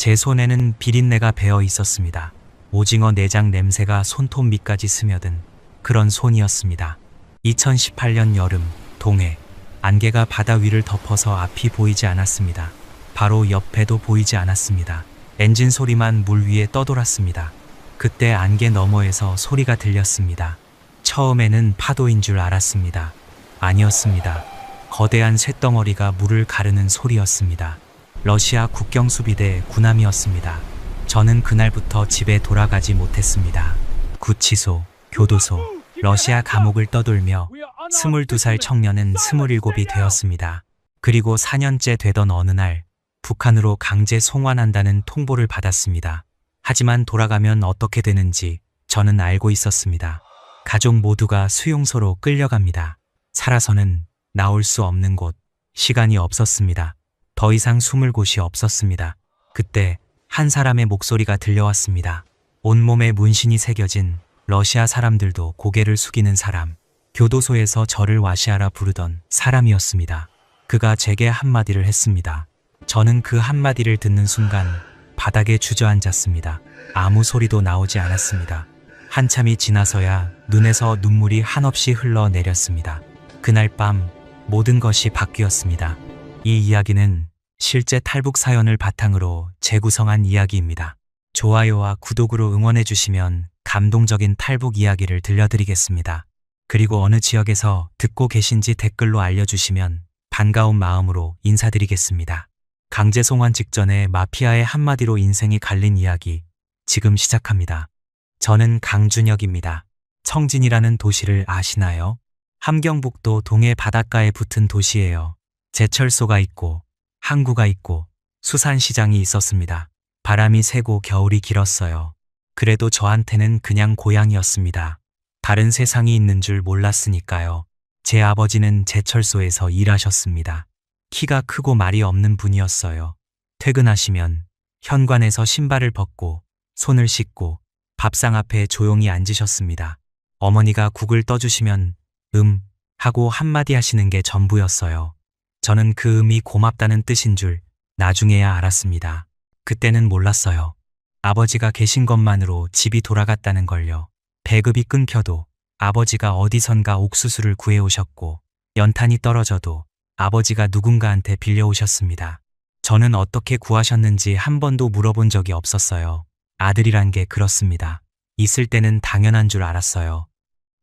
제 손에는 비린내가 배어 있었습니다. 오징어 내장 냄새가 손톱 밑까지 스며든 그런 손이었습니다. 2018년 여름, 동해. 안개가 바다 위를 덮어서 앞이 보이지 않았습니다. 바로 옆에도 보이지 않았습니다. 엔진 소리만 물 위에 떠돌았습니다. 그때 안개 너머에서 소리가 들렸습니다. 처음에는 파도인 줄 알았습니다. 아니었습니다. 거대한 쇳덩어리가 물을 가르는 소리였습니다. 러시아 국경수비대 군함이었습니다. 저는 그날부터 집에 돌아가지 못했습니다. 구치소, 교도소, 러시아 감옥을 떠돌며 22살 청년은 27이 되었습니다. 그리고 4년째 되던 어느 날 북한으로 강제 송환한다는 통보를 받았습니다. 하지만 돌아가면 어떻게 되는지 저는 알고 있었습니다. 가족 모두가 수용소로 끌려갑니다. 살아서는 나올 수 없는 곳, 시간이 없었습니다. 더 이상 숨을 곳이 없었습니다. 그때 한 사람의 목소리가 들려왔습니다. 온몸에 문신이 새겨진 러시아 사람들도 고개를 숙이는 사람, 교도소에서 저를 와시아라 부르던 사람이었습니다. 그가 제게 한마디를 했습니다. 저는 그 한마디를 듣는 순간 바닥에 주저앉았습니다. 아무 소리도 나오지 않았습니다. 한참이 지나서야 눈에서 눈물이 한없이 흘러내렸습니다. 그날 밤 모든 것이 바뀌었습니다. 이 이야기는 실제 탈북 사연을 바탕으로 재구성한 이야기입니다. 좋아요와 구독으로 응원해 주시면 감동적인 탈북 이야기를 들려드리겠습니다. 그리고 어느 지역에서 듣고 계신지 댓글로 알려주시면 반가운 마음으로 인사드리겠습니다. 강제 송환 직전에 마피아의 한마디로 인생이 갈린 이야기 지금 시작합니다. 저는 강준혁입니다. 청진이라는 도시를 아시나요? 함경북도 동해 바닷가에 붙은 도시예요. 제철소가 있고 항구가 있고 수산시장이 있었습니다. 바람이 세고 겨울이 길었어요. 그래도 저한테는 그냥 고향이었습니다. 다른 세상이 있는 줄 몰랐으니까요. 제 아버지는 제철소에서 일하셨습니다. 키가 크고 말이 없는 분이었어요. 퇴근하시면 현관에서 신발을 벗고 손을 씻고 밥상 앞에 조용히 앉으셨습니다. 어머니가 국을 떠주시면 하고 한마디 하시는 게 전부였어요. 저는 그 고맙다는 뜻인 줄 나중에야 알았습니다. 그때는 몰랐어요. 아버지가 계신 것만으로 집이 돌아갔다는 걸요. 배급이 끊겨도 아버지가 어디선가 옥수수를 구해오셨고 연탄이 떨어져도 아버지가 누군가한테 빌려오셨습니다. 저는 어떻게 구하셨는지 한 번도 물어본 적이 없었어요. 아들이란 게 그렇습니다. 있을 때는 당연한 줄 알았어요.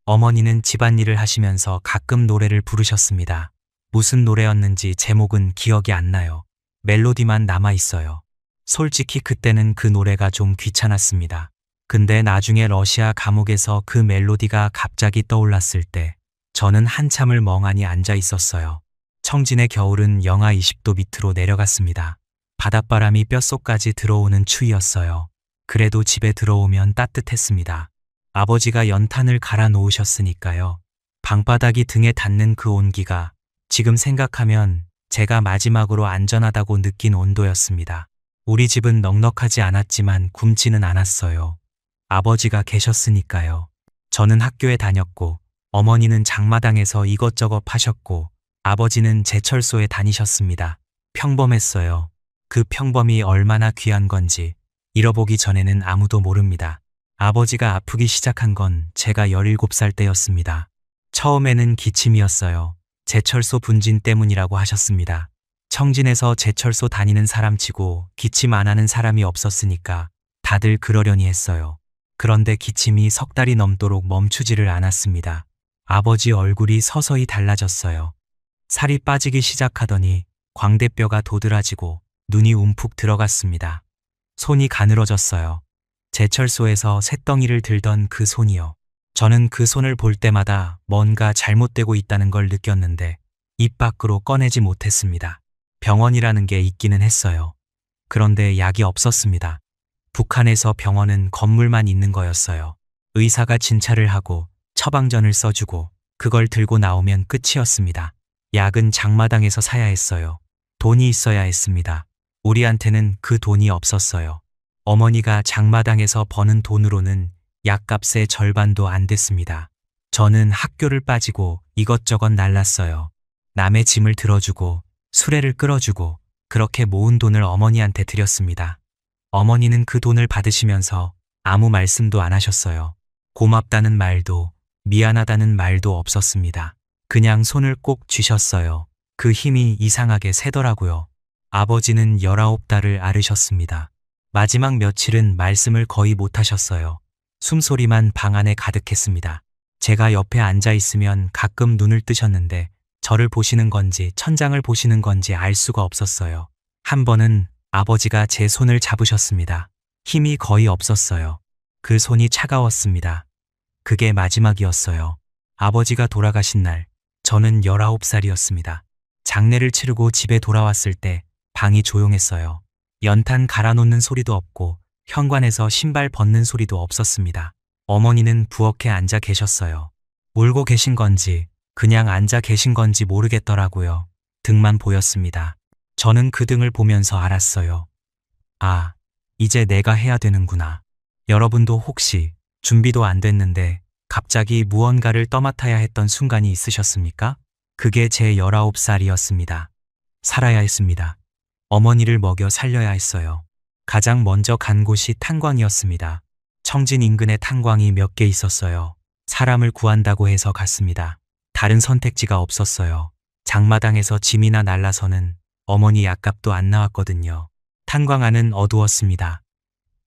어머니는 집안일을 하시면서 가끔 노래를 부르셨습니다. 무슨 노래였는지 제목은 기억이 안 나요. 멜로디만 남아있어요. 솔직히 그때는 그 노래가 좀 귀찮았습니다. 근데 나중에 러시아 감옥에서 그 멜로디가 갑자기 떠올랐을 때 저는 한참을 멍하니 앉아 있었어요. 청진의 겨울은 영하 20도 밑으로 내려갔습니다. 바닷바람이 뼛속까지 들어오는 추위였어요. 그래도 집에 들어오면 따뜻했습니다. 아버지가 연탄을 갈아 놓으셨으니까요. 방바닥이 등에 닿는 그 온기가 지금 생각하면 제가 마지막으로 안전하다고 느낀 온도였습니다. 우리 집은 넉넉하지 않았지만 굶지는 않았어요. 아버지가 계셨으니까요. 저는 학교에 다녔고 어머니는 장마당에서 이것저것 파셨고 아버지는 제철소에 다니셨습니다. 평범했어요. 그 평범이 얼마나 귀한 건지 잃어보기 전에는 아무도 모릅니다. 아버지가 아프기 시작한 건 제가 17살 때였습니다. 처음에는 기침이었어요. 제철소 분진 때문이라고 하셨습니다. 청진에서 제철소 다니는 사람치고 기침 안 하는 사람이 없었으니까 다들 그러려니 했어요. 그런데 기침이 석 달이 넘도록 멈추지를 않았습니다. 아버지 얼굴이 서서히 달라졌어요. 살이 빠지기 시작하더니 광대뼈가 도드라지고 눈이 움푹 들어갔습니다. 손이 가늘어졌어요. 제철소에서 쇳덩이를 들던 그 손이요. 저는 그 손을 볼 때마다 뭔가 잘못되고 있다는 걸 느꼈는데 입 밖으로 꺼내지 못했습니다. 병원이라는 게 있기는 했어요. 그런데 약이 없었습니다. 북한에서 병원은 건물만 있는 거였어요. 의사가 진찰을 하고 처방전을 써주고 그걸 들고 나오면 끝이었습니다. 약은 장마당에서 사야 했어요. 돈이 있어야 했습니다. 우리한테는 그 돈이 없었어요. 어머니가 장마당에서 버는 돈으로는 약값의 절반도 안 됐습니다. 저는 학교를 빠지고 이것저것 날랐어요. 남의 짐을 들어주고 수레를 끌어주고 그렇게 모은 돈을 어머니한테 드렸습니다. 어머니는 그 돈을 받으시면서 아무 말씀도 안 하셨어요. 고맙다는 말도 미안하다는 말도 없었습니다. 그냥 손을 꼭 쥐셨어요. 그 힘이 이상하게 세더라고요. 아버지는 19달을 앓으셨습니다. 마지막 며칠은 말씀을 거의 못 하셨어요. 숨소리만 방 안에 가득했습니다. 제가 옆에 앉아 있으면 가끔 눈을 뜨셨는데 저를 보시는 건지 천장을 보시는 건지 알 수가 없었어요. 한 번은 아버지가 제 손을 잡으셨습니다. 힘이 거의 없었어요. 그 손이 차가웠습니다. 그게 마지막이었어요. 아버지가 돌아가신 날, 저는 19살이었습니다. 장례를 치르고 집에 돌아왔을 때 방이 조용했어요. 연탄 갈아놓는 소리도 없고 현관에서 신발 벗는 소리도 없었습니다. 어머니는 부엌에 앉아 계셨어요. 울고 계신 건지 그냥 앉아 계신 건지 모르겠더라고요. 등만 보였습니다. 저는 그 등을 보면서 알았어요. 아, 이제 내가 해야 되는구나. 여러분도 혹시 준비도 안 됐는데 갑자기 무언가를 떠맡아야 했던 순간이 있으셨습니까? 그게 제 19살이었습니다. 살아야 했습니다. 어머니를 먹여 살려야 했어요. 가장 먼저 간 곳이 탄광이었습니다. 청진 인근에 탄광이 몇 개 있었어요. 사람을 구한다고 해서 갔습니다. 다른 선택지가 없었어요. 장마당에서 짐이나 날라서는 어머니 약값도 안 나왔거든요. 탄광 안은 어두웠습니다.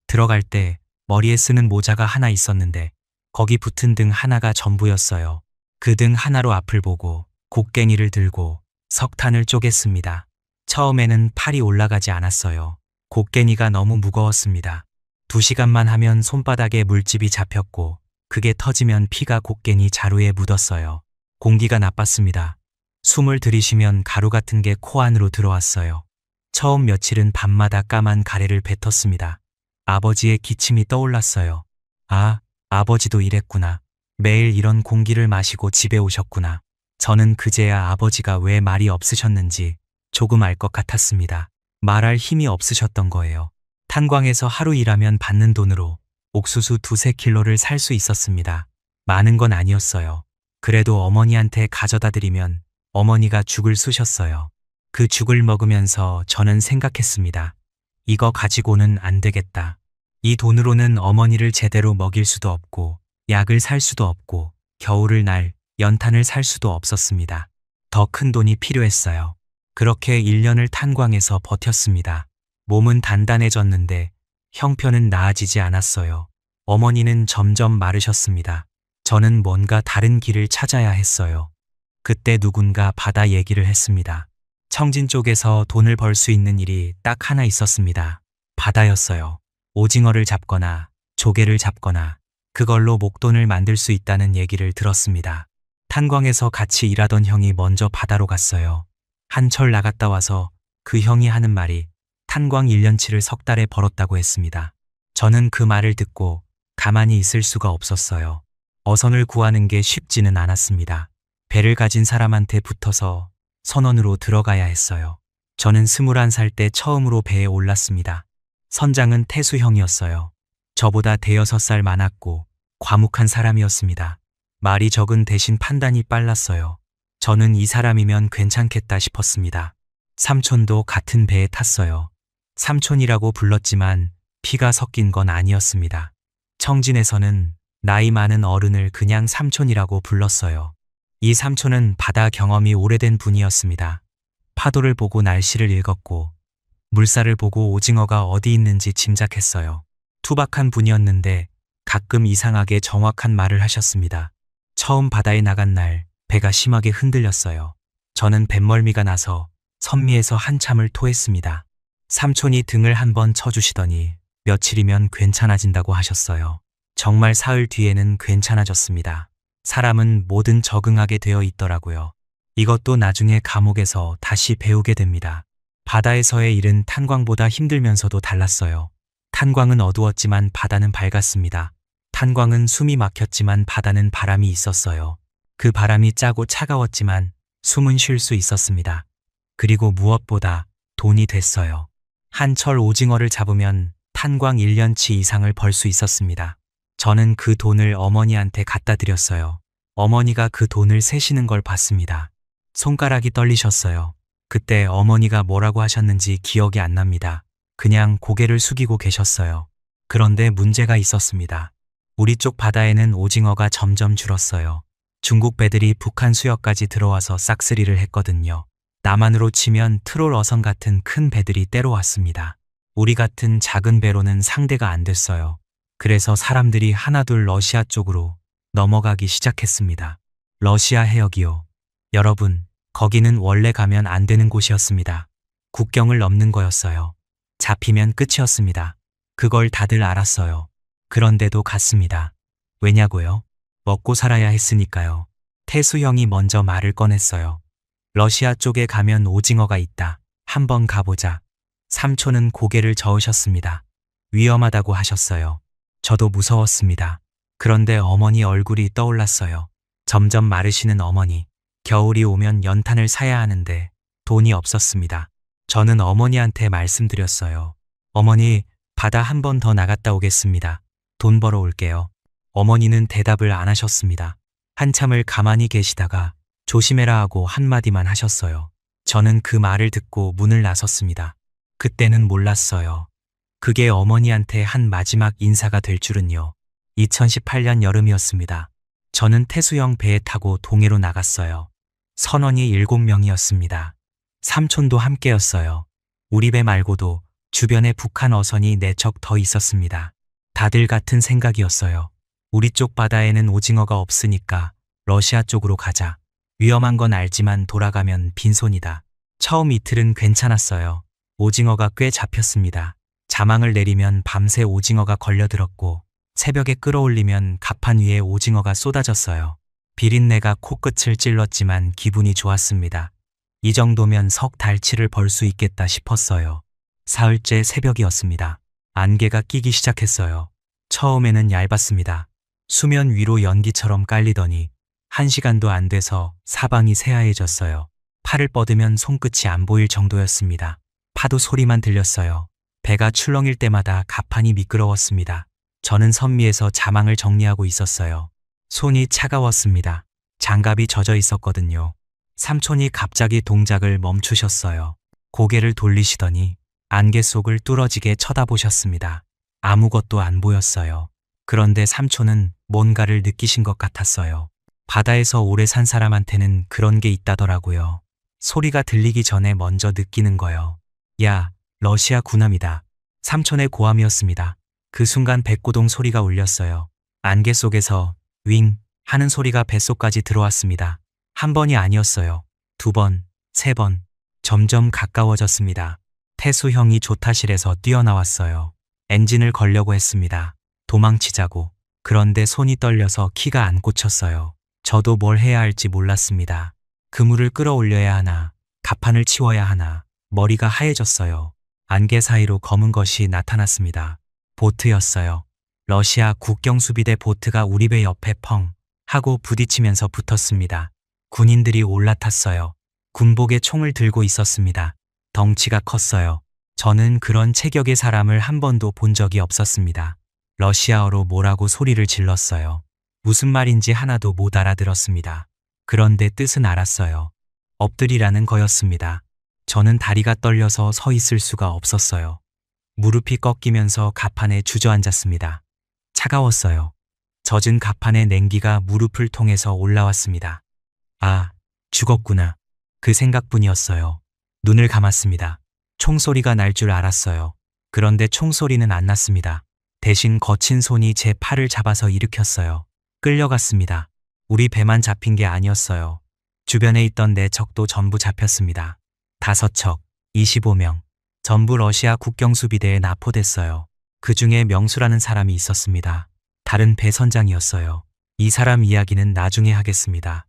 들어갈 때 머리에 쓰는 모자가 하나 있었는데 거기 붙은 등 하나가 전부였어요. 그 등 하나로 앞을 보고 곡괭이를 들고 석탄을 쪼갰습니다. 처음에는 팔이 올라가지 않았어요. 곡괭이가 너무 무거웠습니다. 2시간만 하면 손바닥에 물집이 잡혔고 그게 터지면 피가 곡괭이 자루에 묻었어요. 공기가 나빴습니다. 숨을 들이쉬면 가루 같은 게 코 안으로 들어왔어요. 처음 며칠은 밤마다 까만 가래를 뱉었습니다. 아버지의 기침이 떠올랐어요. 아, 아버지도 이랬구나. 매일 이런 공기를 마시고 집에 오셨구나. 저는 그제야 아버지가 왜 말이 없으셨는지 조금 알 것 같았습니다. 말할 힘이 없으셨던 거예요. 탄광에서 하루 일하면 받는 돈으로 옥수수 2-3kg를 살 수 있었습니다. 많은 건 아니었어요. 그래도 어머니한테 가져다 드리면 어머니가 죽을 쑤셨어요. 그 죽을 먹으면서 저는 생각했습니다. 이거 가지고는 안 되겠다. 이 돈으로는 어머니를 제대로 먹일 수도 없고 약을 살 수도 없고 겨울을 날 연탄을 살 수도 없었습니다. 더 큰 돈이 필요했어요. 그렇게 1년을 탄광에서 버텼습니다. 몸은 단단해졌는데 형편은 나아지지 않았어요. 어머니는 점점 마르셨습니다. 저는 뭔가 다른 길을 찾아야 했어요. 그때 누군가 바다 얘기를 했습니다. 청진 쪽에서 돈을 벌 수 있는 일이 딱 하나 있었습니다. 바다였어요. 오징어를 잡거나 조개를 잡거나 그걸로 목돈을 만들 수 있다는 얘기를 들었습니다. 탄광에서 같이 일하던 형이 먼저 바다로 갔어요. 한철 나갔다 와서 그 형이 하는 말이 탄광 1년치를 석 달에 벌었다고 했습니다. 저는 그 말을 듣고 가만히 있을 수가 없었어요. 어선을 구하는 게 쉽지는 않았습니다. 배를 가진 사람한테 붙어서 선원으로 들어가야 했어요. 저는 21살 때 처음으로 배에 올랐습니다. 선장은 태수형이었어요. 저보다 5살 많았고 과묵한 사람이었습니다. 말이 적은 대신 판단이 빨랐어요. 저는 이 사람이면 괜찮겠다 싶었습니다. 삼촌도 같은 배에 탔어요. 삼촌이라고 불렀지만 피가 섞인 건 아니었습니다. 청진에서는 나이 많은 어른을 그냥 삼촌이라고 불렀어요. 이 삼촌은 바다 경험이 오래된 분이었습니다. 파도를 보고 날씨를 읽었고 물살을 보고 오징어가 어디 있는지 짐작했어요. 투박한 분이었는데 가끔 이상하게 정확한 말을 하셨습니다. 처음 바다에 나간 날 배가 심하게 흔들렸어요. 저는 뱃멀미가 나서 선미에서 한참을 토했습니다. 삼촌이 등을 한번 쳐주시더니 며칠이면 괜찮아진다고 하셨어요. 정말 사흘 뒤에는 괜찮아졌습니다. 사람은 뭐든 적응하게 되어 있더라고요. 이것도 나중에 감옥에서 다시 배우게 됩니다. 바다에서의 일은 탄광보다 힘들면서도 달랐어요. 탄광은 어두웠지만 바다는 밝았습니다. 탄광은 숨이 막혔지만 바다는 바람이 있었어요. 그 바람이 짜고 차가웠지만 숨은 쉴 수 있었습니다. 그리고 무엇보다 돈이 됐어요. 한철 오징어를 잡으면 탄광 1년치 이상을 벌 수 있었습니다. 저는 그 돈을 어머니한테 갖다 드렸어요. 어머니가 그 돈을 세시는 걸 봤습니다. 손가락이 떨리셨어요. 그때 어머니가 뭐라고 하셨는지 기억이 안 납니다. 그냥 고개를 숙이고 계셨어요. 그런데 문제가 있었습니다. 우리 쪽 바다에는 오징어가 점점 줄었어요. 중국 배들이 북한 수역까지 들어와서 싹쓸이를 했거든요. 남한으로 치면 트롤 어선 같은 큰 배들이 때로 왔습니다. 우리 같은 작은 배로는 상대가 안 됐어요. 그래서 사람들이 하나둘 러시아 쪽으로 넘어가기 시작했습니다. 러시아 해역이요. 여러분, 거기는 원래 가면 안 되는 곳이었습니다. 국경을 넘는 거였어요. 잡히면 끝이었습니다. 그걸 다들 알았어요. 그런데도 갔습니다. 왜냐고요? 먹고 살아야 했으니까요. 태수 형이 먼저 말을 꺼냈어요. 러시아 쪽에 가면 오징어가 있다. 한번 가보자. 삼촌은 고개를 저으셨습니다. 위험하다고 하셨어요. 저도 무서웠습니다. 그런데 어머니 얼굴이 떠올랐어요. 점점 마르시는 어머니. 겨울이 오면 연탄을 사야 하는데 돈이 없었습니다. 저는 어머니한테 말씀드렸어요. 어머니, 바다 한 번 더 나갔다 오겠습니다. 돈 벌어 올게요. 어머니는 대답을 안 하셨습니다. 한참을 가만히 계시다가 조심해라 하고 한마디만 하셨어요. 저는 그 말을 듣고 문을 나섰습니다. 그때는 몰랐어요. 그게 어머니한테 한 마지막 인사가 될 줄은요. 2018년 여름이었습니다. 저는 태수형 배에 타고 동해로 나갔어요. 선원이 7명이었습니다. 삼촌도 함께였어요. 우리 배 말고도 주변에 북한 어선이 4척 더 있었습니다. 다들 같은 생각이었어요. 우리 쪽 바다에는 오징어가 없으니까 러시아 쪽으로 가자. 위험한 건 알지만 돌아가면 빈손이다. 처음 이틀은 괜찮았어요. 오징어가 꽤 잡혔습니다. 자망을 내리면 밤새 오징어가 걸려들었고 새벽에 끌어올리면 갑판 위에 오징어가 쏟아졌어요. 비린내가 코끝을 찔렀지만 기분이 좋았습니다. 이 정도면 석 달치를 벌 수 있겠다 싶었어요. 사흘째 새벽이었습니다. 안개가 끼기 시작했어요. 처음에는 얇았습니다. 수면 위로 연기처럼 깔리더니 1시간도 안 돼서 사방이 새하얘졌어요. 팔을 뻗으면 손끝이 안 보일 정도였습니다. 파도 소리만 들렸어요. 배가 출렁일 때마다 갑판이 미끄러웠습니다. 저는 선미에서 자망을 정리하고 있었어요. 손이 차가웠습니다. 장갑이 젖어 있었거든요. 삼촌이 갑자기 동작을 멈추셨어요. 고개를 돌리시더니 안개 속을 뚫어지게 쳐다보셨습니다. 아무것도 안 보였어요. 그런데 삼촌은 뭔가를 느끼신 것 같았어요. 바다에서 오래 산 사람한테는 그런 게 있다더라고요. 소리가 들리기 전에 먼저 느끼는 거요. 야, 러시아 군함이다. 삼촌의 고함이었습니다. 그 순간 백고동 소리가 울렸어요. 안개 속에서 윙 하는 소리가 뱃속까지 들어왔습니다. 한 번이 아니었어요. 2번, 3번. 점점 가까워졌습니다. 태수 형이 조타실에서 뛰어나왔어요. 엔진을 걸려고 했습니다. 도망치자고. 그런데 손이 떨려서 키가 안 꽂혔어요. 저도 뭘 해야 할지 몰랐습니다. 그물을 끌어올려야 하나, 갑판을 치워야 하나, 머리가 하얘졌어요. 안개 사이로 검은 것이 나타났습니다. 보트였어요. 러시아 국경수비대 보트가 우리 배 옆에 펑 하고 부딪히면서 붙었습니다. 군인들이 올라탔어요. 군복에 총을 들고 있었습니다. 덩치가 컸어요. 저는 그런 체격의 사람을 한 번도 본 적이 없었습니다. 러시아어로 뭐라고 소리를 질렀어요. 무슨 말인지 하나도 못 알아들었습니다. 그런데 뜻은 알았어요. 엎드리라는 거였습니다. 저는 다리가 떨려서 서 있을 수가 없었어요. 무릎이 꺾이면서 갑판에 주저앉았습니다. 차가웠어요. 젖은 갑판의 냉기가 무릎을 통해서 올라왔습니다. 아, 죽었구나. 그 생각뿐이었어요. 눈을 감았습니다. 총소리가 날 줄 알았어요. 그런데 총소리는 안 났습니다. 대신 거친 손이 제 팔을 잡아서 일으켰어요. 끌려갔습니다. 우리 배만 잡힌 게 아니었어요. 주변에 있던 4척도 전부 잡혔습니다. 5척, 25명. 전부 러시아 국경수비대에 납포됐어요. 그 중에 명수라는 사람이 있었습니다. 다른 배 선장이었어요. 이 사람 이야기는 나중에 하겠습니다.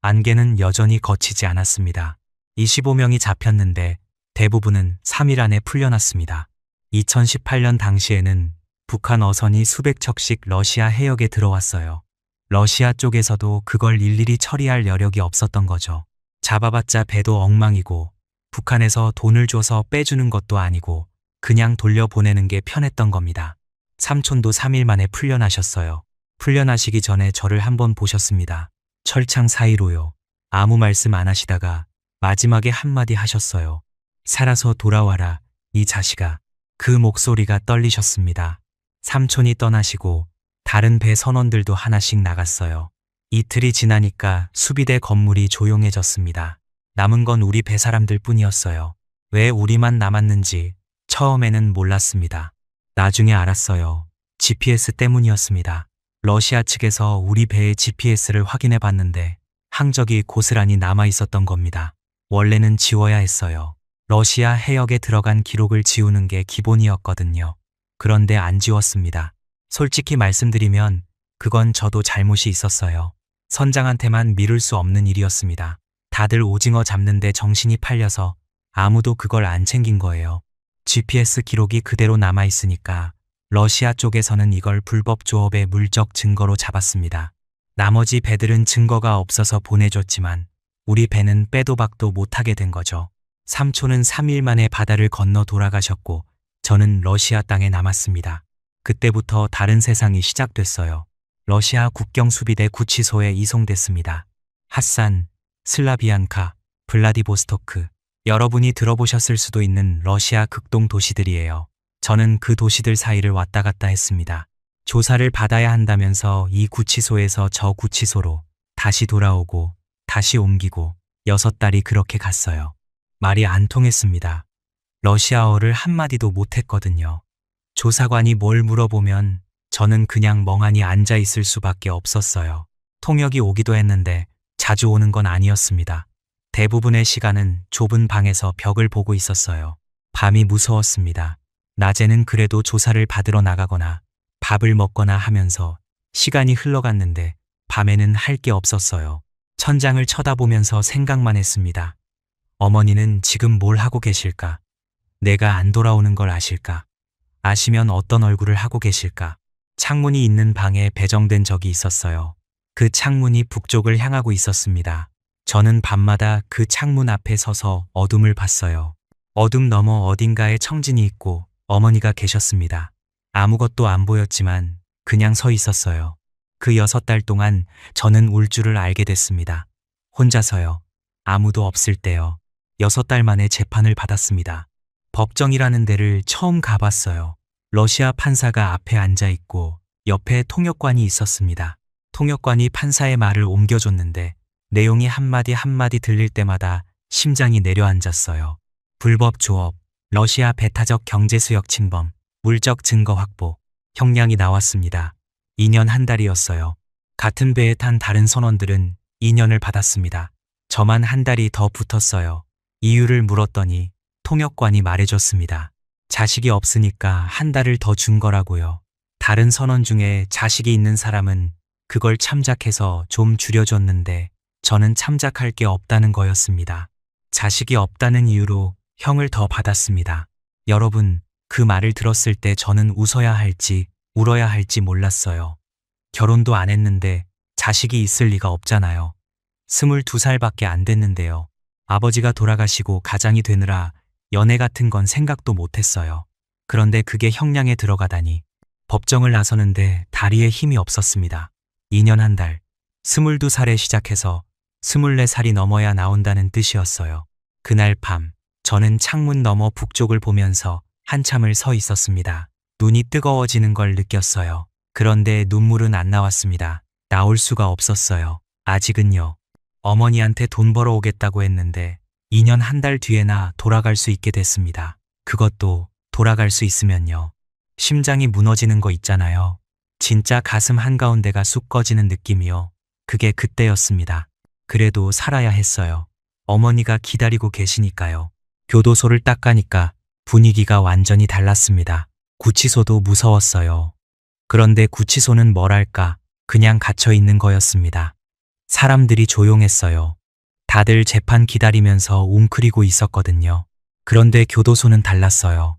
안개는 여전히 거치지 않았습니다. 25명이 잡혔는데 대부분은 3일 안에 풀려났습니다. 2018년 당시에는 북한 어선이 수백 척씩 러시아 해역에 들어왔어요. 러시아 쪽에서도 그걸 일일이 처리할 여력이 없었던 거죠. 잡아봤자 배도 엉망이고 북한에서 돈을 줘서 빼주는 것도 아니고 그냥 돌려보내는 게 편했던 겁니다. 삼촌도 3일 만에 풀려나셨어요. 풀려나시기 전에 저를 한번 보셨습니다. 철창 사이로요. 아무 말씀 안 하시다가 마지막에 한마디 하셨어요. 살아서 돌아와라, 이 자식아. 그 목소리가 떨리셨습니다. 삼촌이 떠나시고 다른 배 선원들도 하나씩 나갔어요. 이틀이 지나니까 수비대 건물이 조용해졌습니다. 남은 건 우리 배 사람들 뿐이었어요. 왜 우리만 남았는지 처음에는 몰랐습니다. 나중에 알았어요. GPS 때문이었습니다. 러시아 측에서 우리 배의 GPS를 확인해 봤는데 항적이 고스란히 남아 있었던 겁니다. 원래는 지워야 했어요. 러시아 해역에 들어간 기록을 지우는 게 기본이었거든요. 그런데 안 지웠습니다. 솔직히 말씀드리면 그건 저도 잘못이 있었어요. 선장한테만 미룰 수 없는 일이었습니다. 다들 오징어 잡는데 정신이 팔려서 아무도 그걸 안 챙긴 거예요. GPS 기록이 그대로 남아 있으니까 러시아 쪽에서는 이걸 불법 조업의 물적 증거로 잡았습니다. 나머지 배들은 증거가 없어서 보내줬지만 우리 배는 빼도 박도 못하게 된 거죠. 삼촌은 3일 만에 바다를 건너 돌아가셨고 저는 러시아 땅에 남았습니다. 그때부터 다른 세상이 시작됐어요. 러시아 국경수비대 구치소에 이송됐습니다. 핫산, 슬라비안카, 블라디보스토크, 여러분이 들어보셨을 수도 있는 러시아 극동 도시들이에요. 저는 그 도시들 사이를 왔다 갔다 했습니다. 조사를 받아야 한다면서 이 구치소에서 저 구치소로 다시 돌아오고 다시 옮기고 6달이 그렇게 갔어요. 말이 안 통했습니다. 러시아어를 한마디도 못했거든요. 조사관이 뭘 물어보면 저는 그냥 멍하니 앉아 있을 수밖에 없었어요. 통역이 오기도 했는데 자주 오는 건 아니었습니다. 대부분의 시간은 좁은 방에서 벽을 보고 있었어요. 밤이 무서웠습니다. 낮에는 그래도 조사를 받으러 나가거나 밥을 먹거나 하면서 시간이 흘러갔는데 밤에는 할 게 없었어요. 천장을 쳐다보면서 생각만 했습니다. 어머니는 지금 뭘 하고 계실까? 내가 안 돌아오는 걸 아실까? 아시면 어떤 얼굴을 하고 계실까? 창문이 있는 방에 배정된 적이 있었어요. 그 창문이 북쪽을 향하고 있었습니다. 저는 밤마다 그 창문 앞에 서서 어둠을 봤어요. 어둠 너머 어딘가에 청진이 있고 어머니가 계셨습니다. 아무것도 안 보였지만 그냥 서 있었어요. 그 6달 동안 저는 울 줄을 알게 됐습니다. 혼자서요. 아무도 없을 때요. 6달 만에 재판을 받았습니다. 법정이라는 데를 처음 가봤어요. 러시아 판사가 앞에 앉아 있고 옆에 통역관이 있었습니다. 통역관이 판사의 말을 옮겨줬는데 내용이 한마디 한마디 들릴 때마다 심장이 내려앉았어요. 불법 조업, 러시아 배타적 경제수역 침범, 물적 증거 확보, 형량이 나왔습니다. 2년 1달이었어요. 같은 배에 탄 다른 선원들은 2년을 받았습니다. 저만 1달이 더 붙었어요. 이유를 물었더니 통역관이 말해줬습니다. 자식이 없으니까 1달을 더 준 거라고요. 다른 선원 중에 자식이 있는 사람은 그걸 참작해서 좀 줄여줬는데 저는 참작할 게 없다는 거였습니다. 자식이 없다는 이유로 형을 더 받았습니다. 여러분, 그 말을 들었을 때 저는 웃어야 할지 울어야 할지 몰랐어요. 결혼도 안 했는데 자식이 있을 리가 없잖아요. 22살밖에 안 됐는데요. 아버지가 돌아가시고 가장이 되느라 연애 같은 건 생각도 못했어요. 그런데 그게 형량에 들어가다니. 법정을 나서는데 다리에 힘이 없었습니다. 2년 1달, 22살에 시작해서 24살이 넘어야 나온다는 뜻이었어요. 그날 밤, 저는 창문 너머 북쪽을 보면서 한참을 서 있었습니다. 눈이 뜨거워지는 걸 느꼈어요. 그런데 눈물은 안 나왔습니다. 나올 수가 없었어요. 아직은요. 어머니한테 돈 벌어오겠다고 했는데 2년 1달 뒤에나 돌아갈 수 있게 됐습니다. 그것도 돌아갈 수 있으면요. 심장이 무너지는 거 있잖아요. 진짜 가슴 한가운데가 쑥 꺼지는 느낌이요. 그게 그때였습니다. 그래도 살아야 했어요. 어머니가 기다리고 계시니까요. 교도소를 딱 가니까 분위기가 완전히 달랐습니다. 구치소도 무서웠어요. 그런데 구치소는 뭐랄까 그냥 갇혀 있는 거였습니다. 사람들이 조용했어요. 다들 재판 기다리면서 웅크리고 있었거든요. 그런데 교도소는 달랐어요.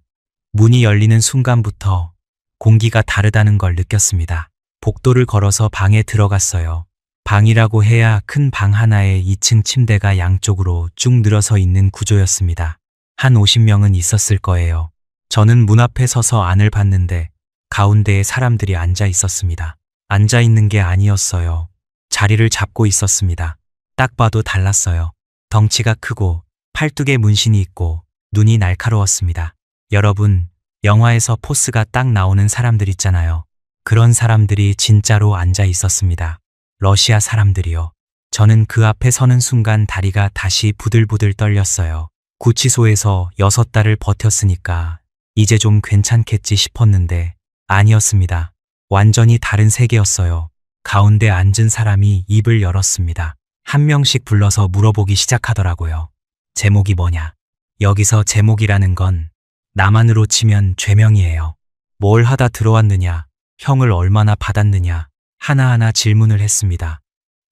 문이 열리는 순간부터 공기가 다르다는 걸 느꼈습니다. 복도를 걸어서 방에 들어갔어요. 방이라고 해야 큰 방 하나에 2층 침대가 양쪽으로 쭉 늘어서 있는 구조였습니다. 한 50명은 있었을 거예요. 저는 문 앞에 서서 안을 봤는데 가운데에 사람들이 앉아 있었습니다. 앉아 있는 게 아니었어요. 자리를 잡고 있었습니다. 딱 봐도 달랐어요. 덩치가 크고 팔뚝에 문신이 있고 눈이 날카로웠습니다. 여러분, 영화에서 포스가 딱 나오는 사람들 있잖아요. 그런 사람들이 진짜로 앉아 있었습니다. 러시아 사람들이요. 저는 그 앞에 서는 순간 다리가 다시 부들부들 떨렸어요. 구치소에서 6달을 버텼으니까 이제 좀 괜찮겠지 싶었는데 아니었습니다. 완전히 다른 세계였어요. 가운데 앉은 사람이 입을 열었습니다. 한 명씩 불러서 물어보기 시작하더라고요. 제목이 뭐냐? 여기서 제목이라는 건 남한으로 치면 죄명이에요. 뭘 하다 들어왔느냐? 형을 얼마나 받았느냐? 하나하나 질문을 했습니다.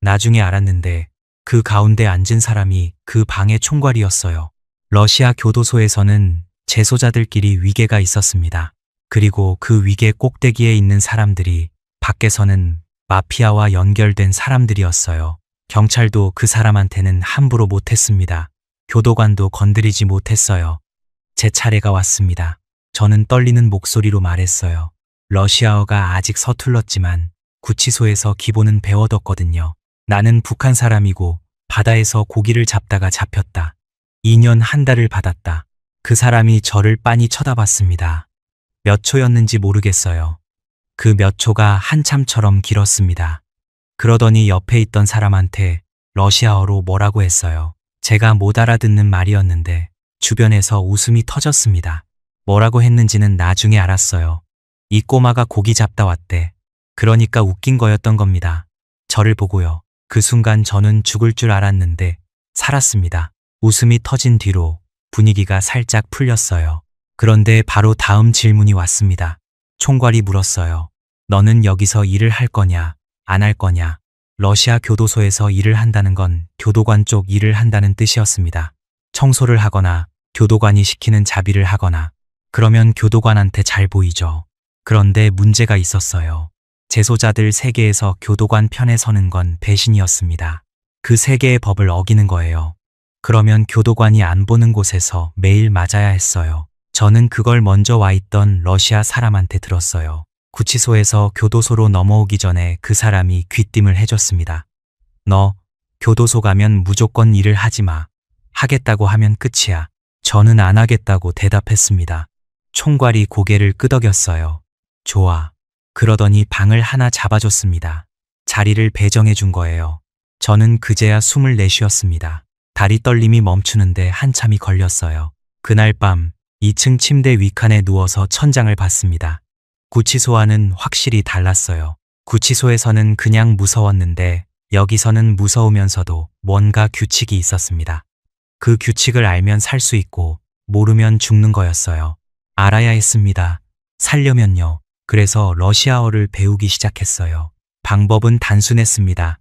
나중에 알았는데 그 가운데 앉은 사람이 그 방의 총괄이었어요. 러시아 교도소에서는 재소자들끼리 위계가 있었습니다. 그리고 그 위계 꼭대기에 있는 사람들이 밖에서는 마피아와 연결된 사람들이었어요. 경찰도 그 사람한테는 함부로 못했습니다. 교도관도 건드리지 못했어요. 제 차례가 왔습니다. 저는 떨리는 목소리로 말했어요. 러시아어가 아직 서툴렀지만 구치소에서 기본은 배워뒀거든요. 나는 북한 사람이고 바다에서 고기를 잡다가 잡혔다. 2년 1달을 받았다. 그 사람이 저를 빤히 쳐다봤습니다. 몇 초였는지 모르겠어요. 그 몇 초가 한참처럼 길었습니다. 그러더니 옆에 있던 사람한테 러시아어로 뭐라고 했어요. 제가 못 알아듣는 말이었는데 주변에서 웃음이 터졌습니다. 뭐라고 했는지는 나중에 알았어요. 이 꼬마가 고기 잡다 왔대. 그러니까 웃긴 거였던 겁니다. 저를 보고요. 그 순간 저는 죽을 줄 알았는데 살았습니다. 웃음이 터진 뒤로 분위기가 살짝 풀렸어요. 그런데 바로 다음 질문이 왔습니다. 총괄이 물었어요. 너는 여기서 일을 할 거냐, 안 할 거냐? 러시아 교도소에서 일을 한다는 건 교도관 쪽 일을 한다는 뜻이었습니다. 청소를 하거나 교도관이 시키는 자비를 하거나 그러면 교도관한테 잘 보이죠. 그런데 문제가 있었어요. 재소자들 세계에서 교도관 편에 서는 건 배신이었습니다. 그 세계의 법을 어기는 거예요. 그러면 교도관이 안 보는 곳에서 매일 맞아야 했어요. 저는 그걸 먼저 와 있던 러시아 사람한테 들었어요. 구치소에서 교도소로 넘어오기 전에 그 사람이 귀띔을 해줬습니다. 너 교도소 가면 무조건 일을 하지 마. 하겠다고 하면 끝이야. 저는 안 하겠다고 대답했습니다. 총괄이 고개를 끄덕였어요. 좋아. 그러더니 방을 하나 잡아줬습니다. 자리를 배정해 준 거예요. 저는 그제야 숨을 내쉬었습니다. 다리 떨림이 멈추는데 한참이 걸렸어요. 그날 밤 2층 침대 윗칸에 누워서 천장을 봤습니다. 구치소와는 확실히 달랐어요. 구치소에서는 그냥 무서웠는데 여기서는 무서우면서도 뭔가 규칙이 있었습니다. 그 규칙을 알면 살 수 있고 모르면 죽는 거였어요. 알아야 했습니다. 살려면요. 그래서 러시아어를 배우기 시작했어요. 방법은 단순했습니다.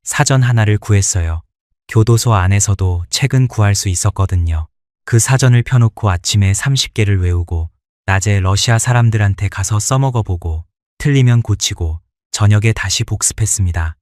사전 하나를 구했어요. 교도소 안에서도 책은 구할 수 있었거든요. 그 사전을 펴놓고 아침에 30개를 외우고 낮에 러시아 사람들한테 가서 써먹어보고 틀리면 고치고 저녁에 다시 복습했습니다.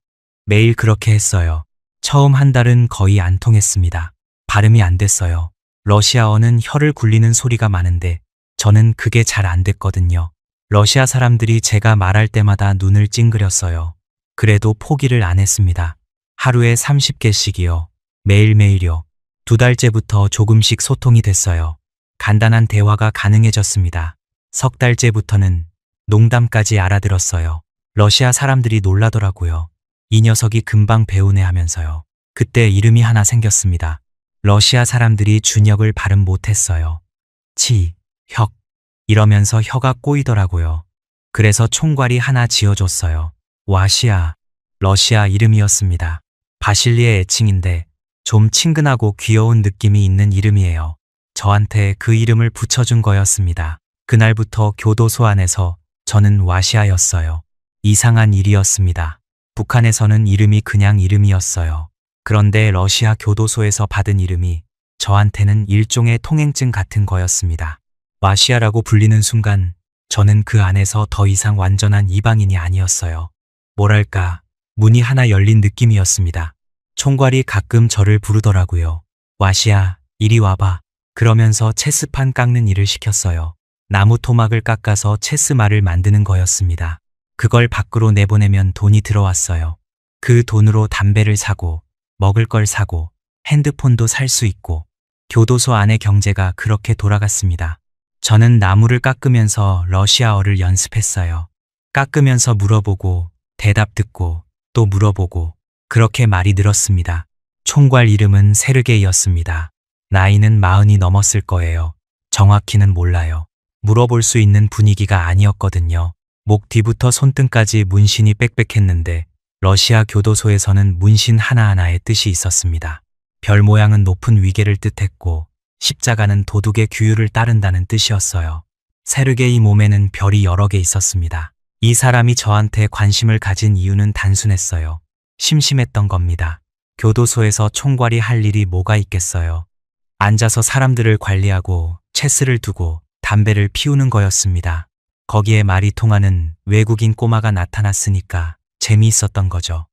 매일 그렇게 했어요. 처음 1달은 거의 안 통했습니다. 발음이 안 됐어요. 러시아어는 혀를 굴리는 소리가 많은데 저는 그게 잘 안 됐거든요. 러시아 사람들이 제가 말할 때마다 눈을 찡그렸어요. 그래도 포기를 안 했습니다. 하루에 30개씩이요. 매일매일요. 2달째부터 조금씩 소통이 됐어요. 간단한 대화가 가능해졌습니다. 3달째부터는 농담까지 알아들었어요. 러시아 사람들이 놀라더라고요. 이 녀석이 금방 배우네 하면서요. 그때 이름이 하나 생겼습니다. 러시아 사람들이 준혁을 발음 못했어요. 치, 혁 이러면서 혀가 꼬이더라고요. 그래서 총괄이 하나 지어줬어요. 와시아, 러시아 이름이었습니다. 바실리의 애칭인데 좀 친근하고 귀여운 느낌이 있는 이름이에요. 저한테 그 이름을 붙여준 거였습니다. 그날부터 교도소 안에서 저는 와시아였어요. 이상한 일이었습니다. 북한에서는 이름이 그냥 이름이었어요. 그런데 러시아 교도소에서 받은 이름이 저한테는 일종의 통행증 같은 거였습니다. 와시아라고 불리는 순간 저는 그 안에서 더 이상 완전한 이방인이 아니었어요. 뭐랄까, 문이 하나 열린 느낌이었습니다. 총괄이 가끔 저를 부르더라고요. 와시아, 이리 와봐. 그러면서 체스판 깎는 일을 시켰어요. 나무 토막을 깎아서 체스말을 만드는 거였습니다. 그걸 밖으로 내보내면 돈이 들어왔어요. 그 돈으로 담배를 사고 먹을 걸 사고 핸드폰도 살 수 있고 교도소 안의 경제가 그렇게 돌아갔습니다. 저는 나무를 깎으면서 러시아어를 연습했어요. 깎으면서 물어보고 대답 듣고 또 물어보고 그렇게 말이 늘었습니다. 총괄 이름은 세르게이였습니다. 나이는 40이 넘었을 거예요. 정확히는 몰라요. 물어볼 수 있는 분위기가 아니었거든요. 목 뒤부터 손등까지 문신이 빽빽했는데 러시아 교도소에서는 문신 하나하나에 뜻이 있었습니다. 별 모양은 높은 위계를 뜻했고 십자가는 도둑의 규율을 따른다는 뜻이었어요. 세르게이 몸에는 별이 여러 개 있었습니다. 이 사람이 저한테 관심을 가진 이유는 단순했어요. 심심했던 겁니다. 교도소에서 총괄이 할 일이 뭐가 있겠어요. 앉아서 사람들을 관리하고 체스를 두고 담배를 피우는 거였습니다. 거기에 말이 통하는 외국인 꼬마가 나타났으니까 재미있었던 거죠.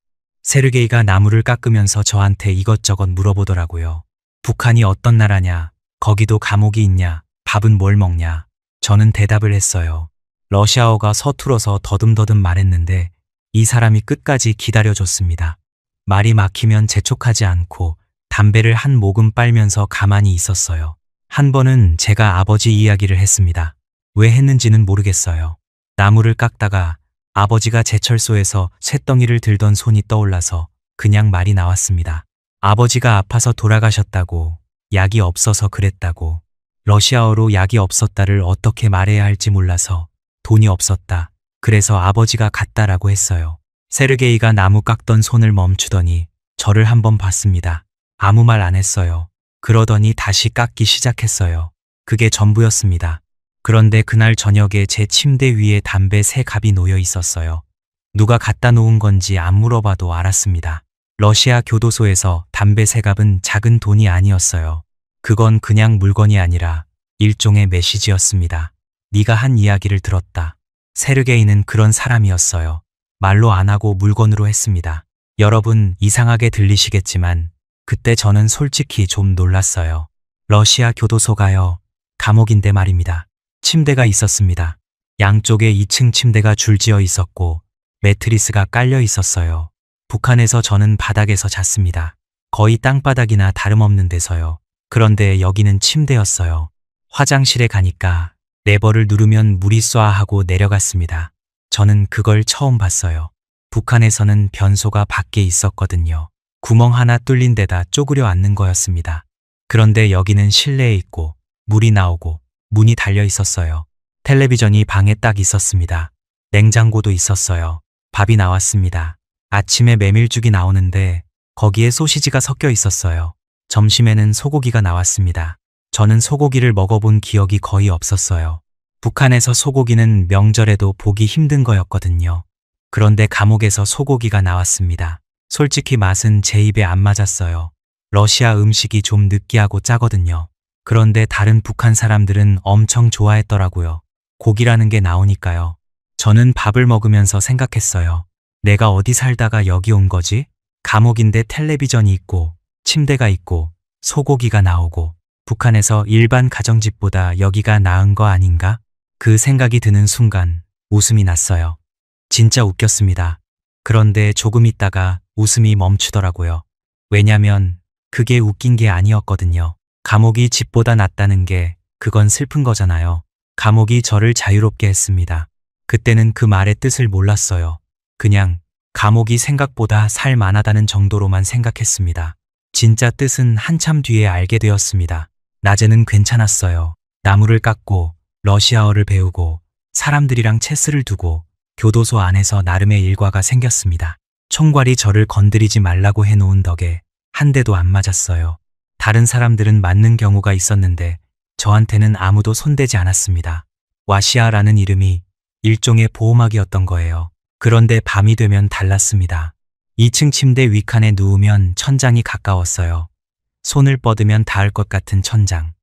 세르게이가 나무를 깎으면서 저한테 이것저것 물어보더라고요. 북한이 어떤 나라냐? 거기도 감옥이 있냐? 밥은 뭘 먹냐? 저는 대답을 했어요. 러시아어가 서툴어서 더듬더듬 말했는데 이 사람이 끝까지 기다려줬습니다. 말이 막히면 재촉하지 않고 담배를 한 모금 빨면서 가만히 있었어요. 한 번은 제가 아버지 이야기를 했습니다. 왜 했는지는 모르겠어요. 나무를 깎다가 아버지가 제철소에서 쇳덩이를 들던 손이 떠올라서 그냥 말이 나왔습니다. 아버지가 아파서 돌아가셨다고, 약이 없어서 그랬다고, 러시아어로 약이 없었다를 어떻게 말해야 할지 몰라서 돈이 없었다. 그래서 아버지가 갔다라고 했어요. 세르게이가 나무 깎던 손을 멈추더니 저를 한번 봤습니다. 아무 말 안 했어요. 그러더니 다시 깎기 시작했어요. 그게 전부였습니다. 그런데 그날 저녁에 제 침대 위에 담배 3갑이 놓여 있었어요. 누가 갖다 놓은 건지 안 물어봐도 알았습니다. 러시아 교도소에서 담배 3갑은 작은 돈이 아니었어요. 그건 그냥 물건이 아니라 일종의 메시지였습니다. 네가 한 이야기를 들었다. 세르게이는 그런 사람이었어요. 말로 안 하고 물건으로 했습니다. 여러분 이상하게 들리시겠지만 그때 저는 솔직히 좀 놀랐어요. 러시아 교도소가요. 감옥인데 말입니다. 침대가 있었습니다. 양쪽에 2층 침대가 줄지어 있었고 매트리스가 깔려 있었어요. 북한에서 저는 바닥에서 잤습니다. 거의 땅바닥이나 다름없는 데서요. 그런데 여기는 침대였어요. 화장실에 가니까 레버를 누르면 물이 쏴 하고 내려갔습니다. 저는 그걸 처음 봤어요. 북한에서는 변소가 밖에 있었거든요. 구멍 하나 뚫린 데다 쪼그려 앉는 거였습니다. 그런데 여기는 실내에 있고 물이 나오고 문이 달려 있었어요. 텔레비전이 방에 딱 있었습니다. 냉장고도 있었어요. 밥이 나왔습니다. 아침에 메밀죽이 나오는데 거기에 소시지가 섞여 있었어요. 점심에는 소고기가 나왔습니다. 저는 소고기를 먹어본 기억이 거의 없었어요. 북한에서 소고기는 명절에도 보기 힘든 거였거든요. 그런데 감옥에서 소고기가 나왔습니다. 솔직히 맛은 제 입에 안 맞았어요. 러시아 음식이 좀 느끼하고 짜거든요. 그런데 다른 북한 사람들은 엄청 좋아했더라고요. 고기라는 게 나오니까요. 저는 밥을 먹으면서 생각했어요. 내가 어디 살다가 여기 온 거지? 감옥인데 텔레비전이 있고 침대가 있고 소고기가 나오고 북한에서 일반 가정집보다 여기가 나은 거 아닌가? 그 생각이 드는 순간 웃음이 났어요. 진짜 웃겼습니다. 그런데 조금 있다가 웃음이 멈추더라고요. 왜냐면 그게 웃긴 게 아니었거든요. 감옥이 집보다 낫다는 게 그건 슬픈 거잖아요. 감옥이 저를 자유롭게 했습니다. 그때는 그 말의 뜻을 몰랐어요. 그냥 감옥이 생각보다 살 만하다는 정도로만 생각했습니다. 진짜 뜻은 한참 뒤에 알게 되었습니다. 낮에는 괜찮았어요. 나무를 깎고 러시아어를 배우고 사람들이랑 체스를 두고 교도소 안에서 나름의 일과가 생겼습니다. 총괄이 저를 건드리지 말라고 해놓은 덕에 한 대도 안 맞았어요. 다른 사람들은 맞는 경우가 있었는데 저한테는 아무도 손대지 않았습니다. 와시아라는 이름이 일종의 보호막이었던 거예요. 그런데 밤이 되면 달랐습니다. 2층 침대 윗칸에 누우면 천장이 가까웠어요. 손을 뻗으면 닿을 것 같은 천장.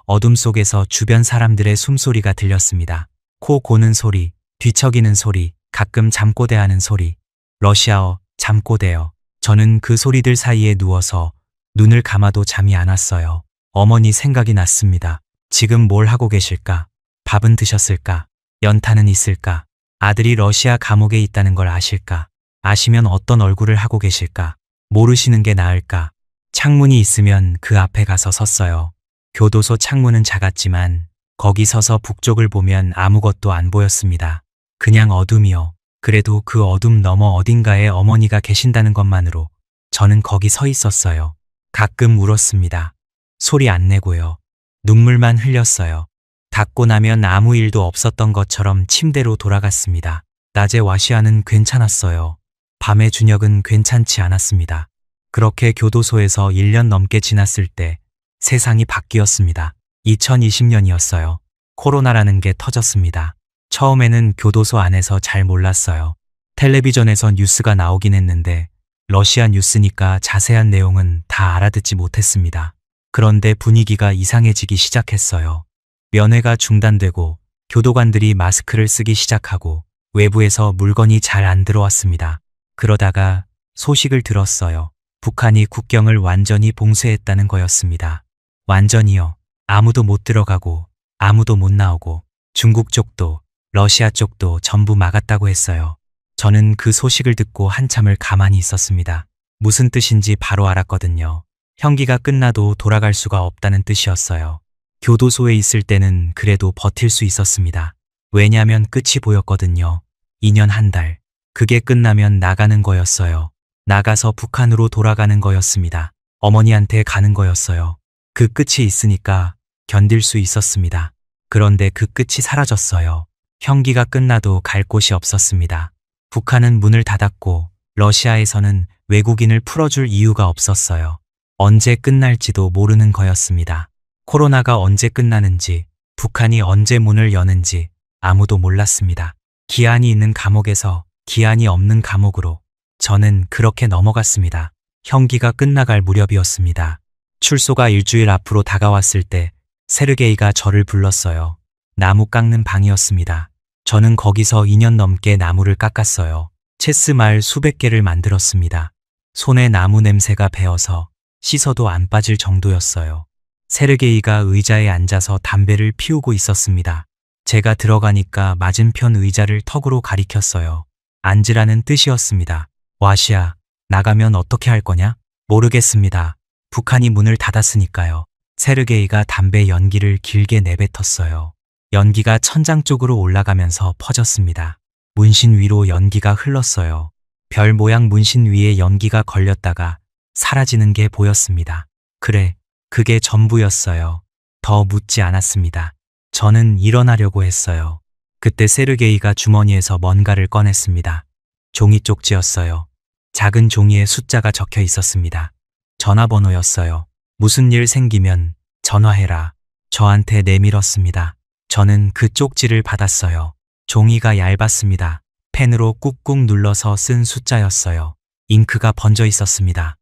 어둠 속에서 주변 사람들의 숨소리가 들렸습니다. 코 고는 소리, 뒤척이는 소리, 가끔 잠꼬대하는 소리. 러시아어 잠꼬대요. 저는 그 소리들 사이에 누워서 눈을 감아도 잠이 안 왔어요. 어머니 생각이 났습니다. 지금 뭘 하고 계실까? 밥은 드셨을까? 연탄은 있을까? 아들이 러시아 감옥에 있다는 걸 아실까? 아시면 어떤 얼굴을 하고 계실까? 모르시는 게 나을까? 창문이 있으면 그 앞에 가서 섰어요. 교도소 창문은 작았지만 거기 서서 북쪽을 보면 아무것도 안 보였습니다. 그냥 어둠이요. 그래도 그 어둠 너머 어딘가에 어머니가 계신다는 것만으로 저는 거기 서 있었어요. 가끔 울었습니다. 소리 안 내고요. 눈물만 흘렸어요. 닫고 나면 아무 일도 없었던 것처럼 침대로 돌아갔습니다. 낮에 와시아는 괜찮았어요. 밤에 준혁은 괜찮지 않았습니다. 그렇게 교도소에서 1년 넘게 지났을 때 세상이 바뀌었습니다. 2020년이었어요. 코로나라는 게 터졌습니다. 처음에는 교도소 안에서 잘 몰랐어요. 텔레비전에서 뉴스가 나오긴 했는데 러시아 뉴스니까 자세한 내용은 다 알아듣지 못했습니다. 그런데 분위기가 이상해지기 시작했어요. 면회가 중단되고 교도관들이 마스크를 쓰기 시작하고 외부에서 물건이 잘 안 들어왔습니다. 그러다가 소식을 들었어요. 북한이 국경을 완전히 봉쇄했다는 거였습니다. 완전히요. 아무도 못 들어가고 아무도 못 나오고 중국 쪽도 러시아 쪽도 전부 막았다고 했어요. 저는 그 소식을 듣고 한참을 가만히 있었습니다. 무슨 뜻인지 바로 알았거든요. 형기가 끝나도 돌아갈 수가 없다는 뜻이었어요. 교도소에 있을 때는 그래도 버틸 수 있었습니다. 왜냐면 끝이 보였거든요. 2년 한 달. 그게 끝나면 나가는 거였어요. 나가서 북한으로 돌아가는 거였습니다. 어머니한테 가는 거였어요. 그 끝이 있으니까 견딜 수 있었습니다. 그런데 그 끝이 사라졌어요. 형기가 끝나도 갈 곳이 없었습니다. 북한은 문을 닫았고 러시아에서는 외국인을 풀어줄 이유가 없었어요. 언제 끝날지도 모르는 거였습니다. 코로나가 언제 끝나는지, 북한이 언제 문을 여는지 아무도 몰랐습니다. 기한이 있는 감옥에서 기한이 없는 감옥으로 저는 그렇게 넘어갔습니다. 형기가 끝나갈 무렵이었습니다. 출소가 일주일 앞으로 다가왔을 때 세르게이가 저를 불렀어요. 나무 깎는 방이었습니다. 저는 거기서 2년 넘게 나무를 깎았어요. 체스말 수백 개를 만들었습니다. 손에 나무 냄새가 배어서 씻어도 안 빠질 정도였어요. 세르게이가 의자에 앉아서 담배를 피우고 있었습니다. 제가 들어가니까 맞은편 의자를 턱으로 가리켰어요. 앉으라는 뜻이었습니다. 와시아, 나가면 어떻게 할 거냐? 모르겠습니다. 북한이 문을 닫았으니까요. 세르게이가 담배 연기를 길게 내뱉었어요. 연기가 천장 쪽으로 올라가면서 퍼졌습니다. 문신 위로 연기가 흘렀어요. 별 모양 문신 위에 연기가 걸렸다가 사라지는 게 보였습니다. 그래, 그게 전부였어요. 더 묻지 않았습니다. 저는 일어나려고 했어요. 그때 세르게이가 주머니에서 뭔가를 꺼냈습니다. 종이 쪽지였어요. 작은 종이에 숫자가 적혀 있었습니다. 전화번호였어요. 무슨 일 생기면 전화해라. 저한테 내밀었습니다. 저는 그 쪽지를 받았어요. 종이가 얇았습니다. 펜으로 꾹꾹 눌러서 쓴 숫자였어요. 잉크가 번져 있었습니다.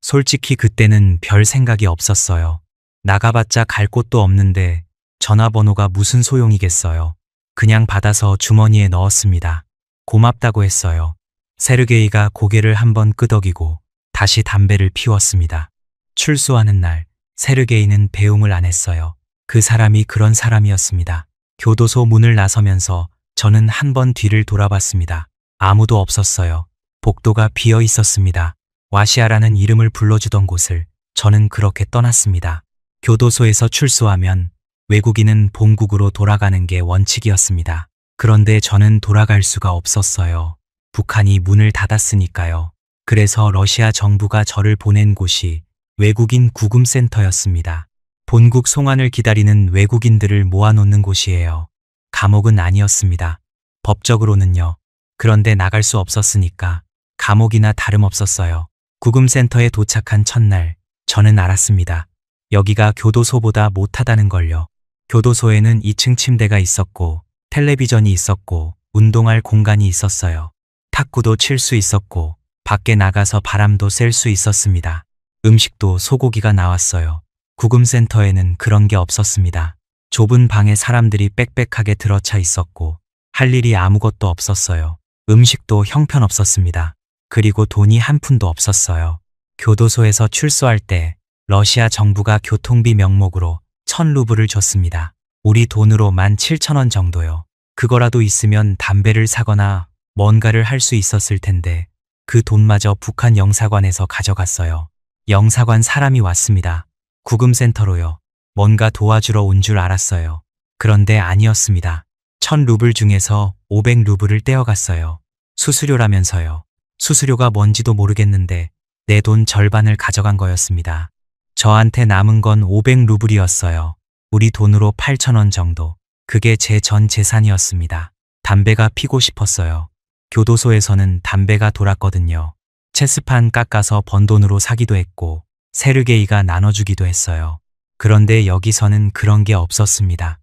솔직히 그때는 별 생각이 없었어요. 나가봤자 갈 곳도 없는데 전화번호가 무슨 소용이겠어요. 그냥 받아서 주머니에 넣었습니다. 고맙다고 했어요. 세르게이가 고개를 한번 끄덕이고 다시 담배를 피웠습니다. 출소하는 날 세르게이는 배웅을 안 했어요. 그 사람이 그런 사람이었습니다. 교도소 문을 나서면서 저는 한번 뒤를 돌아봤습니다. 아무도 없었어요. 복도가 비어 있었습니다. 와시아라는 이름을 불러주던 곳을 저는 그렇게 떠났습니다. 교도소에서 출소하면 외국인은 본국으로 돌아가는 게 원칙이었습니다. 그런데 저는 돌아갈 수가 없었어요. 북한이 문을 닫았으니까요. 그래서 러시아 정부가 저를 보낸 곳이 외국인 구금센터였습니다. 본국 송환을 기다리는 외국인들을 모아놓는 곳이에요. 감옥은 아니었습니다. 법적으로는요. 그런데 나갈 수 없었으니까 감옥이나 다름없었어요. 구금센터에 도착한 첫날 저는 알았습니다. 여기가 교도소보다 못하다는 걸요. 교도소에는 2층 침대가 있었고 텔레비전이 있었고 운동할 공간이 있었어요. 탁구도 칠 수 있었고 밖에 나가서 바람도 쐴 수 있었습니다. 음식도 소고기가 나왔어요. 구금센터에는 그런 게 없었습니다. 좁은 방에 사람들이 빽빽하게 들어차 있었고 할 일이 아무것도 없었어요. 음식도 형편없었습니다. 그리고 돈이 한 푼도 없었어요. 교도소에서 출소할 때 러시아 정부가 교통비 명목으로 1,000루블을 줬습니다. 우리 돈으로 17,000원 정도요. 그거라도 있으면 담배를 사거나 뭔가를 할 수 있었을 텐데 그 돈마저 북한 영사관에서 가져갔어요. 영사관 사람이 왔습니다. 구금센터로요. 뭔가 도와주러 온 줄 알았어요. 그런데 아니었습니다. 1000루블 중에서 500루블을 떼어갔어요. 수수료라면서요. 수수료가 뭔지도 모르겠는데 내 돈 절반을 가져간 거였습니다. 저한테 남은 건 500루블이었어요. 우리 돈으로 8,000원 정도. 그게 제 전 재산이었습니다. 담배가 피고 싶었어요. 교도소에서는 담배가 돌았거든요. 체스판 깎아서 번 돈으로 사기도 했고 세르게이가 나눠주기도 했어요. 그런데 여기서는 그런 게 없었습니다.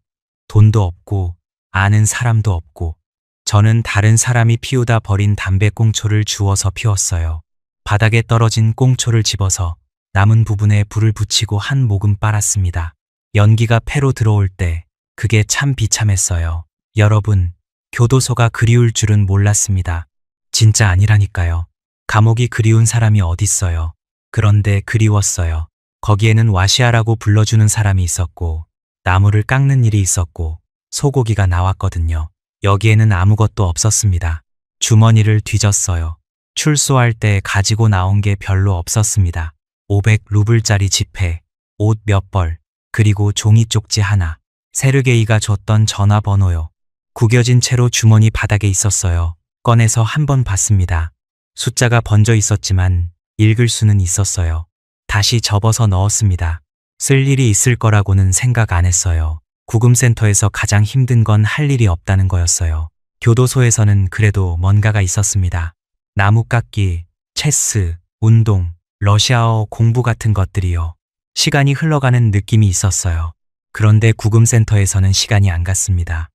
돈도 없고 아는 사람도 없고 저는 다른 사람이 피우다 버린 담배 꽁초를 주워서 피웠어요. 바닥에 떨어진 꽁초를 집어서 남은 부분에 불을 붙이고 한 모금 빨았습니다. 연기가 폐로 들어올 때 그게 참 비참했어요. 여러분, 교도소가 그리울 줄은 몰랐습니다. 진짜 아니라니까요. 감옥이 그리운 사람이 어딨어요. 그런데 그리웠어요. 거기에는 와시아라고 불러주는 사람이 있었고 나무를 깎는 일이 있었고 소고기가 나왔거든요. 여기에는 아무것도 없었습니다. 주머니를 뒤졌어요. 출소할 때 가지고 나온 게 별로 없었습니다. 500루블짜리 지폐, 옷 몇 벌, 그리고 종이 쪽지 하나. 세르게이가 줬던 전화번호요. 구겨진 채로 주머니 바닥에 있었어요. 꺼내서 한번 봤습니다. 숫자가 번져 있었지만 읽을 수는 있었어요. 다시 접어서 넣었습니다. 쓸 일이 있을 거라고는 생각 안 했어요. 구금센터에서 가장 힘든 건 할 일이 없다는 거였어요. 교도소에서는 그래도 뭔가가 있었습니다. 나무 깎기, 체스, 운동, 러시아어 공부 같은 것들이요. 시간이 흘러가는 느낌이 있었어요. 그런데 구금센터에서는 시간이 안 갔습니다.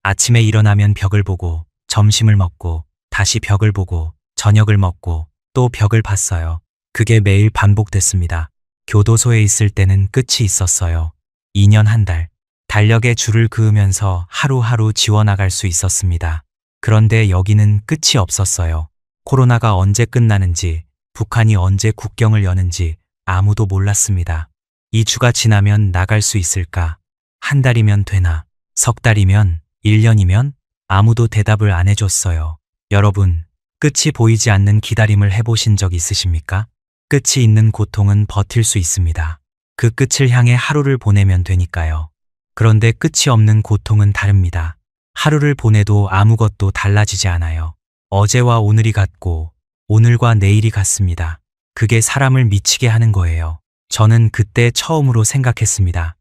아침에 일어나면 벽을 보고 점심을 먹고 다시 벽을 보고 저녁을 먹고 또 벽을 봤어요. 그게 매일 반복됐습니다. 교도소에 있을 때는 끝이 있었어요. 2년 한 달. 달력에 줄을 그으면서 하루하루 지워나갈 수 있었습니다. 그런데 여기는 끝이 없었어요. 코로나가 언제 끝나는지, 북한이 언제 국경을 여는지 아무도 몰랐습니다. 2주가 지나면 나갈 수 있을까? 한 달이면 되나? 석 달이면? 1년이면? 아무도 대답을 안 해줬어요. 여러분, 끝이 보이지 않는 기다림을 해보신 적 있으십니까? 끝이 있는 고통은 버틸 수 있습니다. 그 끝을 향해 하루를 보내면 되니까요. 그런데 끝이 없는 고통은 다릅니다. 하루를 보내도 아무것도 달라지지 않아요. 어제와 오늘이 같고 오늘과 내일이 같습니다. 그게 사람을 미치게 하는 거예요. 저는 그때 처음으로 생각했습니다.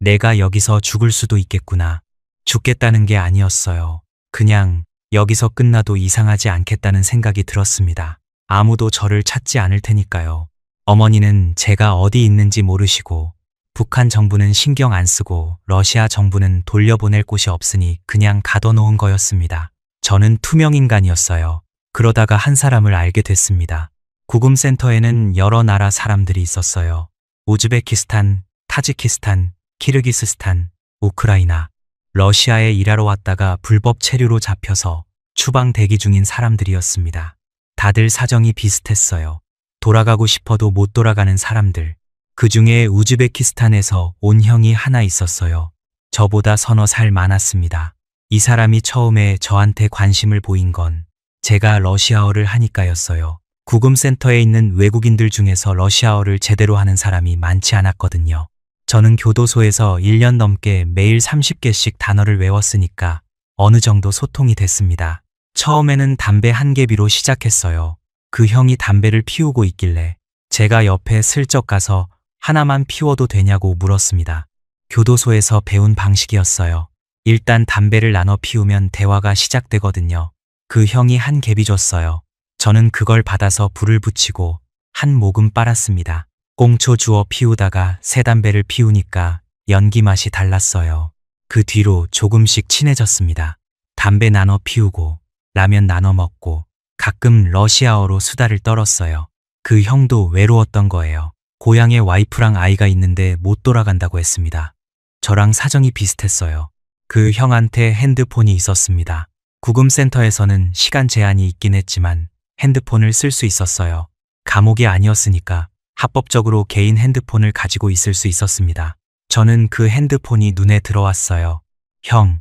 내가 여기서 죽을 수도 있겠구나. 죽겠다는 게 아니었어요. 그냥 여기서 끝나도 이상하지 않겠다는 생각이 들었습니다. 아무도 저를 찾지 않을 테니까요. 어머니는 제가 어디 있는지 모르시고 북한 정부는 신경 안 쓰고 러시아 정부는 돌려보낼 곳이 없으니 그냥 가둬놓은 거였습니다. 저는 투명인간이었어요. 그러다가 한 사람을 알게 됐습니다. 구금센터에는 여러 나라 사람들이 있었어요. 우즈베키스탄, 타지키스탄, 키르기스스탄, 우크라이나, 러시아에 일하러 왔다가 불법 체류로 잡혀서 추방 대기 중인 사람들이었습니다. 다들 사정이 비슷했어요. 돌아가고 싶어도 못 돌아가는 사람들. 그 중에 우즈베키스탄에서 온 형이 하나 있었어요. 저보다 서너 살 많았습니다. 이 사람이 처음에 저한테 관심을 보인 건 제가 러시아어를 하니까였어요. 구금센터에 있는 외국인들 중에서 러시아어를 제대로 하는 사람이 많지 않았거든요. 저는 교도소에서 1년 넘게 매일 30개씩 단어를 외웠으니까 어느 정도 소통이 됐습니다. 처음에는 담배 한 개비로 시작했어요. 그 형이 담배를 피우고 있길래 제가 옆에 슬쩍 가서 하나만 피워도 되냐고 물었습니다. 교도소에서 배운 방식이었어요. 일단 담배를 나눠 피우면 대화가 시작되거든요. 그 형이 한 개비 줬어요. 저는 그걸 받아서 불을 붙이고 한 모금 빨았습니다. 꽁초 주워 피우다가 새 담배를 피우니까 연기 맛이 달랐어요. 그 뒤로 조금씩 친해졌습니다. 담배 나눠 피우고 라면 나눠 먹고 가끔 러시아어로 수다를 떨었어요. 그 형도 외로웠던 거예요. 고향에 와이프랑 아이가 있는데 못 돌아간다고 했습니다. 저랑 사정이 비슷했어요. 그 형한테 핸드폰이 있었습니다. 구금센터에서는 시간 제한이 있긴 했지만 핸드폰을 쓸 수 있었어요. 감옥이 아니었으니까 합법적으로 개인 핸드폰을 가지고 있을 수 있었습니다. 저는 그 핸드폰이 눈에 들어왔어요. 형,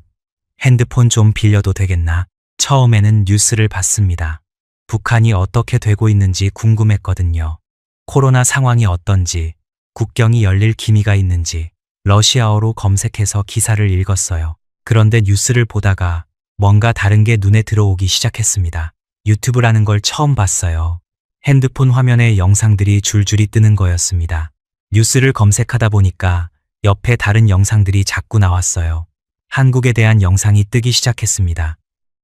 핸드폰 좀 빌려도 되겠나? 처음에는 뉴스를 봤습니다. 북한이 어떻게 되고 있는지 궁금했거든요. 코로나 상황이 어떤지, 국경이 열릴 기미가 있는지, 러시아어로 검색해서 기사를 읽었어요. 그런데 뉴스를 보다가 뭔가 다른 게 눈에 들어오기 시작했습니다. 유튜브라는 걸 처음 봤어요. 핸드폰 화면에 영상들이 줄줄이 뜨는 거였습니다. 뉴스를 검색하다 보니까 옆에 다른 영상들이 자꾸 나왔어요. 한국에 대한 영상이 뜨기 시작했습니다.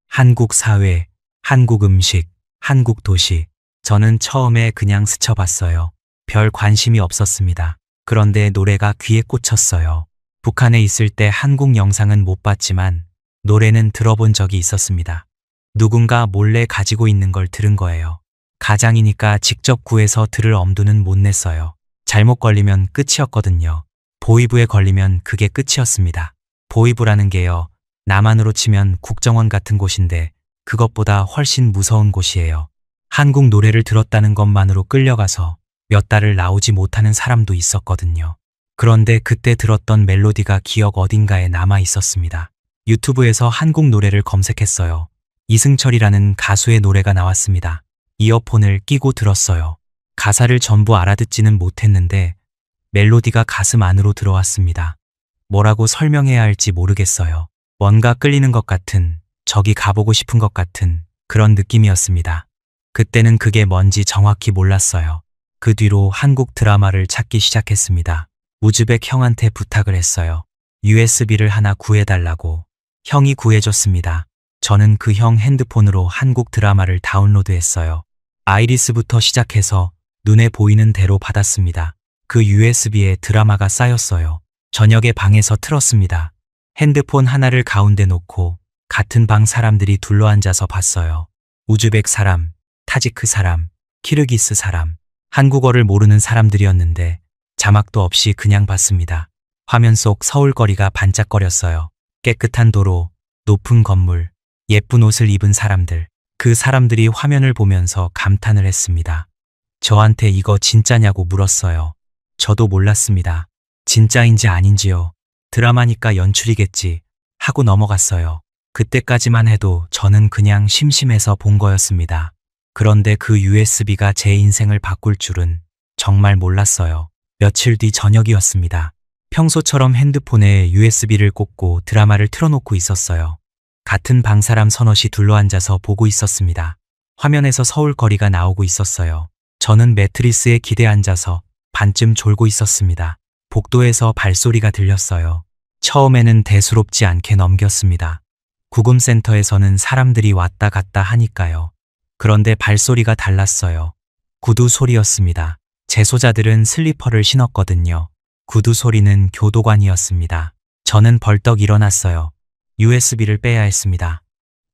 한국 사회, 한국 음식, 한국 도시. 저는 처음에 그냥 스쳐봤어요. 별 관심이 없었습니다. 그런데 노래가 귀에 꽂혔어요. 북한에 있을 때 한국 영상은 못 봤지만 노래는 들어본 적이 있었습니다. 누군가 몰래 가지고 있는 걸 들은 거예요. 가장이니까 직접 구해서 들을 엄두는 못 냈어요. 잘못 걸리면 끝이었거든요. 보이브에 걸리면 그게 끝이었습니다. 보이브라는 게요, 남한으로 치면 국정원 같은 곳인데 그것보다 훨씬 무서운 곳이에요. 한국 노래를 들었다는 것만으로 끌려가서 몇 달을 나오지 못하는 사람도 있었거든요. 그런데 그때 들었던 멜로디가 기억 어딘가에 남아 있었습니다. 유튜브에서 한국 노래를 검색했어요. 이승철이라는 가수의 노래가 나왔습니다. 이어폰을 끼고 들었어요. 가사를 전부 알아듣지는 못했는데 멜로디가 가슴 안으로 들어왔습니다. 뭐라고 설명해야 할지 모르겠어요. 뭔가 끌리는 것 같은, 저기 가보고 싶은 것 같은 그런 느낌이었습니다. 그때는 그게 뭔지 정확히 몰랐어요. 그 뒤로 한국 드라마를 찾기 시작했습니다. 우즈벡 형한테 부탁을 했어요. USB를 하나 구해달라고. 형이 구해줬습니다. 저는 그 형 핸드폰으로 한국 드라마를 다운로드했어요. 아이리스부터 시작해서 눈에 보이는 대로 받았습니다. 그 USB에 드라마가 쌓였어요. 저녁에 방에서 틀었습니다. 핸드폰 하나를 가운데 놓고 같은 방 사람들이 둘러앉아서 봤어요. 우즈벡 사람, 타지크 사람, 키르기스 사람, 한국어를 모르는 사람들이었는데 자막도 없이 그냥 봤습니다. 화면 속 서울거리가 반짝거렸어요. 깨끗한 도로, 높은 건물, 예쁜 옷을 입은 사람들. 그 사람들이 화면을 보면서 감탄을 했습니다. 저한테 이거 진짜냐고 물었어요. 저도 몰랐습니다. 진짜인지 아닌지요. 드라마니까 연출이겠지 하고 넘어갔어요. 그때까지만 해도 저는 그냥 심심해서 본 거였습니다. 그런데 그 USB가 제 인생을 바꿀 줄은 정말 몰랐어요. 며칠 뒤 저녁이었습니다. 평소처럼 핸드폰에 USB를 꽂고 드라마를 틀어놓고 있었어요. 같은 방 사람 서너시 둘러앉아서 보고 있었습니다. 화면에서 서울 거리가 나오고 있었어요. 저는 매트리스에 기대 앉아서 반쯤 졸고 있었습니다. 복도에서 발소리가 들렸어요. 처음에는 대수롭지 않게 넘겼습니다. 구금센터에서는 사람들이 왔다 갔다 하니까요. 그런데 발소리가 달랐어요. 구두 소리였습니다. 재소자들은 슬리퍼를 신었거든요. 구두 소리는 교도관이었습니다. 저는 벌떡 일어났어요. USB를 빼야 했습니다.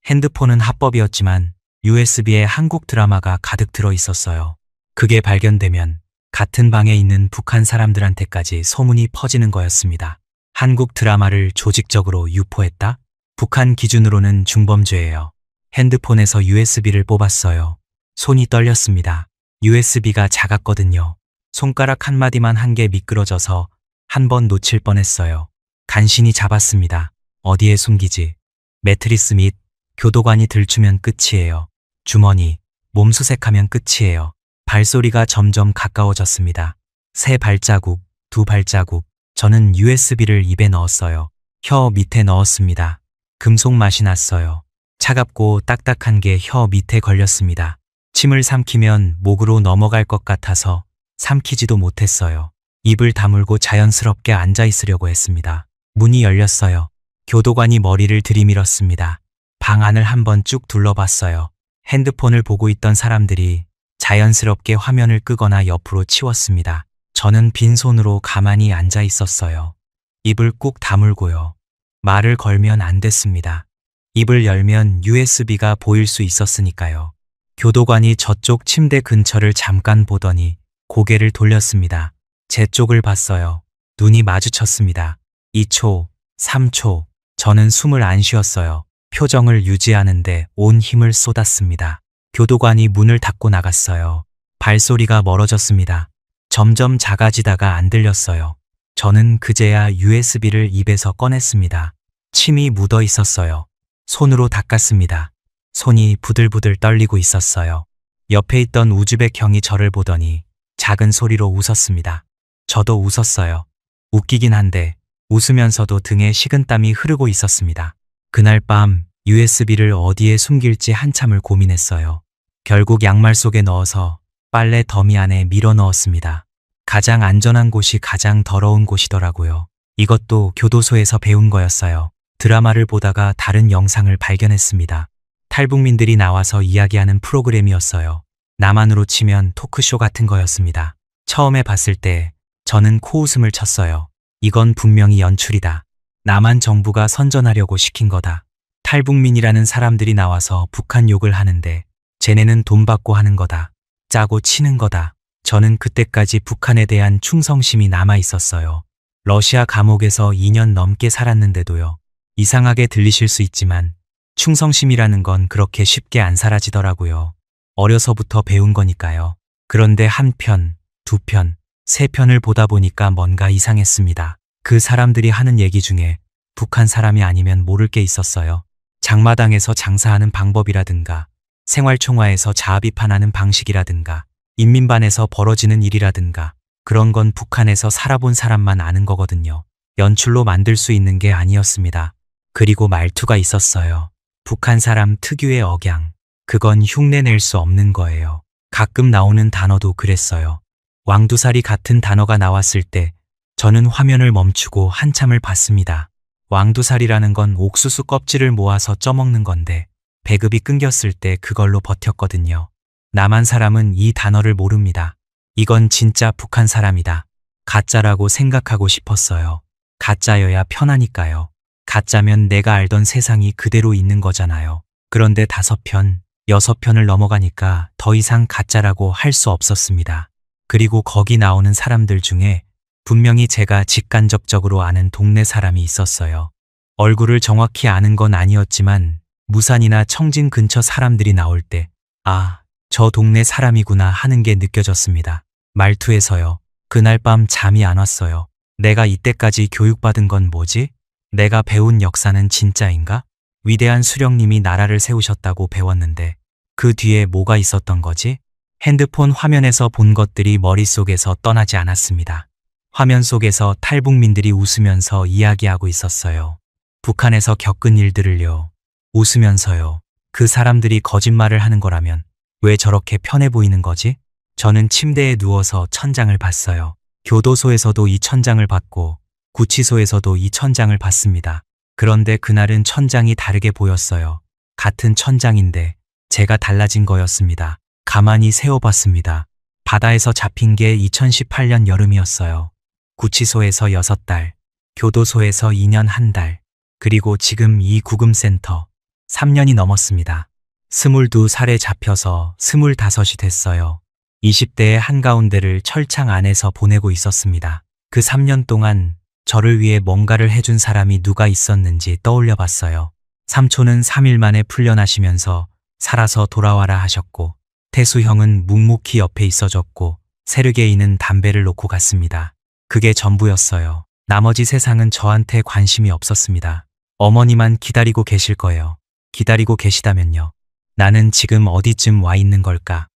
핸드폰은 합법이었지만 USB에 한국 드라마가 가득 들어 있었어요. 그게 발견되면 같은 방에 있는 북한 사람들한테까지 소문이 퍼지는 거였습니다. 한국 드라마를 조직적으로 유포했다? 북한 기준으로는 중범죄예요. 핸드폰에서 USB를 뽑았어요. 손이 떨렸습니다. USB가 작았거든요. 손가락 한마디만 한 게 미끄러져서 한 번 놓칠 뻔했어요. 간신히 잡았습니다. 어디에 숨기지? 매트리스 및 교도관이 들추면 끝이에요. 주머니, 몸수색하면 끝이에요. 발소리가 점점 가까워졌습니다. 세 발자국, 두 발자국. 저는 USB를 입에 넣었어요. 혀 밑에 넣었습니다. 금속 맛이 났어요. 차갑고 딱딱한 게 혀 밑에 걸렸습니다. 침을 삼키면 목으로 넘어갈 것 같아서 삼키지도 못했어요. 입을 다물고 자연스럽게 앉아 있으려고 했습니다. 문이 열렸어요. 교도관이 머리를 들이밀었습니다. 방 안을 한번 쭉 둘러봤어요. 핸드폰을 보고 있던 사람들이 자연스럽게 화면을 끄거나 옆으로 치웠습니다. 저는 빈손으로 가만히 앉아 있었어요. 입을 꾹 다물고요. 말을 걸면 안 됐습니다. 입을 열면 USB가 보일 수 있었으니까요. 교도관이 저쪽 침대 근처를 잠깐 보더니 고개를 돌렸습니다. 제 쪽을 봤어요. 눈이 마주쳤습니다. 2초, 3초. 저는 숨을 안 쉬었어요. 표정을 유지하는데 온 힘을 쏟았습니다. 교도관이 문을 닫고 나갔어요. 발소리가 멀어졌습니다. 점점 작아지다가 안 들렸어요. 저는 그제야 USB를 입에서 꺼냈습니다. 침이 묻어 있었어요. 손으로 닦았습니다. 손이 부들부들 떨리고 있었어요. 옆에 있던 우즈벡 형이 저를 보더니 작은 소리로 웃었습니다. 저도 웃었어요. 웃기긴 한데 웃으면서도 등에 식은땀이 흐르고 있었습니다. 그날 밤 USB를 어디에 숨길지 한참을 고민했어요. 결국 양말 속에 넣어서 빨래 더미 안에 밀어 넣었습니다. 가장 안전한 곳이 가장 더러운 곳이더라고요. 이것도 교도소에서 배운 거였어요. 드라마를 보다가 다른 영상을 발견했습니다. 탈북민들이 나와서 이야기하는 프로그램이었어요. 남한으로 치면 토크쇼 같은 거였습니다. 처음에 봤을 때 저는 코웃음을 쳤어요. 이건 분명히 연출이다. 남한 정부가 선전하려고 시킨 거다. 탈북민이라는 사람들이 나와서 북한 욕을 하는데 쟤네는 돈 받고 하는 거다. 짜고 치는 거다. 저는 그때까지 북한에 대한 충성심이 남아 있었어요. 러시아 감옥에서 2년 넘게 살았는데도요. 이상하게 들리실 수 있지만 충성심이라는 건 그렇게 쉽게 안 사라지더라고요. 어려서부터 배운 거니까요. 그런데 한 편, 두 편, 세 편을 보다 보니까 뭔가 이상했습니다. 그 사람들이 하는 얘기 중에 북한 사람이 아니면 모를 게 있었어요. 장마당에서 장사하는 방법이라든가, 생활총화에서 자아 비판하는 방식이라든가, 인민반에서 벌어지는 일이라든가, 그런 건 북한에서 살아본 사람만 아는 거거든요. 연출로 만들 수 있는 게 아니었습니다. 그리고 말투가 있었어요. 북한 사람 특유의 억양. 그건 흉내낼 수 없는 거예요. 가끔 나오는 단어도 그랬어요. 왕두사리 같은 단어가 나왔을 때 저는 화면을 멈추고 한참을 봤습니다. 왕두사리라는 건 옥수수 껍질을 모아서 쪄먹는 건데 배급이 끊겼을 때 그걸로 버텼거든요. 남한 사람은 이 단어를 모릅니다. 이건 진짜 북한 사람이다. 가짜라고 생각하고 싶었어요. 가짜여야 편하니까요. 가짜면 내가 알던 세상이 그대로 있는 거잖아요. 그런데 5편, 6편을 넘어가니까 더 이상 가짜라고 할 수 없었습니다. 그리고 거기 나오는 사람들 중에 분명히 제가 직간접적으로 아는 동네 사람이 있었어요. 얼굴을 정확히 아는 건 아니었지만 무산이나 청진 근처 사람들이 나올 때 아, 저 동네 사람이구나 하는 게 느껴졌습니다. 말투에서요. 그날 밤 잠이 안 왔어요. 내가 이때까지 교육받은 건 뭐지? 내가 배운 역사는 진짜인가? 위대한 수령님이 나라를 세우셨다고 배웠는데 그 뒤에 뭐가 있었던 거지? 핸드폰 화면에서 본 것들이 머릿속에서 떠나지 않았습니다. 화면 속에서 탈북민들이 웃으면서 이야기하고 있었어요. 북한에서 겪은 일들을요. 웃으면서요. 그 사람들이 거짓말을 하는 거라면 왜 저렇게 편해 보이는 거지? 저는 침대에 누워서 천장을 봤어요. 교도소에서도 이 천장을 봤고 구치소에서도 이 천장을 봤습니다. 그런데 그날은 천장이 다르게 보였어요. 같은 천장인데 제가 달라진 거였습니다. 가만히 세워봤습니다. 바다에서 잡힌 게 2018년 여름이었어요. 구치소에서 6달, 교도소에서 2년 1달, 그리고 지금 이 구금센터 3년이 넘었습니다. 22살에 잡혀서 25이 됐어요. 20대의 한가운데를 철창 안에서 보내고 있었습니다. 그 3년 동안 저를 위해 뭔가를 해준 사람이 누가 있었는지 떠올려 봤어요. 삼촌은 3일 만에 풀려나시면서 살아서 돌아와라 하셨고, 태수 형은 묵묵히 옆에 있어줬고, 세르게이는 담배를 놓고 갔습니다. 그게 전부였어요. 나머지 세상은 저한테 관심이 없었습니다. 어머니만 기다리고 계실 거예요. 기다리고 계시다면요. 나는 지금 어디쯤 와 있는 걸까?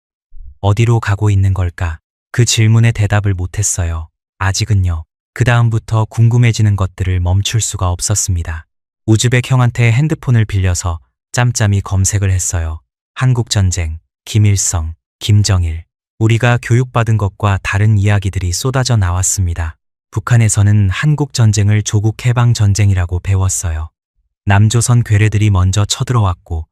어디로 가고 있는 걸까? 그 질문에 대답을 못했어요. 아직은요. 그 다음부터 궁금해지는 것들을 멈출 수가 없었습니다. 우즈벡 형한테 핸드폰을 빌려서 짬짬이 검색을 했어요. 한국전쟁, 김일성, 김정일. 우리가 교육받은 것과 다른 이야기들이 쏟아져 나왔습니다. 북한에서는 한국전쟁을 조국해방전쟁이라고 배웠어요. 남조선 괴뢰들이 먼저 쳐들어왔고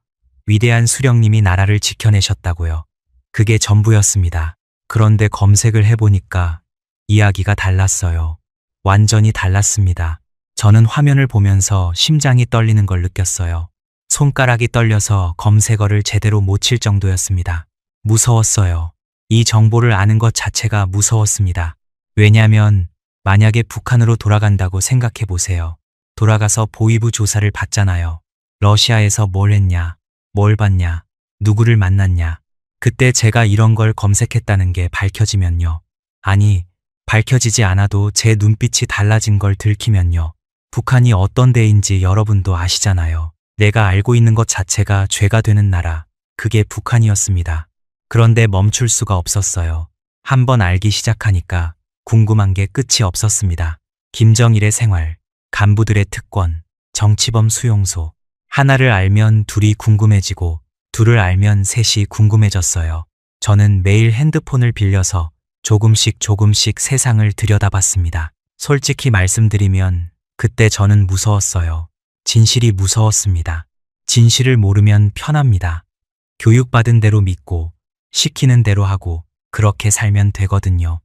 위대한 수령님이 나라를 지켜내셨다고요. 그게 전부였습니다. 그런데 검색을 해보니까 이야기가 달랐어요. 완전히 달랐습니다. 저는 화면을 보면서 심장이 떨리는 걸 느꼈어요. 손가락이 떨려서 검색어를 제대로 못 칠 정도였습니다. 무서웠어요. 이 정보를 아는 것 자체가 무서웠습니다. 왜냐하면 만약에 북한으로 돌아간다고 생각해 보세요. 돌아가서 보위부 조사를 받잖아요. 러시아에서 뭘 했냐, 뭘 봤냐, 누구를 만났냐. 그때 제가 이런 걸 검색했다는 게 밝혀지면요. 아니, 밝혀지지 않아도 제 눈빛이 달라진 걸 들키면요. 북한이 어떤 데인지 여러분도 아시잖아요. 내가 알고 있는 것 자체가 죄가 되는 나라, 그게 북한이었습니다. 그런데 멈출 수가 없었어요. 한번 알기 시작하니까 궁금한 게 끝이 없었습니다. 김정일의 생활, 간부들의 특권, 정치범 수용소. 하나를 알면 둘이 궁금해지고 둘을 알면 셋이 궁금해졌어요. 저는 매일 핸드폰을 빌려서 조금씩 세상을 들여다봤습니다. 솔직히 말씀드리면 그때 저는 무서웠어요. 진실이 무서웠습니다. 진실을 모르면 편합니다. 교육받은 대로 믿고 시키는 대로 하고 그렇게 살면 되거든요.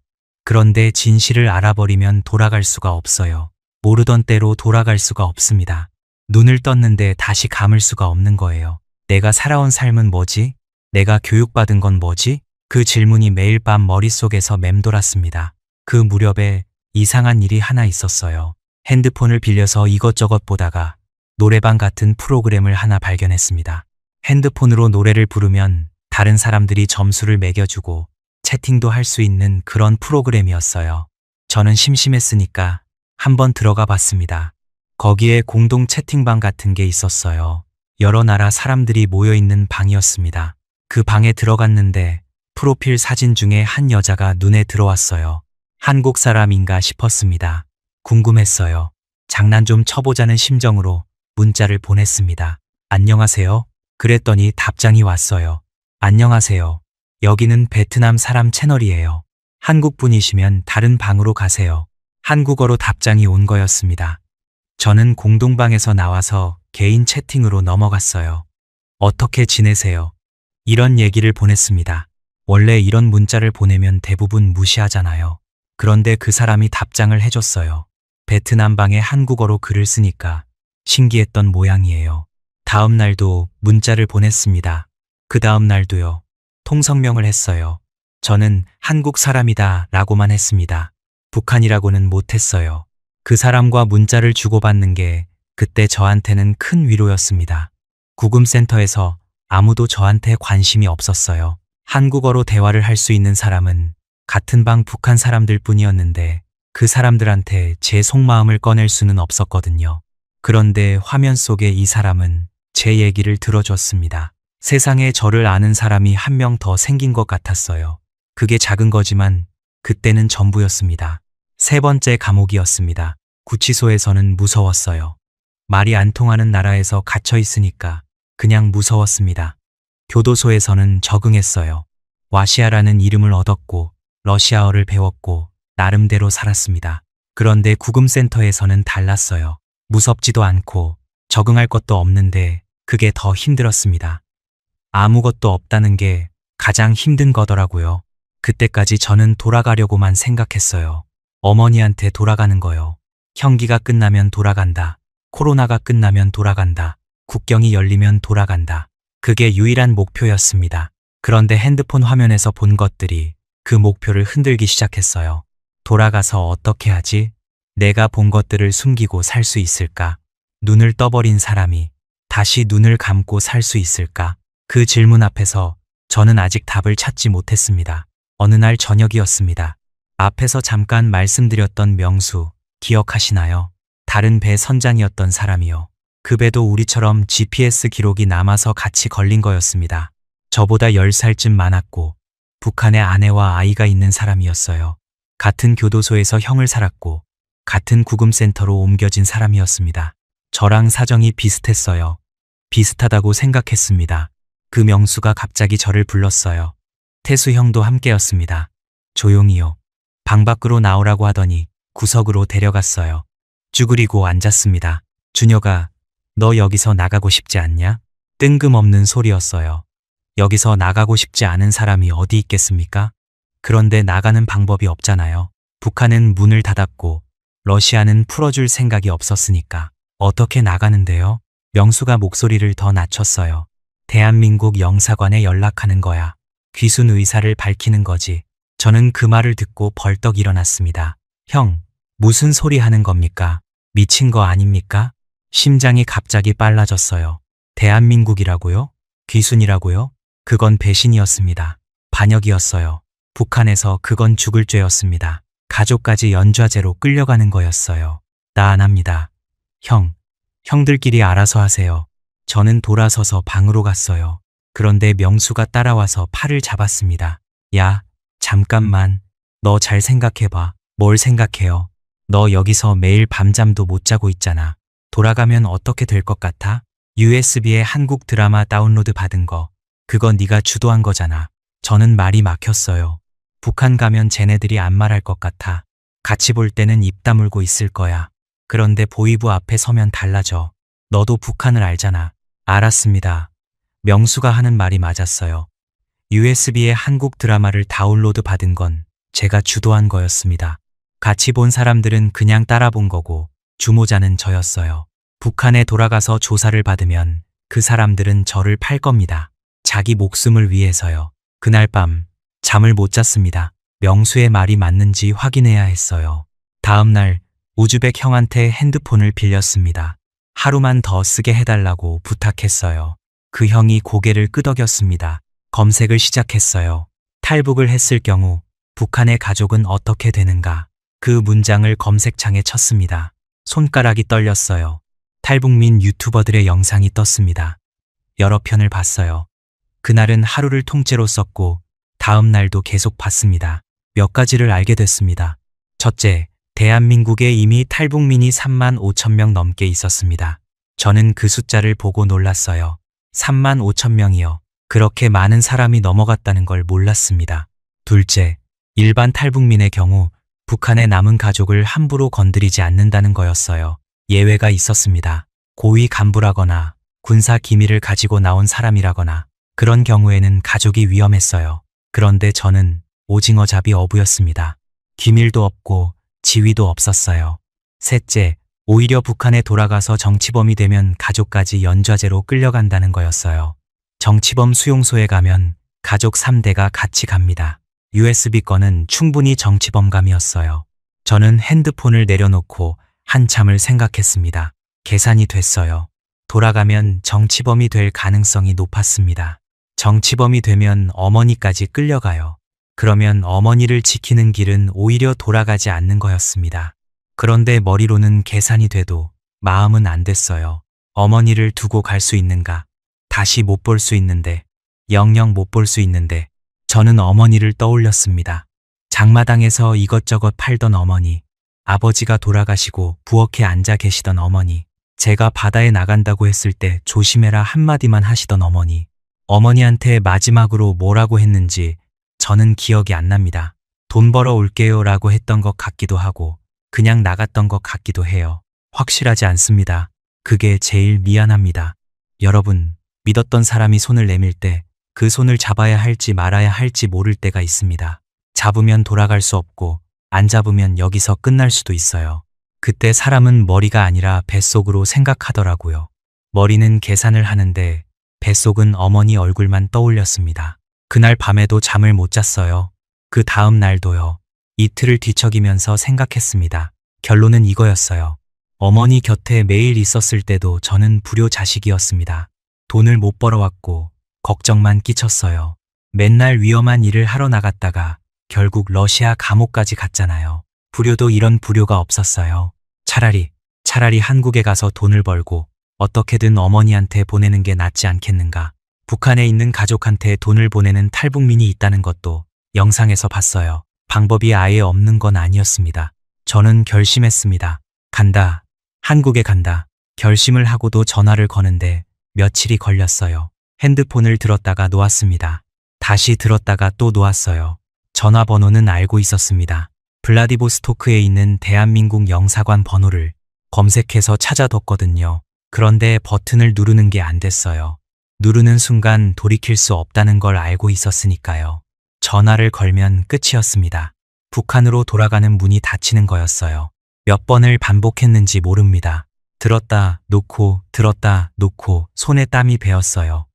그런데 진실을 알아버리면 돌아갈 수가 없어요. 모르던 때로 돌아갈 수가 없습니다. 눈을 떴는데 다시 감을 수가 없는 거예요. 내가 살아온 삶은 뭐지? 내가 교육받은 건 뭐지? 그 질문이 매일 밤 머릿속에서 맴돌았습니다. 그 무렵에 이상한 일이 하나 있었어요. 핸드폰을 빌려서 이것저것 보다가 노래방 같은 프로그램을 하나 발견했습니다. 핸드폰으로 노래를 부르면 다른 사람들이 점수를 매겨주고 채팅도 할 수 있는 그런 프로그램이었어요. 저는 심심했으니까 한번 들어가 봤습니다. 거기에 공동 채팅방 같은 게 있었어요. 여러 나라 사람들이 모여있는 방이었습니다. 그 방에 들어갔는데 프로필 사진 중에 한 여자가 눈에 들어왔어요. 한국 사람인가 싶었습니다. 궁금했어요. 장난 좀 쳐보자는 심정으로 문자를 보냈습니다. 안녕하세요. 그랬더니 답장이 왔어요. 안녕하세요. 여기는 베트남 사람 채널이에요. 한국 분이시면 다른 방으로 가세요. 한국어로 답장이 온 거였습니다. 저는 공동방에서 나와서 개인 채팅으로 넘어갔어요. 어떻게 지내세요? 이런 얘기를 보냈습니다. 원래 이런 문자를 보내면 대부분 무시하잖아요. 그런데 그 사람이 답장을 해줬어요. 베트남 방에 한국어로 글을 쓰니까 신기했던 모양이에요. 다음 날도 문자를 보냈습니다. 그 다음 날도요. 통성명을 했어요. 저는 한국 사람이다 라고만 했습니다. 북한이라고는 못했어요. 그 사람과 문자를 주고받는 게 그때 저한테는 큰 위로였습니다. 구금센터에서 아무도 저한테 관심이 없었어요. 한국어로 대화를 할 수 있는 사람은 같은 방 북한 사람들 뿐이었는데 그 사람들한테 제 속마음을 꺼낼 수는 없었거든요. 그런데 화면 속에 이 사람은 제 얘기를 들어줬습니다. 세상에 저를 아는 사람이 한 명 더 생긴 것 같았어요. 그게 작은 거지만 그때는 전부였습니다. 세 번째 감옥이었습니다. 구치소에서는 무서웠어요. 말이 안 통하는 나라에서 갇혀 있으니까 그냥 무서웠습니다. 교도소에서는 적응했어요. 와시아라는 이름을 얻었고 러시아어를 배웠고 나름대로 살았습니다. 그런데 구금센터에서는 달랐어요. 무섭지도 않고 적응할 것도 없는데 그게 더 힘들었습니다. 아무것도 없다는 게 가장 힘든 거더라고요. 그때까지 저는 돌아가려고만 생각했어요. 어머니한테 돌아가는 거요. 형기가 끝나면 돌아간다. 코로나가 끝나면 돌아간다. 국경이 열리면 돌아간다. 그게 유일한 목표였습니다. 그런데 핸드폰 화면에서 본 것들이 그 목표를 흔들기 시작했어요. 돌아가서 어떻게 하지? 내가 본 것들을 숨기고 살 수 있을까? 눈을 떠버린 사람이 다시 눈을 감고 살 수 있을까? 그 질문 앞에서 저는 아직 답을 찾지 못했습니다. 어느 날 저녁이었습니다. 앞에서 잠깐 말씀드렸던 명수, 기억하시나요? 다른 배 선장이었던 사람이요. 그 배도 우리처럼 GPS 기록이 남아서 같이 걸린 거였습니다. 저보다 10살쯤 많았고 북한에 아내와 아이가 있는 사람이었어요. 같은 교도소에서 형을 살았고 같은 구금센터로 옮겨진 사람이었습니다. 저랑 사정이 비슷했어요. 비슷하다고 생각했습니다. 그 명수가 갑자기 저를 불렀어요. 태수 형도 함께였습니다. 조용히요. 방 밖으로 나오라고 하더니 구석으로 데려갔어요. 쭈그리고 앉았습니다. 준혁아, 너 여기서 나가고 싶지 않냐? 뜬금없는 소리였어요. 여기서 나가고 싶지 않은 사람이 어디 있겠습니까? 그런데 나가는 방법이 없잖아요. 북한은 문을 닫았고 러시아는 풀어줄 생각이 없었으니까. 어떻게 나가는데요? 명수가 목소리를 더 낮췄어요. 대한민국 영사관에 연락하는 거야. 귀순 의사를 밝히는 거지. 저는 그 말을 듣고 벌떡 일어났습니다. 형, 무슨 소리 하는 겁니까? 미친 거 아닙니까? 심장이 갑자기 빨라졌어요. 대한민국이라고요? 귀순이라고요? 그건 배신이었습니다. 반역이었어요. 북한에서 그건 죽을 죄였습니다. 가족까지 연좌제로 끌려가는 거였어요. 나 안 합니다. 형들끼리 알아서 하세요. 저는 돌아서서 방으로 갔어요. 그런데 명수가 따라와서 팔을 잡았습니다. 야, 잠깐만. 너 잘 생각해봐. 뭘 생각해요? 너 여기서 매일 밤잠도 못 자고 있잖아. 돌아가면 어떻게 될 것 같아? USB에 한국 드라마 다운로드 받은 거. 그거 네가 주도한 거잖아. 저는 말이 막혔어요. 북한 가면 쟤네들이 안 말할 것 같아. 같이 볼 때는 입 다물고 있을 거야. 그런데 보이부 앞에 서면 달라져. 너도 북한을 알잖아. 알았습니다. 명수가 하는 말이 맞았어요. USB에 한국 드라마를 다운로드 받은 건 제가 주도한 거였습니다. 같이 본 사람들은 그냥 따라 본 거고 주모자는 저였어요. 북한에 돌아가서 조사를 받으면 그 사람들은 저를 팔 겁니다. 자기 목숨을 위해서요. 그날 밤 잠을 못 잤습니다. 명수의 말이 맞는지 확인해야 했어요. 다음 날 우즈벡 형한테 핸드폰을 빌렸습니다. 하루만 더 쓰게 해달라고 부탁했어요. 그 형이 고개를 끄덕였습니다. 검색을 시작했어요. 탈북을 했을 경우 북한의 가족은 어떻게 되는가? 그 문장을 검색창에 쳤습니다. 손가락이 떨렸어요. 탈북민 유튜버들의 영상이 떴습니다. 여러 편을 봤어요. 그날은 하루를 통째로 썼고 다음 날도 계속 봤습니다. 몇 가지를 알게 됐습니다. 첫째, 대한민국에 이미 탈북민이 3만 5천 명 넘게 있었습니다. 저는 그 숫자를 보고 놀랐어요. 3만 5천 명이요. 그렇게 많은 사람이 넘어갔다는 걸 몰랐습니다. 둘째, 일반 탈북민의 경우 북한의 남은 가족을 함부로 건드리지 않는다는 거였어요. 예외가 있었습니다. 고위 간부라거나 군사 기밀을 가지고 나온 사람이라거나 그런 경우에는 가족이 위험했어요. 그런데 저는 오징어 잡이 어부였습니다. 기밀도 없고 지위도 없었어요. 셋째, 오히려 북한에 돌아가서 정치범이 되면 가족까지 연좌제로 끌려간다는 거였어요. 정치범 수용소에 가면 가족 3대가 같이 갑니다. USB 건은 충분히 정치범감이었어요. 저는 핸드폰을 내려놓고 한참을 생각했습니다. 계산이 됐어요. 돌아가면 정치범이 될 가능성이 높았습니다. 정치범이 되면 어머니까지 끌려가요. 그러면 어머니를 지키는 길은 오히려 돌아가지 않는 거였습니다. 그런데 머리로는 계산이 돼도 마음은 안 됐어요. 어머니를 두고 갈 수 있는가? 다시 못 볼 수 있는데, 영영 못 볼 수 있는데, 저는 어머니를 떠올렸습니다. 장마당에서 이것저것 팔던 어머니, 아버지가 돌아가시고 부엌에 앉아 계시던 어머니, 제가 바다에 나간다고 했을 때 조심해라 한마디만 하시던 어머니, 어머니한테 마지막으로 뭐라고 했는지 저는 기억이 안 납니다. 돈 벌어 올게요 라고 했던 것 같기도 하고 그냥 나갔던 것 같기도 해요. 확실하지 않습니다. 그게 제일 미안합니다. 여러분, 믿었던 사람이 손을 내밀 때 그 손을 잡아야 할지 말아야 할지 모를 때가 있습니다. 잡으면 돌아갈 수 없고 안 잡으면 여기서 끝날 수도 있어요. 그때 사람은 머리가 아니라 뱃속으로 생각하더라고요. 머리는 계산을 하는데 뱃속은 어머니 얼굴만 떠올렸습니다. 그날 밤에도 잠을 못 잤어요. 그 다음 날도요. 이틀을 뒤척이면서 생각했습니다. 결론은 이거였어요. 어머니 곁에 매일 있었을 때도 저는 불효 자식이었습니다. 돈을 못 벌어왔고 걱정만 끼쳤어요. 맨날 위험한 일을 하러 나갔다가 결국 러시아 감옥까지 갔잖아요. 불효도 이런 불효가 없었어요. 차라리 한국에 가서 돈을 벌고 어떻게든 어머니한테 보내는 게 낫지 않겠는가. 북한에 있는 가족한테 돈을 보내는 탈북민이 있다는 것도 영상에서 봤어요. 방법이 아예 없는 건 아니었습니다. 저는 결심했습니다. 간다. 한국에 간다. 결심을 하고도 전화를 거는데 며칠이 걸렸어요. 핸드폰을 들었다가 놓았습니다. 다시 들었다가 또 놓았어요. 전화번호는 알고 있었습니다. 블라디보스토크에 있는 대한민국 영사관 번호를 검색해서 찾아뒀거든요. 그런데 버튼을 누르는 게 안 됐어요. 누르는 순간 돌이킬 수 없다는 걸 알고 있었으니까요. 전화를 걸면 끝이었습니다. 북한으로 돌아가는 문이 닫히는 거였어요. 몇 번을 반복했는지 모릅니다. 들었다 놓고 들었다 놓고 손에 땀이 배었어요.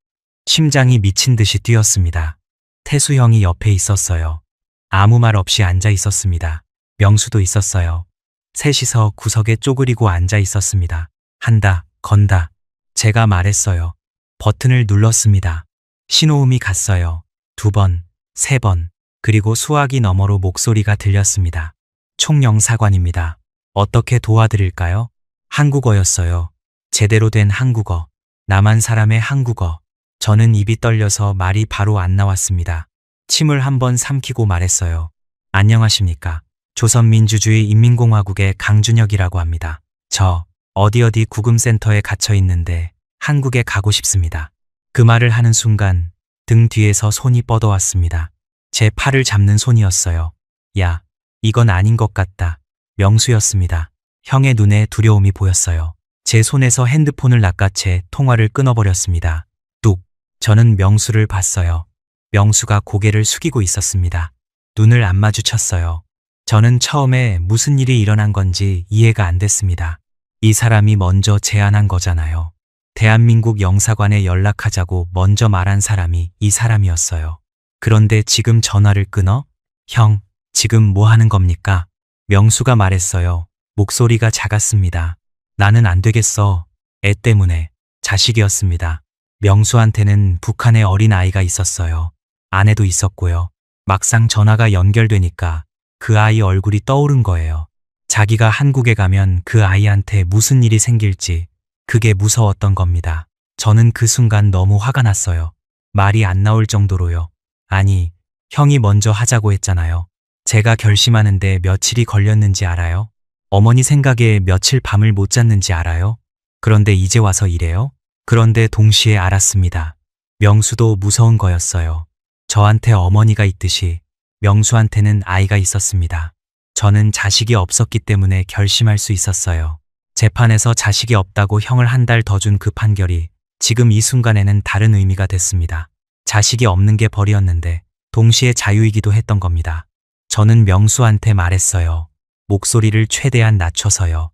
심장이 미친 듯이 뛰었습니다. 태수 형이 옆에 있었어요. 아무 말 없이 앉아 있었습니다. 명수도 있었어요. 셋이서 구석에 쪼그리고 앉아 있었습니다. 한다, 건다. 제가 말했어요. 버튼을 눌렀습니다. 신호음이 갔어요. 2번, 3번, 그리고 수화기 너머로 목소리가 들렸습니다. 총영사관입니다. 어떻게 도와드릴까요? 한국어였어요. 제대로 된 한국어. 남한 사람의 한국어. 저는 입이 떨려서 말이 바로 안 나왔습니다. 침을 한번 삼키고 말했어요. 안녕하십니까. 조선민주주의 인민공화국의 강준혁이라고 합니다. 저 어디 구금센터에 갇혀 있는데 한국에 가고 싶습니다. 그 말을 하는 순간 등 뒤에서 손이 뻗어왔습니다. 제 팔을 잡는 손이었어요. 야, 이건 아닌 것 같다. 명수였습니다. 형의 눈에 두려움이 보였어요. 제 손에서 핸드폰을 낚아채 통화를 끊어버렸습니다. 뚝! 저는 명수를 봤어요. 명수가 고개를 숙이고 있었습니다. 눈을 안 마주쳤어요. 저는 처음에 무슨 일이 일어난 건지 이해가 안 됐습니다. 이 사람이 먼저 제안한 거잖아요. 대한민국 영사관에 연락하자고 먼저 말한 사람이 이 사람이었어요. 그런데 지금 전화를 끊어? 형, 지금 뭐 하는 겁니까? 명수가 말했어요. 목소리가 작았습니다. 나는 안 되겠어. 애 때문에. 자식이었습니다. 명수한테는 북한에 어린 아이가 있었어요. 아내도 있었고요. 막상 전화가 연결되니까 그 아이 얼굴이 떠오른 거예요. 자기가 한국에 가면 그 아이한테 무슨 일이 생길지 그게 무서웠던 겁니다. 저는 그 순간 너무 화가 났어요. 말이 안 나올 정도로요. 아니, 형이 먼저 하자고 했잖아요. 제가 결심하는데 며칠이 걸렸는지 알아요? 어머니 생각에 며칠 밤을 못 잤는지 알아요? 그런데 이제 와서 이래요? 그런데 동시에 알았습니다. 명수도 무서운 거였어요. 저한테 어머니가 있듯이 명수한테는 아이가 있었습니다. 저는 자식이 없었기 때문에 결심할 수 있었어요. 재판에서 자식이 없다고 형을 한 달 더 준 그 판결이 지금 이 순간에는 다른 의미가 됐습니다. 자식이 없는 게 벌이었는데 동시에 자유이기도 했던 겁니다. 저는 명수한테 말했어요. 목소리를 최대한 낮춰서요.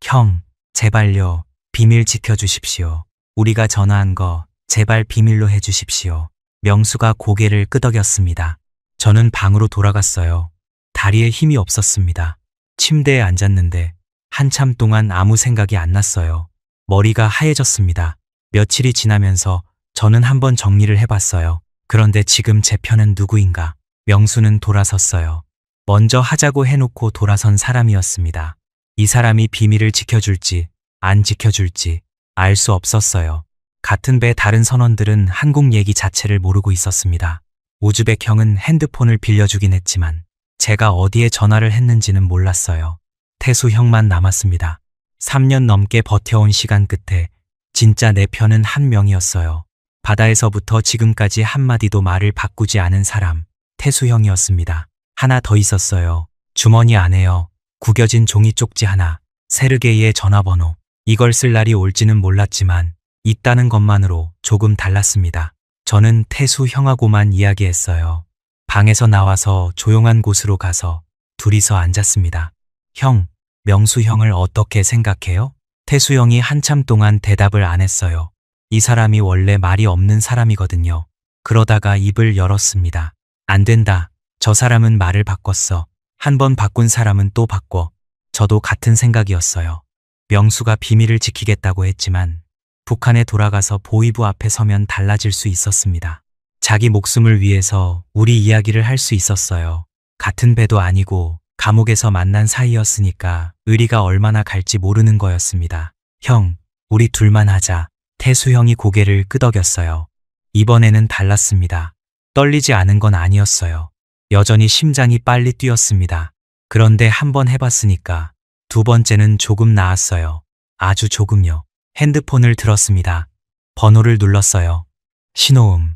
형, 제발요. 비밀 지켜주십시오. 우리가 전화한 거 제발 비밀로 해주십시오. 명수가 고개를 끄덕였습니다. 저는 방으로 돌아갔어요. 다리에 힘이 없었습니다. 침대에 앉았는데 한참 동안 아무 생각이 안 났어요. 머리가 하얘졌습니다. 며칠이 지나면서 저는 한번 정리를 해봤어요. 그런데 지금 제 편은 누구인가? 명수는 돌아섰어요. 먼저 하자고 해놓고 돌아선 사람이었습니다. 이 사람이 비밀을 지켜줄지 안 지켜줄지 알 수 없었어요. 같은 배 다른 선원들은 한국 얘기 자체를 모르고 있었습니다. 우즈벡 형은 핸드폰을 빌려주긴 했지만 제가 어디에 전화를 했는지는 몰랐어요. 태수 형만 남았습니다. 3년 넘게 버텨온 시간 끝에 진짜 내 편은 한 명이었어요. 바다에서부터 지금까지 한마디도 말을 바꾸지 않은 사람, 태수 형이었습니다. 하나 더 있었어요. 주머니 안에요. 구겨진 종이 쪽지 하나, 세르게이의 전화번호. 이걸 쓸 날이 올지는 몰랐지만 있다는 것만으로 조금 달랐습니다. 저는 태수 형하고만 이야기했어요. 방에서 나와서 조용한 곳으로 가서 둘이서 앉았습니다. 형, 명수 형을 어떻게 생각해요? 태수 형이 한참 동안 대답을 안 했어요. 이 사람이 원래 말이 없는 사람이거든요. 그러다가 입을 열었습니다. 안 된다. 저 사람은 말을 바꿨어. 한 번 바꾼 사람은 또 바꿔. 저도 같은 생각이었어요. 명수가 비밀을 지키겠다고 했지만 북한에 돌아가서 보위부 앞에 서면 달라질 수 있었습니다. 자기 목숨을 위해서 우리 이야기를 할 수 있었어요. 같은 배도 아니고 감옥에서 만난 사이였으니까 의리가 얼마나 갈지 모르는 거였습니다. 형, 우리 둘만 하자. 태수 형이 고개를 끄덕였어요. 이번에는 달랐습니다. 떨리지 않은 건 아니었어요. 여전히 심장이 빨리 뛰었습니다. 그런데 한 번 해봤으니까 두 번째는 조금 나았어요. 아주 조금요. 핸드폰을 들었습니다. 번호를 눌렀어요. 신호음,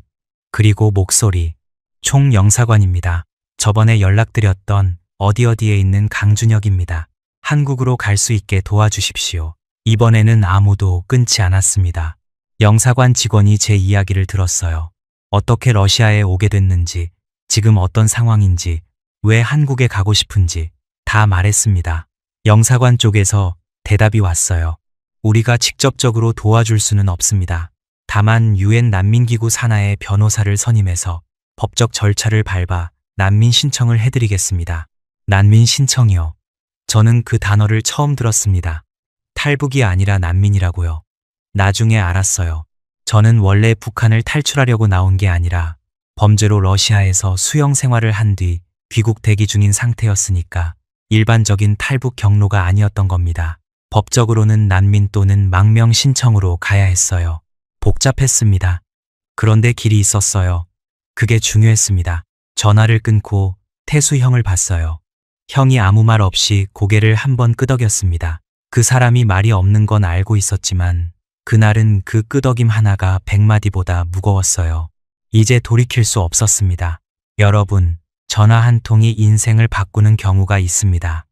그리고 목소리. 총 영사관입니다. 저번에 연락드렸던 어디에 있는 강준혁입니다. 한국으로 갈 수 있게 도와주십시오. 이번에는 아무도 끊지 않았습니다. 영사관 직원이 제 이야기를 들었어요. 어떻게 러시아에 오게 됐는지, 지금 어떤 상황인지, 왜 한국에 가고 싶은지 다 말했습니다. 영사관 쪽에서 대답이 왔어요. 우리가 직접적으로 도와줄 수는 없습니다. 다만 유엔 난민기구 산하의 변호사를 선임해서 법적 절차를 밟아 난민 신청을 해드리겠습니다. 난민 신청이요. 저는 그 단어를 처음 들었습니다. 탈북이 아니라 난민이라고요. 나중에 알았어요. 저는 원래 북한을 탈출하려고 나온 게 아니라 범죄로 러시아에서 수용 생활을 한 뒤 귀국 대기 중인 상태였으니까 일반적인 탈북 경로가 아니었던 겁니다. 법적으로는 난민 또는 망명 신청으로 가야 했어요. 복잡했습니다. 그런데 길이 있었어요. 그게 중요했습니다. 전화를 끊고 태수 형을 봤어요. 형이 아무 말 없이 고개를 한번 끄덕였습니다. 그 사람이 말이 없는 건 알고 있었지만 그날은 그 끄덕임 하나가 100마디보다 무거웠어요. 이제 돌이킬 수 없었습니다. 여러분, 전화 한 통이 인생을 바꾸는 경우가 있습니다.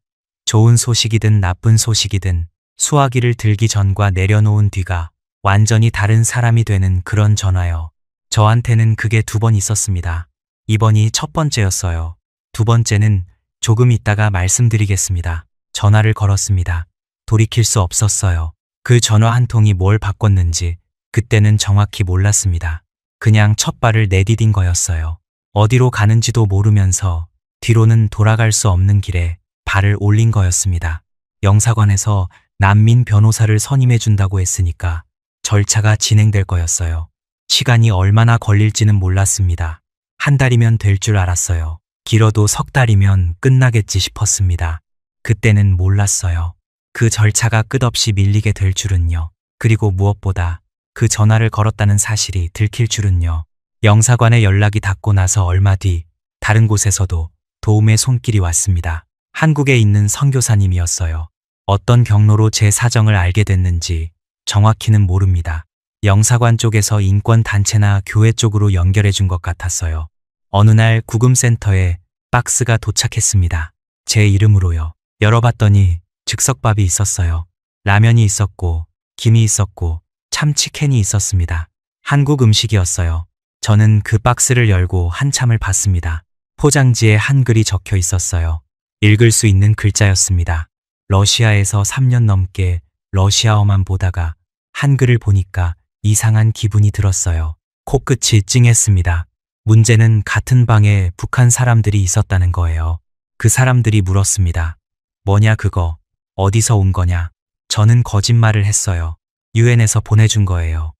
좋은 소식이든 나쁜 소식이든 수화기를 들기 전과 내려놓은 뒤가 완전히 다른 사람이 되는 그런 전화요. 저한테는 그게 2번 있었습니다. 이번이 첫 번째였어요. 2번째는 조금 있다가 말씀드리겠습니다. 전화를 걸었습니다. 돌이킬 수 없었어요. 그 전화 한 통이 뭘 바꿨는지 그때는 정확히 몰랐습니다. 그냥 첫 발을 내디딘 거였어요. 어디로 가는지도 모르면서 뒤로는 돌아갈 수 없는 길에 발을 올린 거였습니다. 영사관에서 난민 변호사를 선임해 준다고 했으니까 절차가 진행될 거였어요. 시간이 얼마나 걸릴지는 몰랐습니다. 1달이면 될 줄 알았어요. 길어도 3달이면 끝나겠지 싶었습니다. 그때는 몰랐어요. 그 절차가 끝없이 밀리게 될 줄은요. 그리고 무엇보다 그 전화를 걸었다는 사실이 들킬 줄은요. 영사관에 연락이 닿고 나서 얼마 뒤 다른 곳에서도 도움의 손길이 왔습니다. 한국에 있는 선교사님이었어요. 어떤 경로로 제 사정을 알게 됐는지 정확히는 모릅니다. 영사관 쪽에서 인권단체나 교회 쪽으로 연결해 준 것 같았어요. 어느 날 구금센터에 박스가 도착했습니다. 제 이름으로요. 열어봤더니 즉석밥이 있었어요. 라면이 있었고 김이 있었고 참치캔이 있었습니다. 한국 음식이었어요. 저는 그 박스를 열고 한참을 봤습니다. 포장지에 한글이 적혀 있었어요. 읽을 수 있는 글자였습니다. 러시아에서 3년 넘게 러시아어만 보다가 한글을 보니까 이상한 기분이 들었어요. 코끝이 찡했습니다. 문제는 같은 방에 북한 사람들이 있었다는 거예요. 그 사람들이 물었습니다. 뭐냐 그거? 어디서 온 거냐? 저는 거짓말을 했어요. 유엔에서 보내준 거예요.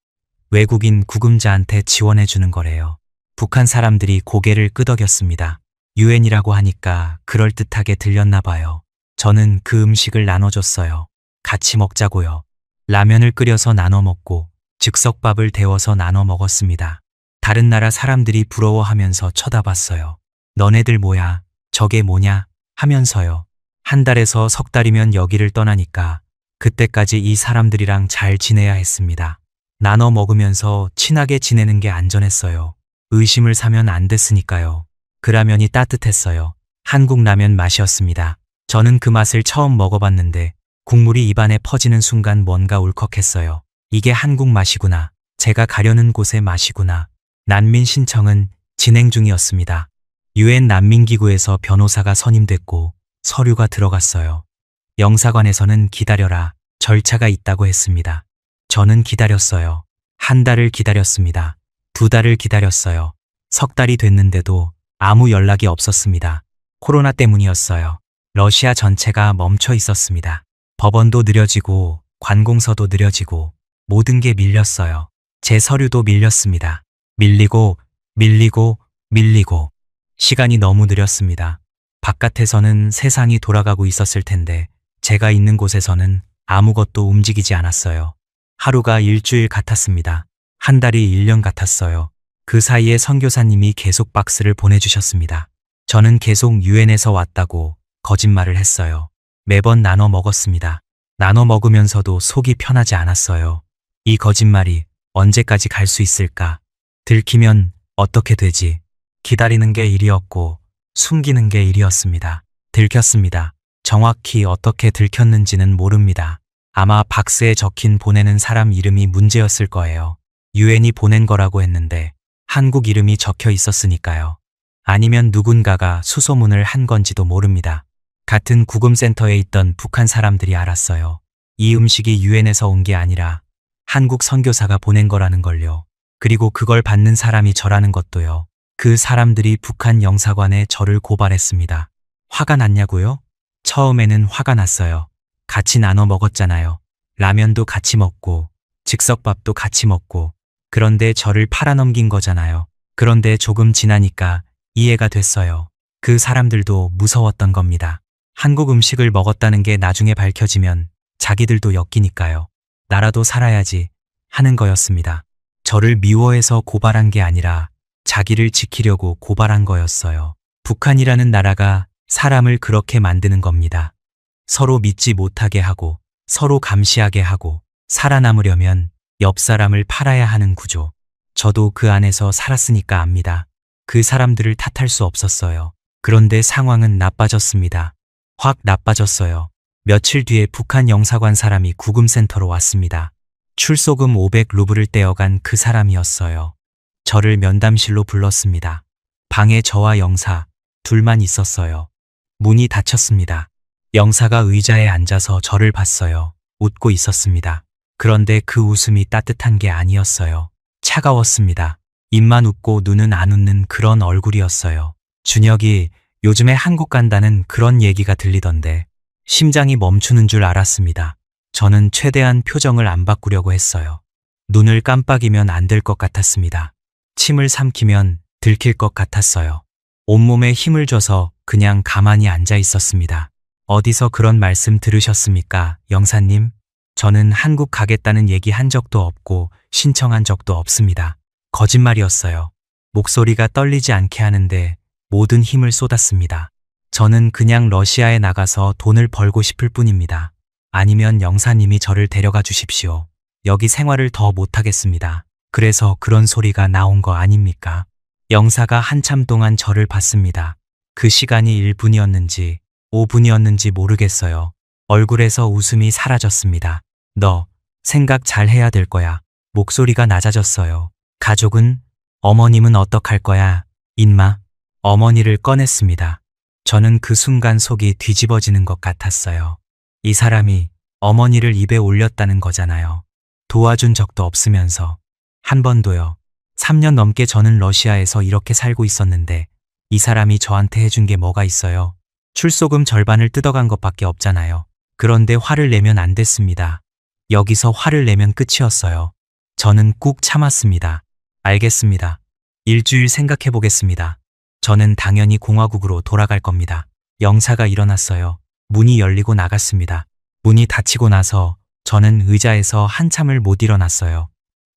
외국인 구금자한테 지원해 주는 거래요. 북한 사람들이 고개를 끄덕였습니다. 유엔이라고 하니까 그럴듯하게 들렸나 봐요. 저는 그 음식을 나눠줬어요. 같이 먹자고요. 라면을 끓여서 나눠 먹고 즉석밥을 데워서 나눠 먹었습니다. 다른 나라 사람들이 부러워하면서 쳐다봤어요. 너네들 뭐야? 저게 뭐냐? 하면서요. 1달에서 3달이면 여기를 떠나니까 그때까지 이 사람들이랑 잘 지내야 했습니다. 나눠 먹으면서 친하게 지내는 게 안전했어요. 의심을 사면 안 됐으니까요. 그 라면이 따뜻했어요. 한국 라면 맛이었습니다. 저는 그 맛을 처음 먹어봤는데 국물이 입안에 퍼지는 순간 뭔가 울컥했어요. 이게 한국 맛이구나. 제가 가려는 곳의 맛이구나. 난민 신청은 진행 중이었습니다. 유엔 난민기구에서 변호사가 선임됐고 서류가 들어갔어요. 영사관에서는 기다려라. 절차가 있다고 했습니다. 저는 기다렸어요. 1달을 기다렸습니다. 2달을 기다렸어요. 3달이 됐는데도 아무 연락이 없었습니다. 코로나 때문이었어요. 러시아 전체가 멈춰 있었습니다. 법원도 느려지고 관공서도 느려지고 모든 게 밀렸어요. 제 서류도 밀렸습니다. 밀리고 밀리고 밀리고 시간이 너무 느렸습니다. 바깥에서는 세상이 돌아가고 있었을 텐데 제가 있는 곳에서는 아무것도 움직이지 않았어요. 하루가 일주일 같았습니다. 1달이 1년 같았어요. 그 사이에 선교사님이 계속 박스를 보내주셨습니다. 저는 계속 유엔에서 왔다고 거짓말을 했어요. 매번 나눠 먹었습니다. 나눠 먹으면서도 속이 편하지 않았어요. 이 거짓말이 언제까지 갈 수 있을까? 들키면 어떻게 되지? 기다리는 게 일이었고 숨기는 게 일이었습니다. 들켰습니다. 정확히 어떻게 들켰는지는 모릅니다. 아마 박스에 적힌 보내는 사람 이름이 문제였을 거예요. 유엔이 보낸 거라고 했는데 한국 이름이 적혀 있었으니까요. 아니면 누군가가 수소문을 한 건지도 모릅니다. 같은 구금센터에 있던 북한 사람들이 알았어요. 이 음식이 유엔에서 온 게 아니라 한국 선교사가 보낸 거라는 걸요. 그리고 그걸 받는 사람이 저라는 것도요. 그 사람들이 북한 영사관에 저를 고발했습니다. 화가 났냐고요? 처음에는 화가 났어요. 같이 나눠 먹었잖아요. 라면도 같이 먹고 즉석밥도 같이 먹고 그런데 저를 팔아넘긴 거잖아요. 그런데 조금 지나니까 이해가 됐어요. 그 사람들도 무서웠던 겁니다. 한국 음식을 먹었다는 게 나중에 밝혀지면 자기들도 엮이니까요. 나라도 살아야지 하는 거였습니다. 저를 미워해서 고발한 게 아니라 자기를 지키려고 고발한 거였어요. 북한이라는 나라가 사람을 그렇게 만드는 겁니다. 서로 믿지 못하게 하고 서로 감시하게 하고 살아남으려면 옆 사람을 팔아야 하는 구조. 저도 그 안에서 살았으니까 압니다. 그 사람들을 탓할 수 없었어요. 그런데 상황은 나빠졌습니다. 확 나빠졌어요. 며칠 뒤에 북한 영사관 사람이 구금센터로 왔습니다. 출소금 500루블을 떼어간 그 사람이었어요. 저를 면담실로 불렀습니다. 방에 저와 영사 둘만 있었어요. 문이 닫혔습니다. 영사가 의자에 앉아서 저를 봤어요. 웃고 있었습니다. 그런데 그 웃음이 따뜻한 게 아니었어요. 차가웠습니다. 입만 웃고 눈은 안 웃는 그런 얼굴이었어요. 준혁이 요즘에 한국 간다는 그런 얘기가 들리던데 심장이 멈추는 줄 알았습니다. 저는 최대한 표정을 안 바꾸려고 했어요. 눈을 깜빡이면 안 될 것 같았습니다. 침을 삼키면 들킬 것 같았어요. 온몸에 힘을 줘서 그냥 가만히 앉아 있었습니다. 어디서 그런 말씀 들으셨습니까, 영사님? 저는 한국 가겠다는 얘기 한 적도 없고 신청한 적도 없습니다. 거짓말이었어요. 목소리가 떨리지 않게 하는데 모든 힘을 쏟았습니다. 저는 그냥 러시아에 나가서 돈을 벌고 싶을 뿐입니다. 아니면 영사님이 저를 데려가 주십시오. 여기 생활을 더 못하겠습니다. 그래서 그런 소리가 나온 거 아닙니까? 영사가 한참 동안 저를 봤습니다. 그 시간이 1분이었는지 5분이었는지 모르겠어요. 얼굴에서 웃음이 사라졌습니다. 너 생각 잘 해야 될 거야. 목소리가 낮아졌어요. 가족은? 어머님은 어떡할 거야? 인마? 어머니를 꺼냈습니다. 저는 그 순간 속이 뒤집어지는 것 같았어요. 이 사람이 어머니를 입에 올렸다는 거잖아요. 도와준 적도 없으면서. 한 번도요. 3년 넘게 저는 러시아에서 이렇게 살고 있었는데 이 사람이 저한테 해준 게 뭐가 있어요? 출소금 절반을 뜯어간 것밖에 없잖아요. 그런데 화를 내면 안 됐습니다. 여기서 화를 내면 끝이었어요. 저는 꾹 참았습니다. 알겠습니다. 일주일 생각해 보겠습니다. 저는 당연히 공화국으로 돌아갈 겁니다. 영사가 일어났어요. 문이 열리고 나갔습니다. 문이 닫히고 나서 저는 의자에서 한참을 못 일어났어요.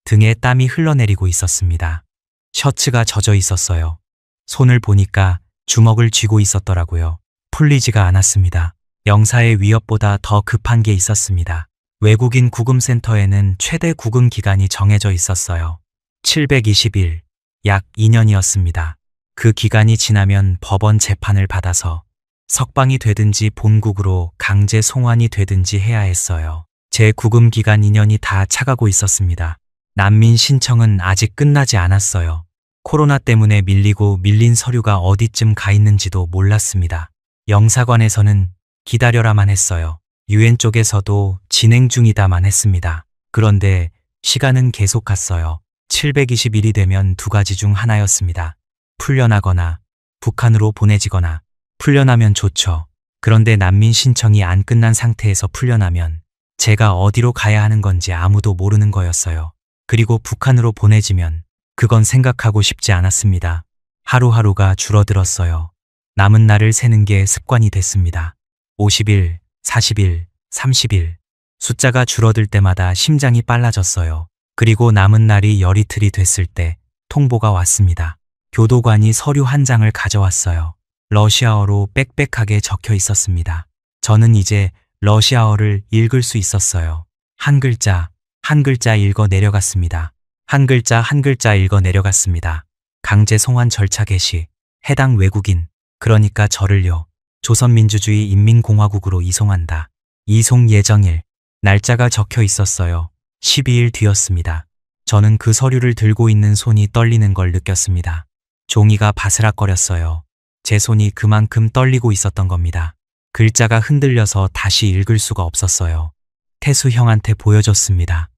등에 땀이 흘러내리고 있었습니다. 셔츠가 젖어 있었어요. 손을 보니까 주먹을 쥐고 있었더라고요. 풀리지가 않았습니다. 영사의 위협보다 더 급한 게 있었습니다. 외국인 구금센터에는 최대 구금 기간이 정해져 있었어요. 720일, 약 2년이었습니다. 그 기간이 지나면 법원 재판을 받아서 석방이 되든지 본국으로 강제 송환이 되든지 해야 했어요. 제 구금 기간 2년이 다 차가고 있었습니다. 난민 신청은 아직 끝나지 않았어요. 코로나 때문에 밀린 서류가 어디쯤 가 있는지도 몰랐습니다. 영사관에서는 기다려라만 했어요. 유엔 쪽에서도 진행 중이다만 했습니다. 그런데 시간은 계속 갔어요. 720일이 되면 두 가지 중 하나였습니다. 풀려나거나 북한으로 보내지거나. 풀려나면 좋죠. 그런데 난민 신청이 안 끝난 상태에서 풀려나면 제가 어디로 가야 하는 건지 아무도 모르는 거였어요. 그리고 북한으로 보내지면 그건 생각하고 싶지 않았습니다. 하루하루가 줄어들었어요. 남은 날을 세는 게 습관이 됐습니다. 50일, 40일, 30일. 숫자가 줄어들 때마다 심장이 빨라졌어요. 그리고 남은 날이 열이틀이 됐을 때 통보가 왔습니다. 교도관이 서류 한 장을 가져왔어요. 러시아어로 빽빽하게 적혀 있었습니다. 저는 이제 러시아어를 읽을 수 있었어요. 한 글자, 한 글자 읽어 내려갔습니다. 한 글자, 한 글자 읽어 내려갔습니다. 강제 송환 절차 개시, 해당 외국인, 그러니까 저를요. 조선민주주의 인민공화국으로 이송한다. 이송 예정일, 날짜가 적혀 있었어요. 12일 뒤였습니다. 저는 그 서류를 들고 있는 손이 떨리는 걸 느꼈습니다. 종이가 바스락거렸어요. 제 손이 그만큼 떨리고 있었던 겁니다. 글자가 흔들려서 다시 읽을 수가 없었어요. 태수 형한테 보여줬습니다.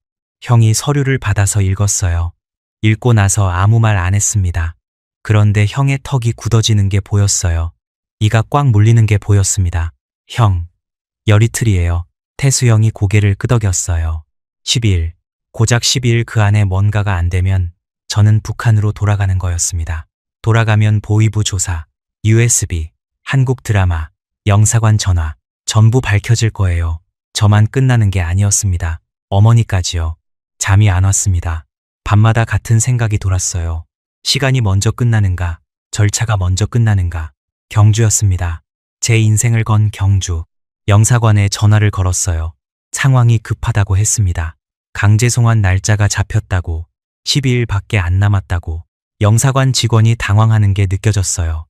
형이 서류를 받아서 읽었어요. 읽고 나서 아무 말 안 했습니다. 그런데 형의 턱이 굳어지는 게 보였어요. 이가 꽉 물리는 게 보였습니다. 형, 열이틀이에요. 태수 형이 고개를 끄덕였어요. 12일, 고작 12일 그 안에 뭔가가 안 되면 저는 북한으로 돌아가는 거였습니다. 돌아가면 보위부 조사, USB, 한국 드라마, 영사관 전화, 전부 밝혀질 거예요. 저만 끝나는 게 아니었습니다. 어머니까지요. 잠이 안 왔습니다. 밤마다 같은 생각이 돌았어요. 시간이 먼저 끝나는가, 절차가 먼저 끝나는가. 경주였습니다. 제 인생을 건 경주 영사관에 전화를 걸었어요. 상황이 급하다고 했습니다. 강제 송환 날짜가 잡혔다고, 12일밖에 안 남았다고. 영사관 직원이 당황하는 게 느껴졌어요.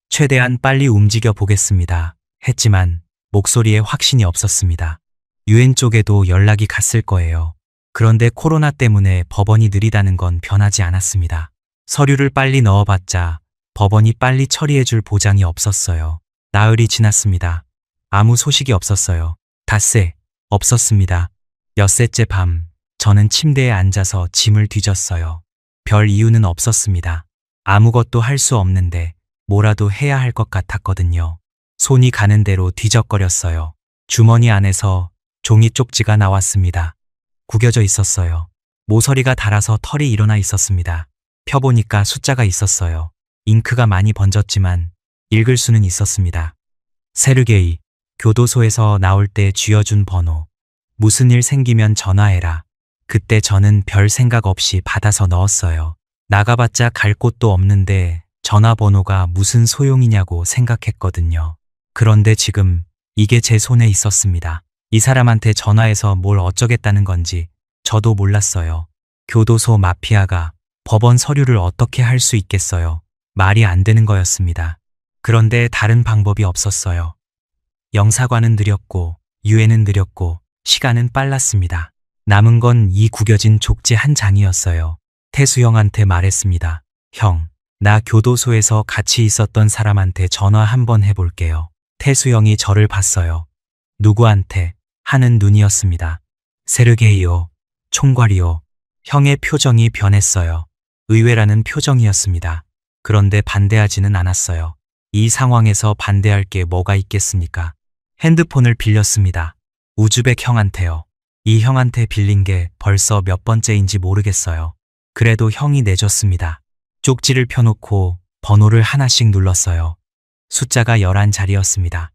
최대한 빨리 움직여 보겠습니다. 했지만 목소리에 확신이 없었습니다. 유엔 쪽에도 연락이 갔을 거예요. 그런데 코로나 때문에 법원이 느리다는 건 변하지 않았습니다. 서류를 빨리 넣어봤자 법원이 빨리 처리해줄 보장이 없었어요. 나흘이 지났습니다. 아무 소식이 없었어요. 닷새 없었습니다. 엿새째 밤 저는 침대에 앉아서 짐을 뒤졌어요. 별 이유는 없었습니다. 아무것도 할 수 없는데 뭐라도 해야 할 것 같았거든요. 손이 가는 대로 뒤적거렸어요. 주머니 안에서 종이 쪽지가 나왔습니다. 구겨져 있었어요. 모서리가 닳아서 털이 일어나 있었습니다. 펴보니까 숫자가 있었어요. 잉크가 많이 번졌지만 읽을 수는 있었습니다. 세르게이, 교도소에서 나올 때 쥐어준 번호. 무슨 일 생기면 전화해라. 그때 저는 별 생각 없이 받아서 넣었어요. 나가봤자 갈 곳도 없는데 전화번호가 무슨 소용이냐고 생각했거든요. 그런데 지금 이게 제 손에 있었습니다. 이 사람한테 전화해서 뭘 어쩌겠다는 건지 저도 몰랐어요. 교도소 마피아가 법원 서류를 어떻게 할 수 있겠어요. 말이 안 되는 거였습니다. 그런데 다른 방법이 없었어요. 영사관은 느렸고 유엔은 느렸고 시간은 빨랐습니다. 남은 건 이 구겨진 족지 한 장이었어요. 태수 형한테 말했습니다. 형, 나 교도소에서 같이 있었던 사람한테 전화 한번 해볼게요. 태수 형이 저를 봤어요. 누구한테? 하는 눈이었습니다. 세르게이요. 총괄이요. 형의 표정이 변했어요. 의외라는 표정이었습니다. 그런데 반대하지는 않았어요. 이 상황에서 반대할 게 뭐가 있겠습니까? 핸드폰을 빌렸습니다. 우즈벡 형한테요. 이 형한테 빌린 게 벌써 몇 번째인지 모르겠어요. 그래도 형이 내줬습니다. 쪽지를 펴놓고 번호를 하나씩 눌렀어요. 숫자가 11자리였습니다.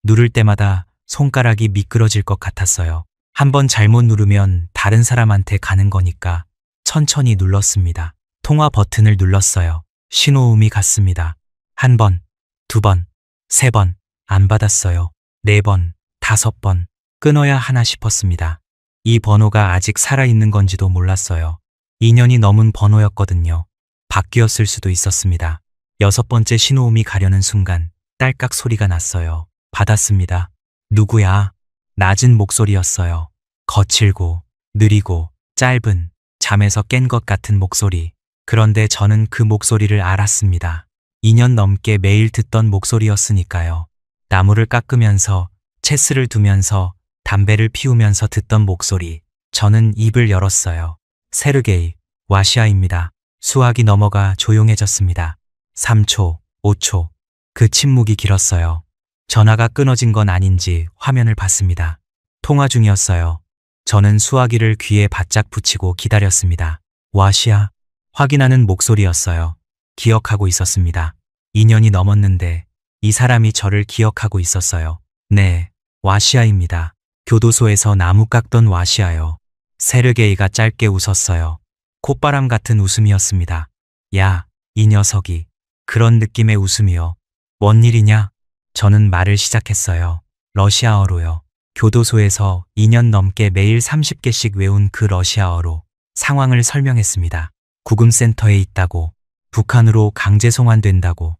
누를 때마다 손가락이 미끄러질 것 같았어요. 한번 잘못 누르면 다른 사람한테 가는 거니까 천천히 눌렀습니다. 통화 버튼을 눌렀어요. 신호음이 갔습니다. 1번, 2번, 3번, 안 받았어요. 4번, 5번, 끊어야 하나 싶었습니다. 이 번호가 아직 살아있는 건지도 몰랐어요. 2년이 넘은 번호였거든요. 바뀌었을 수도 있었습니다. 6번째 신호음이 가려는 순간 딸깍 소리가 났어요. 받았습니다. 누구야? 낮은 목소리였어요. 거칠고 느리고 짧은 잠에서 깬 것 같은 목소리. 그런데 저는 그 목소리를 알았습니다. 2년 넘게 매일 듣던 목소리였으니까요. 나무를 깎으면서 체스를 두면서 담배를 피우면서 듣던 목소리. 저는 입을 열었어요. 세르게이, 와시아입니다. 수학이 넘어가 조용해졌습니다. 3초, 5초. 그 침묵이 길었어요. 전화가 끊어진 건 아닌지 화면을 봤습니다. 통화 중이었어요. 저는 수화기를 귀에 바짝 붙이고 기다렸습니다. 와시아, 확인하는 목소리였어요. 기억하고 있었습니다. 2년이 넘었는데 이 사람이 저를 기억하고 있었어요. 네, 와시아입니다. 교도소에서 나무 깎던 와시아요. 세르게이가 짧게 웃었어요. 콧바람 같은 웃음이었습니다. 야, 이 녀석이. 그런 느낌의 웃음이요. 뭔 일이냐? 저는 말을 시작했어요. 러시아어로요. 교도소에서 2년 넘게 매일 30개씩 외운 그 러시아어로 상황을 설명했습니다. 구금센터에 있다고, 북한으로 강제 송환된다고,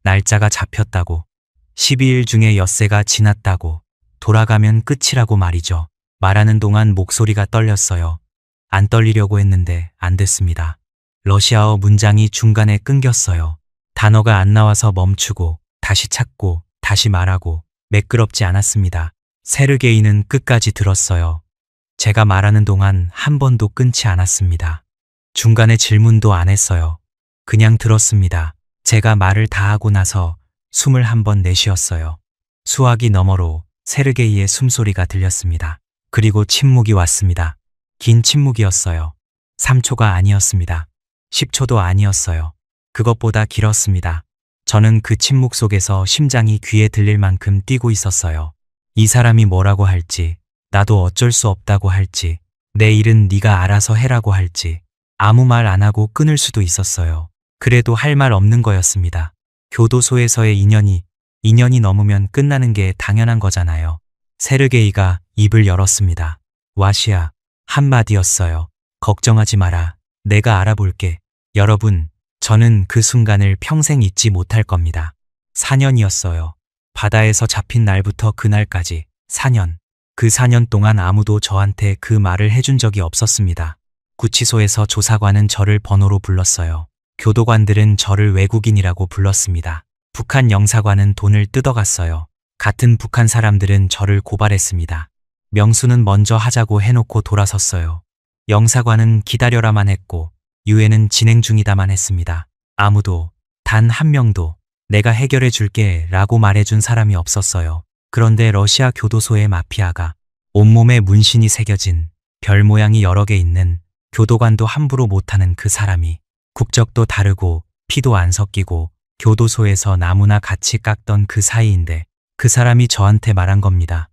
날짜가 잡혔다고, 12일 중에 엿새가 지났다고, 돌아가면 끝이라고 말이죠. 말하는 동안 목소리가 떨렸어요. 안 떨리려고 했는데 안 됐습니다. 러시아어 문장이 중간에 끊겼어요. 단어가 안 나와서 멈추고 다시 찾고 다시 말하고 매끄럽지 않았습니다. 세르게이는 끝까지 들었어요. 제가 말하는 동안 한 번도 끊지 않았습니다. 중간에 질문도 안 했어요. 그냥 들었습니다. 제가 말을 다 하고 나서 숨을 한 번 내쉬었어요. 수화기 너머로 세르게이의 숨소리가 들렸습니다. 그리고 침묵이 왔습니다. 긴 침묵이었어요. 3초가 아니었습니다. 10초도 아니었어요. 그것보다 길었습니다. 저는 그 침묵 속에서 심장이 귀에 들릴 만큼 뛰고 있었어요. 이 사람이 뭐라고 할지, 나도 어쩔 수 없다고 할지, 내 일은 네가 알아서 해라고 할지, 아무 말 안 하고 끊을 수도 있었어요. 그래도 할 말 없는 거였습니다. 교도소에서의 2년이 2년이 넘으면 끝나는 게 당연한 거잖아요. 세르게이가 입을 열었습니다. 와시야, 한마디였어요. 걱정하지 마라. 내가 알아볼게. 여러분, 저는 그 순간을 평생 잊지 못할 겁니다. 4년이었어요. 바다에서 잡힌 날부터 그날까지 4년. 그 4년 동안 아무도 저한테 그 말을 해준 적이 없었습니다. 구치소에서 조사관은 저를 번호로 불렀어요. 교도관들은 저를 외국인이라고 불렀습니다. 북한 영사관은 돈을 뜯어갔어요. 같은 북한 사람들은 저를 고발했습니다. 명수는 먼저 하자고 해놓고 돌아섰어요. 영사관은 기다려라만 했고 유엔은 진행 중이다만 했습니다. 아무도, 단 한 명도 내가 해결해 줄게 라고 말해준 사람이 없었어요. 그런데 러시아 교도소의 마피아가 온몸에 문신이 새겨진 별 모양이 여러 개 있는 교도관도 함부로 못하는 그 사람이 국적도 다르고 피도 안 섞이고 교도소에서 나무나 같이 깎던 그 사이인데 그 사람이 저한테 말한 겁니다.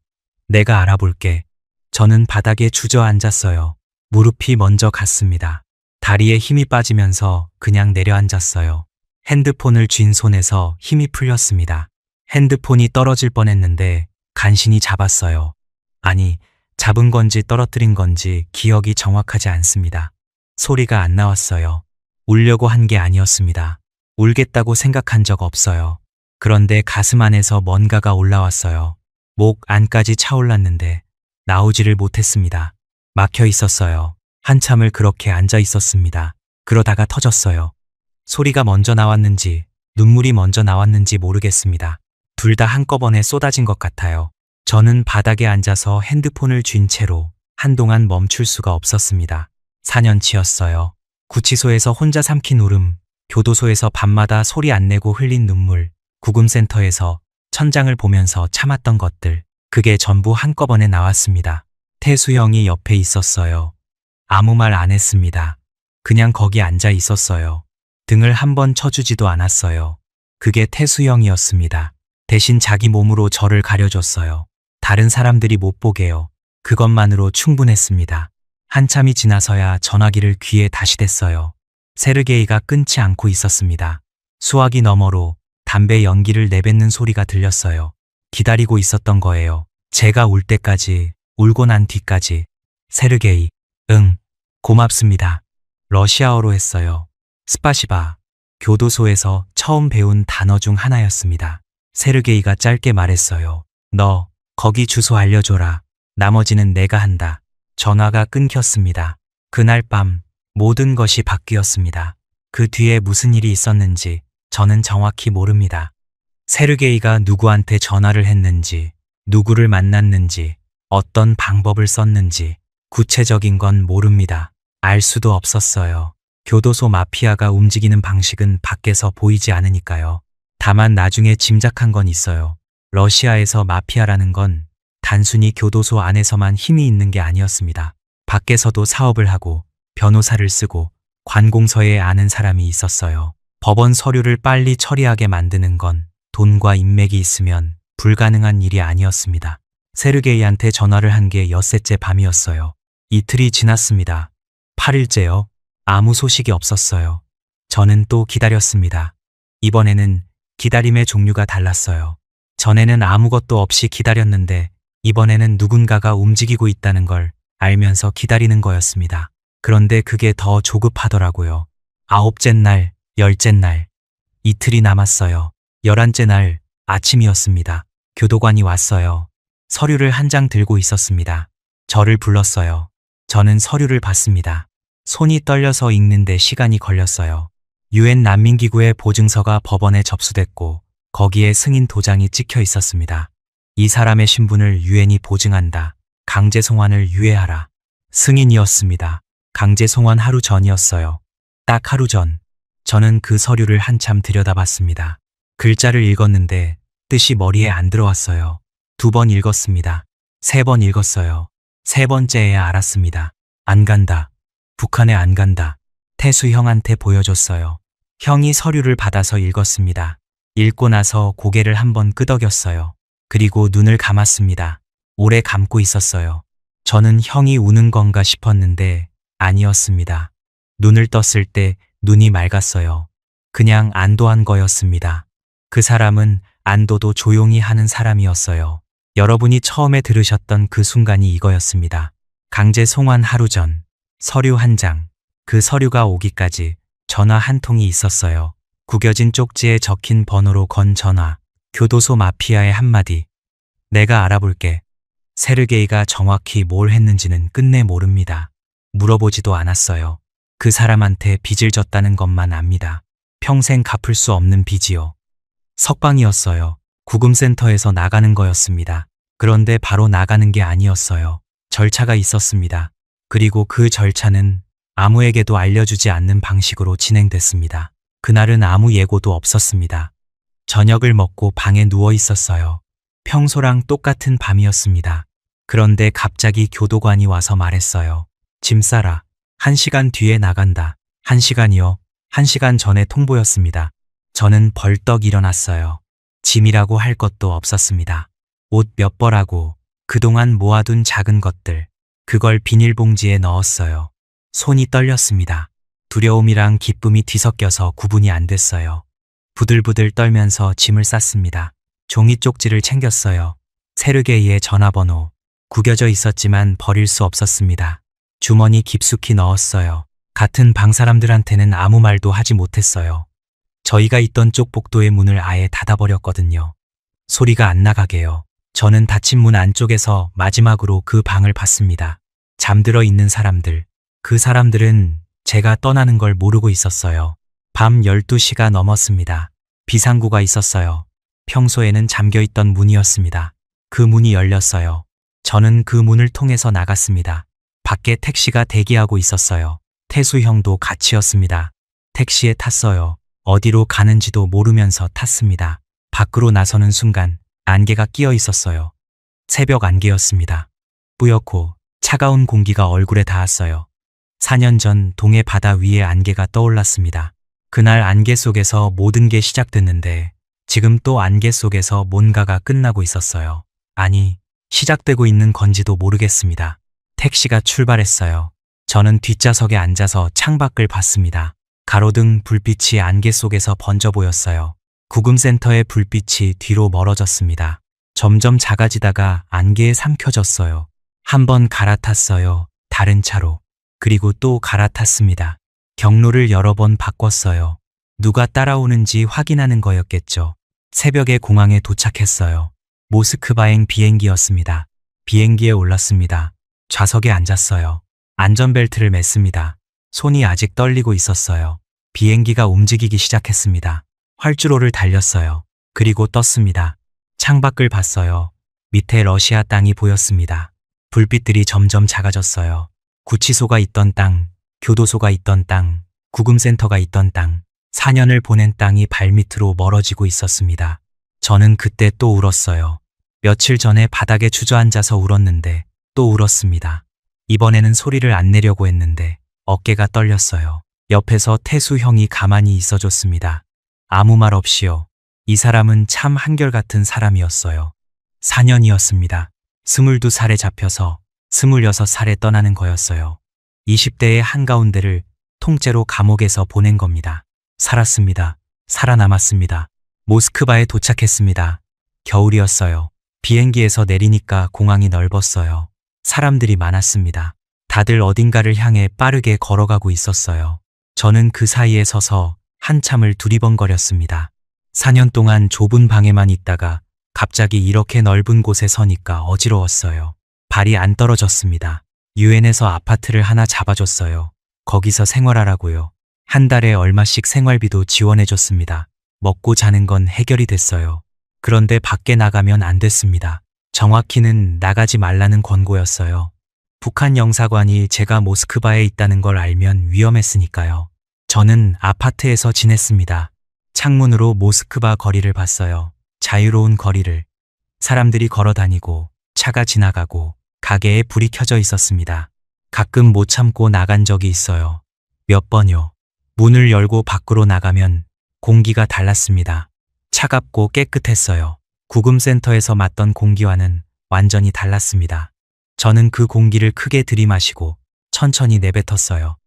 내가 알아볼게. 저는 바닥에 주저앉았어요. 무릎이 먼저 갔습니다. 다리에 힘이 빠지면서 그냥 내려앉았어요. 핸드폰을 쥔 손에서 힘이 풀렸습니다. 핸드폰이 떨어질 뻔했는데 간신히 잡았어요. 아니, 잡은 건지 떨어뜨린 건지 기억이 정확하지 않습니다. 소리가 안 나왔어요. 울려고 한 게 아니었습니다. 울겠다고 생각한 적 없어요. 그런데 가슴 안에서 뭔가가 올라왔어요. 목 안까지 차올랐는데 나오지를 못했습니다. 막혀 있었어요. 한참을 그렇게 앉아 있었습니다. 그러다가 터졌어요. 소리가 먼저 나왔는지 눈물이 먼저 나왔는지 모르겠습니다. 둘 다 한꺼번에 쏟아진 것 같아요. 저는 바닥에 앉아서 핸드폰을 쥔 채로 한동안 멈출 수가 없었습니다. 4년치였어요. 구치소에서 혼자 삼킨 울음, 교도소에서 밤마다 소리 안 내고 흘린 눈물, 구금센터에서 천장을 보면서 참았던 것들, 그게 전부 한꺼번에 나왔습니다. 태수 형이 옆에 있었어요. 아무 말 안 했습니다. 그냥 거기 앉아 있었어요. 등을 한 번 쳐주지도 않았어요. 그게 태수 형이었습니다. 대신 자기 몸으로 저를 가려줬어요. 다른 사람들이 못 보게요. 그것만으로 충분했습니다. 한참이 지나서야 전화기를 귀에 다시 댔어요. 세르게이가 끊지 않고 있었습니다. 수화기 너머로 담배 연기를 내뱉는 소리가 들렸어요. 기다리고 있었던 거예요. 제가 울 때까지, 울고 난 뒤까지. 세르게이, 응, 고맙습니다. 러시아어로 했어요. 스파시바, 교도소에서 처음 배운 단어 중 하나였습니다. 세르게이가 짧게 말했어요. 너, 거기 주소 알려줘라. 나머지는 내가 한다. 전화가 끊겼습니다. 그날 밤 모든 것이 바뀌었습니다. 그 뒤에 무슨 일이 있었는지 저는 정확히 모릅니다. 세르게이가 누구한테 전화를 했는지, 누구를 만났는지, 어떤 방법을 썼는지 구체적인 건 모릅니다. 알 수도 없었어요. 교도소 마피아가 움직이는 방식은 밖에서 보이지 않으니까요. 다만 나중에 짐작한 건 있어요. 러시아에서 마피아라는 건 단순히 교도소 안에서만 힘이 있는 게 아니었습니다. 밖에서도 사업을 하고 변호사를 쓰고 관공서에 아는 사람이 있었어요. 법원 서류를 빨리 처리하게 만드는 건 돈과 인맥이 있으면 불가능한 일이 아니었습니다. 세르게이한테 전화를 한 게 엿새째 밤이었어요. 이틀이 지났습니다. 8일째요. 아무 소식이 없었어요. 저는 또 기다렸습니다. 이번에는 기다림의 종류가 달랐어요. 전에는 아무것도 없이 기다렸는데 이번에는 누군가가 움직이고 있다는 걸 알면서 기다리는 거였습니다. 그런데 그게 더 조급하더라고요. 9째 날, 10째 날, 이틀이 남았어요. 11째 날 아침이었습니다. 교도관이 왔어요. 서류를 한 장 들고 있었습니다. 저를 불렀어요. 저는 서류를 봤습니다. 손이 떨려서 읽는데 시간이 걸렸어요. 유엔 난민기구의 보증서가 법원에 접수됐고 거기에 승인 도장이 찍혀 있었습니다. 이 사람의 신분을 유엔이 보증한다. 강제 송환을 유예하라. 승인이었습니다. 강제 송환 하루 전이었어요. 딱 하루 전. 저는 그 서류를 한참 들여다봤습니다. 글자를 읽었는데 뜻이 머리에 안 들어왔어요. 2번 읽었습니다. 3번 읽었어요. 3번째에야 알았습니다. 안 간다. 북한에 안 간다. 태수 형한테 보여줬어요. 형이 서류를 받아서 읽었습니다. 읽고 나서 고개를 한번 끄덕였어요. 그리고 눈을 감았습니다. 오래 감고 있었어요. 저는 형이 우는 건가 싶었는데 아니었습니다. 눈을 떴을 때 눈이 맑았어요. 그냥 안도한 거였습니다. 그 사람은 안도도 조용히 하는 사람이었어요. 여러분이 처음에 들으셨던 그 순간이 이거였습니다. 강제 송환 하루 전, 서류 한 장, 그 서류가 오기까지 전화 한 통이 있었어요. 구겨진 쪽지에 적힌 번호로 건 전화, 교도소 마피아의 한마디. 내가 알아볼게. 세르게이가 정확히 뭘 했는지는 끝내 모릅니다. 물어보지도 않았어요. 그 사람한테 빚을 졌다는 것만 압니다. 평생 갚을 수 없는 빚이요. 석방이었어요. 구금센터에서 나가는 거였습니다. 그런데 바로 나가는 게 아니었어요. 절차가 있었습니다. 그리고 그 절차는 아무에게도 알려주지 않는 방식으로 진행됐습니다. 그날은 아무 예고도 없었습니다. 저녁을 먹고 방에 누워 있었어요. 평소랑 똑같은 밤이었습니다. 그런데 갑자기 교도관이 와서 말했어요. 짐 싸라. 1시간 뒤에 나간다. 1시간이요? 1시간 전에 통보였습니다. 저는 벌떡 일어났어요. 짐이라고 할 것도 없었습니다. 옷 몇 벌하고 그동안 모아둔 작은 것들, 그걸 비닐봉지에 넣었어요. 손이 떨렸습니다. 두려움이랑 기쁨이 뒤섞여서 구분이 안 됐어요. 부들부들 떨면서 짐을 쌌습니다. 종이 쪽지를 챙겼어요. 세르게이의 전화번호, 구겨져 있었지만 버릴 수 없었습니다. 주머니 깊숙이 넣었어요. 같은 방 사람들한테는 아무 말도 하지 못했어요. 저희가 있던 쪽 복도의 문을 아예 닫아버렸거든요. 소리가 안 나가게요. 저는 닫힌 문 안쪽에서 마지막으로 그 방을 봤습니다. 잠들어 있는 사람들. 그 사람들은 제가 떠나는 걸 모르고 있었어요. 밤 12시가 넘었습니다. 비상구가 있었어요. 평소에는 잠겨있던 문이었습니다. 그 문이 열렸어요. 저는 그 문을 통해서 나갔습니다. 밖에 택시가 대기하고 있었어요. 태수 형도 같이였습니다. 택시에 탔어요. 어디로 가는지도 모르면서 탔습니다. 밖으로 나서는 순간 안개가 끼어 있었어요. 새벽 안개였습니다. 뿌옇고 차가운 공기가 얼굴에 닿았어요. 4년 전 동해 바다 위에 안개가 떠올랐습니다. 그날 안개 속에서 모든 게 시작됐는데 지금 또 안개 속에서 뭔가가 끝나고 있었어요. 아니, 시작되고 있는 건지도 모르겠습니다. 택시가 출발했어요. 저는 뒷좌석에 앉아서 창밖을 봤습니다. 가로등 불빛이 안개 속에서 번져 보였어요. 구금센터의 불빛이 뒤로 멀어졌습니다. 점점 작아지다가 안개에 삼켜졌어요. 한 번 갈아탔어요. 다른 차로. 그리고 또 갈아탔습니다. 경로를 여러 번 바꿨어요. 누가 따라오는지 확인하는 거였겠죠. 새벽에 공항에 도착했어요. 모스크바행 비행기였습니다. 비행기에 올랐습니다. 좌석에 앉았어요. 안전벨트를 맸습니다. 손이 아직 떨리고 있었어요. 비행기가 움직이기 시작했습니다. 활주로를 달렸어요. 그리고 떴습니다. 창밖을 봤어요. 밑에 러시아 땅이 보였습니다. 불빛들이 점점 작아졌어요. 구치소가 있던 땅, 교도소가 있던 땅, 구금센터가 있던 땅, 4년을 보낸 땅이 발밑으로 멀어지고 있었습니다. 저는 그때 또 울었어요. 며칠 전에 바닥에 주저앉아서 울었는데 또 울었습니다. 이번에는 소리를 안 내려고 했는데 어깨가 떨렸어요. 옆에서 태수 형이 가만히 있어줬습니다. 아무 말 없이요. 이 사람은 참 한결같은 사람이었어요. 4년이었습니다. 22살에 잡혀서 26살에 떠나는 거였어요. 20대의 한가운데를 통째로 감옥에서 보낸 겁니다. 살았습니다. 살아남았습니다. 모스크바에 도착했습니다. 겨울이었어요. 비행기에서 내리니까 공항이 넓었어요. 사람들이 많았습니다. 다들 어딘가를 향해 빠르게 걸어가고 있었어요. 저는 그 사이에 서서 한참을 두리번거렸습니다. 4년 동안 좁은 방에만 있다가 갑자기 이렇게 넓은 곳에 서니까 어지러웠어요. 발이 안 떨어졌습니다. 유엔에서 아파트를 하나 잡아줬어요. 거기서 생활하라고요. 한 달에 얼마씩 생활비도 지원해줬습니다. 먹고 자는 건 해결이 됐어요. 그런데 밖에 나가면 안 됐습니다. 정확히는 나가지 말라는 권고였어요. 북한 영사관이 제가 모스크바에 있다는 걸 알면 위험했으니까요. 저는 아파트에서 지냈습니다. 창문으로 모스크바 거리를 봤어요. 자유로운 거리를. 사람들이 걸어 다니고 차가 지나가고 가게에 불이 켜져 있었습니다. 가끔 못 참고 나간 적이 있어요. 몇 번요. 문을 열고 밖으로 나가면 공기가 달랐습니다. 차갑고 깨끗했어요. 구금센터에서 맡던 공기와는 완전히 달랐습니다. 저는 그 공기를 크게 들이마시고 천천히 내뱉었어요.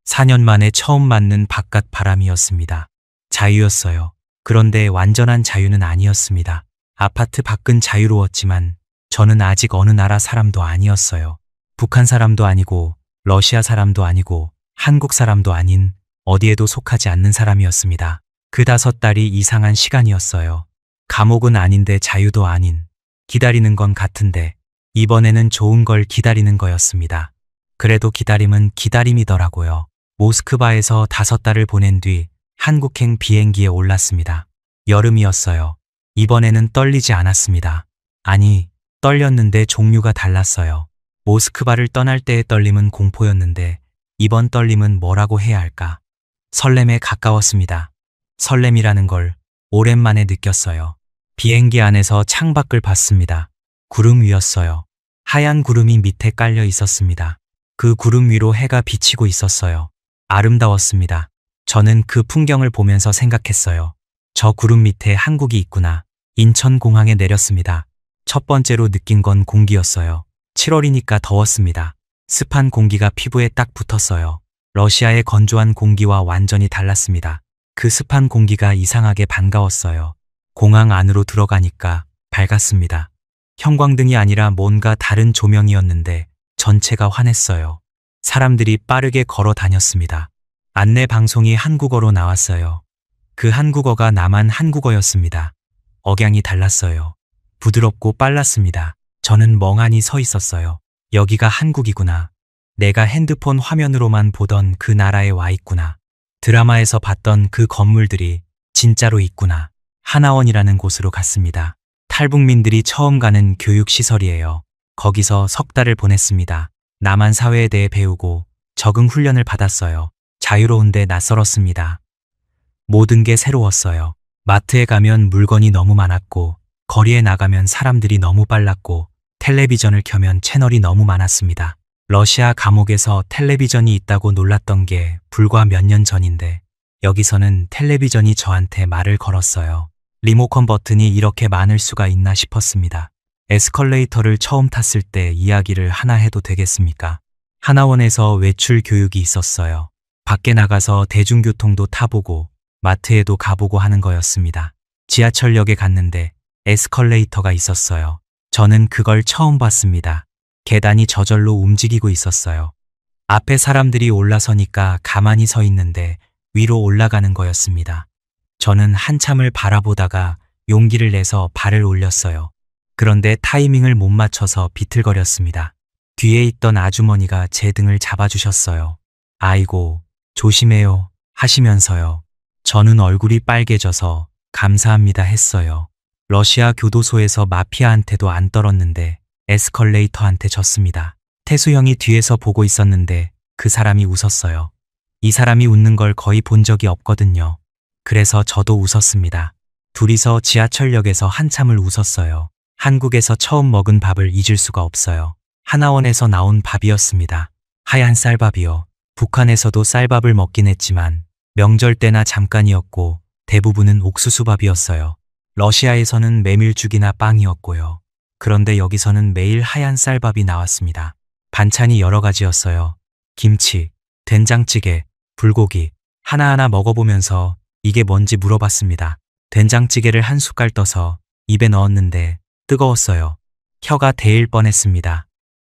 4년 만에 처음 맞는 바깥 바람이었습니다. 자유였어요. 그런데 완전한 자유는 아니었습니다. 아파트 밖은 자유로웠지만 저는 아직 어느 나라 사람도 아니었어요. 북한 사람도 아니고 러시아 사람도 아니고 한국 사람도 아닌 어디에도 속하지 않는 사람이었습니다. 그 5달이 이상한 시간이었어요. 감옥은 아닌데 자유도 아닌, 기다리는 건 같은데 이번에는 좋은 걸 기다리는 거였습니다. 그래도 기다림은 기다림이더라고요. 모스크바에서 5달을 보낸 뒤 한국행 비행기에 올랐습니다. 여름이었어요. 이번에는 떨리지 않았습니다. 아니, 떨렸는데 종류가 달랐어요. 모스크바를 떠날 때의 떨림은 공포였는데 이번 떨림은 뭐라고 해야 할까? 설렘에 가까웠습니다. 설렘이라는 걸 오랜만에 느꼈어요. 비행기 안에서 창밖을 봤습니다. 구름 위였어요. 하얀 구름이 밑에 깔려 있었습니다. 그 구름 위로 해가 비치고 있었어요. 아름다웠습니다. 저는 그 풍경을 보면서 생각했어요. 저 구름 밑에 한국이 있구나. 인천공항에 내렸습니다. 첫 번째로 느낀 건 공기였어요. 7월이니까 더웠습니다. 습한 공기가 피부에 딱 붙었어요. 러시아의 건조한 공기와 완전히 달랐습니다. 그 습한 공기가 이상하게 반가웠어요. 공항 안으로 들어가니까 밝았습니다. 형광등이 아니라 뭔가 다른 조명이었는데 전체가 환했어요. 사람들이 빠르게 걸어 다녔습니다. 안내 방송이 한국어로 나왔어요. 그 한국어가 남한 한국어였습니다. 억양이 달랐어요. 부드럽고 빨랐습니다. 저는 멍하니 서 있었어요. 여기가 한국이구나. 내가 핸드폰 화면으로만 보던 그 나라에 와 있구나. 드라마에서 봤던 그 건물들이 진짜로 있구나. 하나원이라는 곳으로 갔습니다. 탈북민들이 처음 가는 교육시설이에요. 거기서 석 달을 보냈습니다. 남한 사회에 대해 배우고 적응 훈련을 받았어요. 자유로운데 낯설었습니다. 모든 게 새로웠어요. 마트에 가면 물건이 너무 많았고, 거리에 나가면 사람들이 너무 빨랐고, 텔레비전을 켜면 채널이 너무 많았습니다. 러시아 감옥에서 텔레비전이 있다고 놀랐던 게 불과 몇 년 전인데, 여기서는 텔레비전이 저한테 말을 걸었어요. 리모컨 버튼이 이렇게 많을 수가 있나 싶었습니다. 에스컬레이터를 처음 탔을 때 이야기를 하나 해도 되겠습니까? 하나원에서 외출 교육이 있었어요. 밖에 나가서 대중교통도 타보고 마트에도 가보고 하는 거였습니다. 지하철역에 갔는데 에스컬레이터가 있었어요. 저는 그걸 처음 봤습니다. 계단이 저절로 움직이고 있었어요. 앞에 사람들이 올라서니까 가만히 서 있는데 위로 올라가는 거였습니다. 저는 한참을 바라보다가 용기를 내서 발을 올렸어요. 그런데 타이밍을 못 맞춰서 비틀거렸습니다. 뒤에 있던 아주머니가 제 등을 잡아주셨어요. 아이고, 조심해요 하시면서요. 저는 얼굴이 빨개져서 감사합니다 했어요. 러시아 교도소에서 마피아한테도 안 떨었는데 에스컬레이터한테 졌습니다. 태수 형이 뒤에서 보고 있었는데 그 사람이 웃었어요. 이 사람이 웃는 걸 거의 본 적이 없거든요. 그래서 저도 웃었습니다. 둘이서 지하철역에서 한참을 웃었어요. 한국에서 처음 먹은 밥을 잊을 수가 없어요. 하나원에서 나온 밥이었습니다. 하얀 쌀밥이요. 북한에서도 쌀밥을 먹긴 했지만 명절 때나 잠깐이었고 대부분은 옥수수밥이었어요. 러시아에서는 메밀죽이나 빵이었고요. 그런데 여기서는 매일 하얀 쌀밥이 나왔습니다. 반찬이 여러 가지였어요. 김치, 된장찌개, 불고기 하나하나 먹어보면서 이게 뭔지 물어봤습니다. 된장찌개를 한 숟갈 떠서 입에 넣었는데 뜨거웠어요. 혀가 데일 뻔했습니다.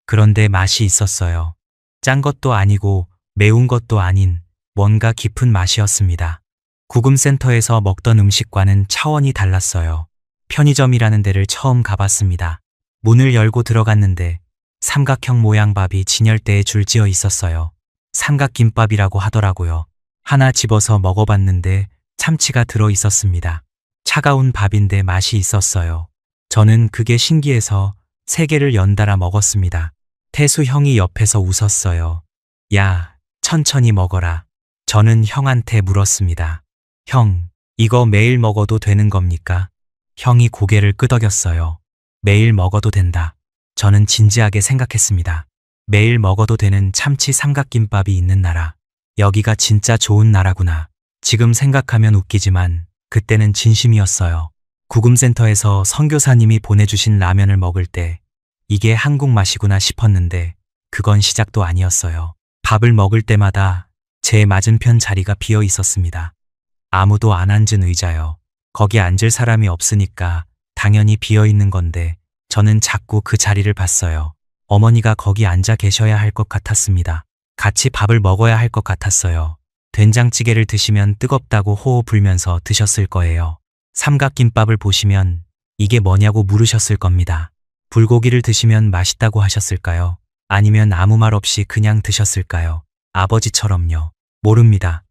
그런데 맛이 있었어요. 짠 것도 아니고 매운 것도 아닌 뭔가 깊은 맛이었습니다. 구금센터에서 먹던 음식과는 차원이 달랐어요. 편의점이라는 데를 처음 가봤습니다. 문을 열고 들어갔는데 삼각형 모양 밥이 진열대에 줄지어 있었어요. 삼각김밥이라고 하더라고요. 하나 집어서 먹어봤는데 참치가 들어 있었습니다. 차가운 밥인데 맛이 있었어요. 저는 그게 신기해서 3개를 연달아 먹었습니다. 태수 형이 옆에서 웃었어요. 야, 천천히 먹어라. 저는 형한테 물었습니다. 형, 이거 매일 먹어도 되는 겁니까? 형이 고개를 끄덕였어요. 매일 먹어도 된다. 저는 진지하게 생각했습니다. 매일 먹어도 되는 참치 삼각김밥이 있는 나라. 여기가 진짜 좋은 나라구나. 지금 생각하면 웃기지만 그때는 진심이었어요. 구금센터에서 선교사님이 보내주신 라면을 먹을 때 이게 한국 맛이구나 싶었는데 그건 시작도 아니었어요. 밥을 먹을 때마다 제 맞은편 자리가 비어 있었습니다. 아무도 안 앉은 의자요. 거기 앉을 사람이 없으니까 당연히 비어 있는 건데 저는 자꾸 그 자리를 봤어요. 어머니가 거기 앉아 계셔야 할 것 같았습니다. 같이 밥을 먹어야 할 것 같았어요. 된장찌개를 드시면 뜨겁다고 호호 불면서 드셨을 거예요. 삼각김밥을 보시면 이게 뭐냐고 물으셨을 겁니다. 불고기를 드시면 맛있다고 하셨을까요? 아니면 아무 말 없이 그냥 드셨을까요? 아버지처럼요. 모릅니다.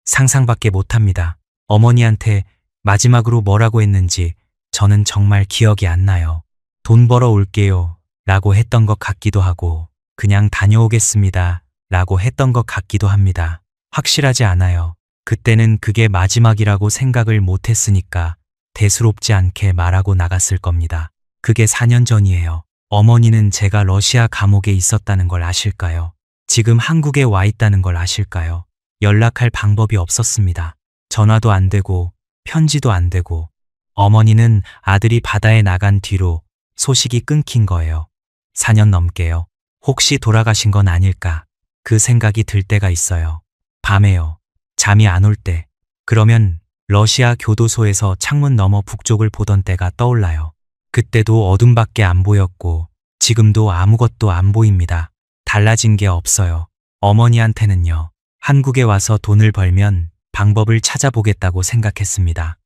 상상밖에 못합니다. 어머니한테 마지막으로 뭐라고 했는지 저는 정말 기억이 안 나요. 돈 벌어 올게요 라고 했던 것 같기도 하고 그냥 다녀오겠습니다 라고 했던 것 같기도 합니다. 확실하지 않아요. 그때는 그게 마지막이라고 생각을 못했으니까 대수롭지 않게 말하고 나갔을 겁니다. 그게 4년 전이에요. 어머니는 제가 러시아 감옥에 있었다는 걸 아실까요? 지금 한국에 와 있다는 걸 아실까요? 연락할 방법이 없었습니다. 전화도 안 되고 편지도 안 되고 어머니는 아들이 바다에 나간 뒤로 소식이 끊긴 거예요. 4년 넘게요. 혹시 돌아가신 건 아닐까? 그 생각이 들 때가 있어요. 밤에요. 잠이 안 올 때. 그러면 러시아 교도소에서 창문 너머 북쪽을 보던 때가 떠올라요. 그때도 어둠밖에 안 보였고 지금도 아무것도 안 보입니다. 달라진 게 없어요. 어머니한테는요. 한국에 와서 돈을 벌면 방법을 찾아보겠다고 생각했습니다.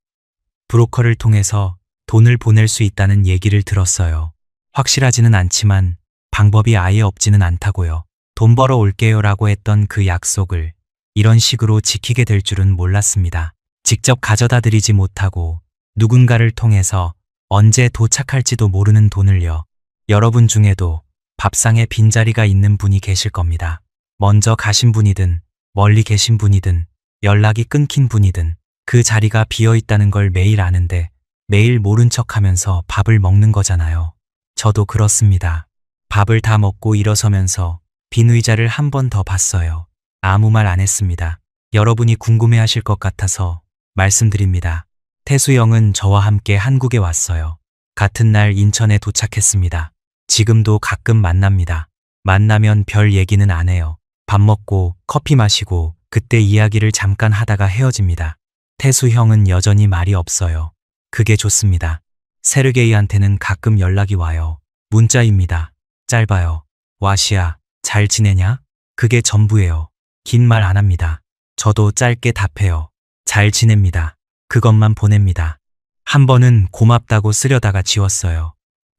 브로커를 통해서 돈을 보낼 수 있다는 얘기를 들었어요. 확실하지는 않지만 방법이 아예 없지는 않다고요. 돈 벌어 올게요 라고 했던 그 약속을 이런 식으로 지키게 될 줄은 몰랐습니다. 직접 가져다 드리지 못하고 누군가를 통해서 언제 도착할지도 모르는 돈을요. 여러분 중에도 밥상에 빈자리가 있는 분이 계실 겁니다. 먼저 가신 분이든 멀리 계신 분이든 연락이 끊긴 분이든 그 자리가 비어 있다는 걸 매일 아는데 매일 모른 척하면서 밥을 먹는 거잖아요. 저도 그렇습니다. 밥을 다 먹고 일어서면서 빈 의자를 한 번 더 봤어요. 아무 말 안 했습니다. 여러분이 궁금해하실 것 같아서 말씀드립니다. 태수 형은 저와 함께 한국에 왔어요. 같은 날 인천에 도착했습니다. 지금도 가끔 만납니다. 만나면 별 얘기는 안 해요. 밥 먹고 커피 마시고 그때 이야기를 잠깐 하다가 헤어집니다. 태수 형은 여전히 말이 없어요. 그게 좋습니다. 세르게이한테는 가끔 연락이 와요. 문자입니다. 짧아요. 와시야, 잘 지내냐? 그게 전부예요. 긴 말 안 합니다. 저도 짧게 답해요. 잘 지냅니다. 그것만 보냅니다. 한 번은 고맙다고 쓰려다가 지웠어요.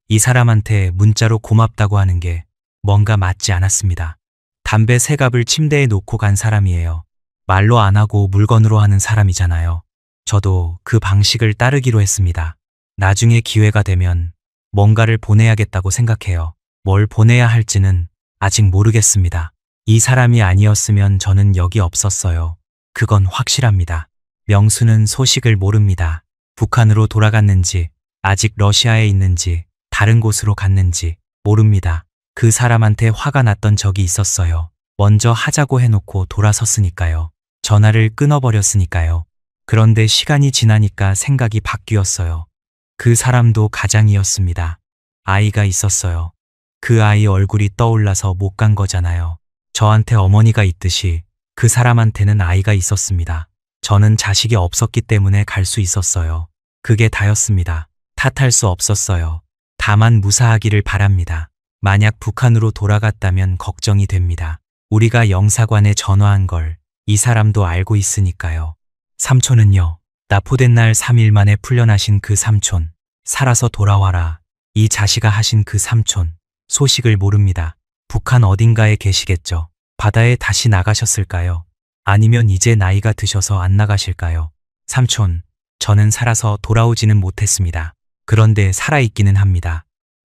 이 사람한테 문자로 고맙다고 하는 게 뭔가 맞지 않았습니다. 담배 3갑을 침대에 놓고 간 사람이에요. 말로 안 하고 물건으로 하는 사람이잖아요. 저도 그 방식을 따르기로 했습니다. 나중에 기회가 되면 뭔가를 보내야겠다고 생각해요. 뭘 보내야 할지는 아직 모르겠습니다. 이 사람이 아니었으면 저는 여기 없었어요. 그건 확실합니다. 명수는 소식을 모릅니다. 북한으로 돌아갔는지, 아직 러시아에 있는지, 다른 곳으로 갔는지 모릅니다. 그 사람한테 화가 났던 적이 있었어요. 먼저 하자고 해놓고 돌아섰으니까요. 전화를 끊어버렸으니까요. 그런데 시간이 지나니까 생각이 바뀌었어요. 그 사람도 가장이었습니다. 아이가 있었어요. 그 아이 얼굴이 떠올라서 못 간 거잖아요. 저한테 어머니가 있듯이 그 사람한테는 아이가 있었습니다. 저는 자식이 없었기 때문에 갈 수 있었어요. 그게 다였습니다. 탓할 수 없었어요. 다만 무사하기를 바랍니다. 만약 북한으로 돌아갔다면 걱정이 됩니다. 우리가 영사관에 전화한 걸 이 사람도 알고 있으니까요. 삼촌은요. 납포된 날 3일 만에 풀려나신 그 삼촌. 살아서 돌아와라. 이 자식아 하신 그 삼촌. 소식을 모릅니다. 북한 어딘가에 계시겠죠. 바다에 다시 나가셨을까요? 아니면 이제 나이가 드셔서 안 나가실까요? 삼촌, 저는 살아서 돌아오지는 못했습니다. 그런데 살아있기는 합니다.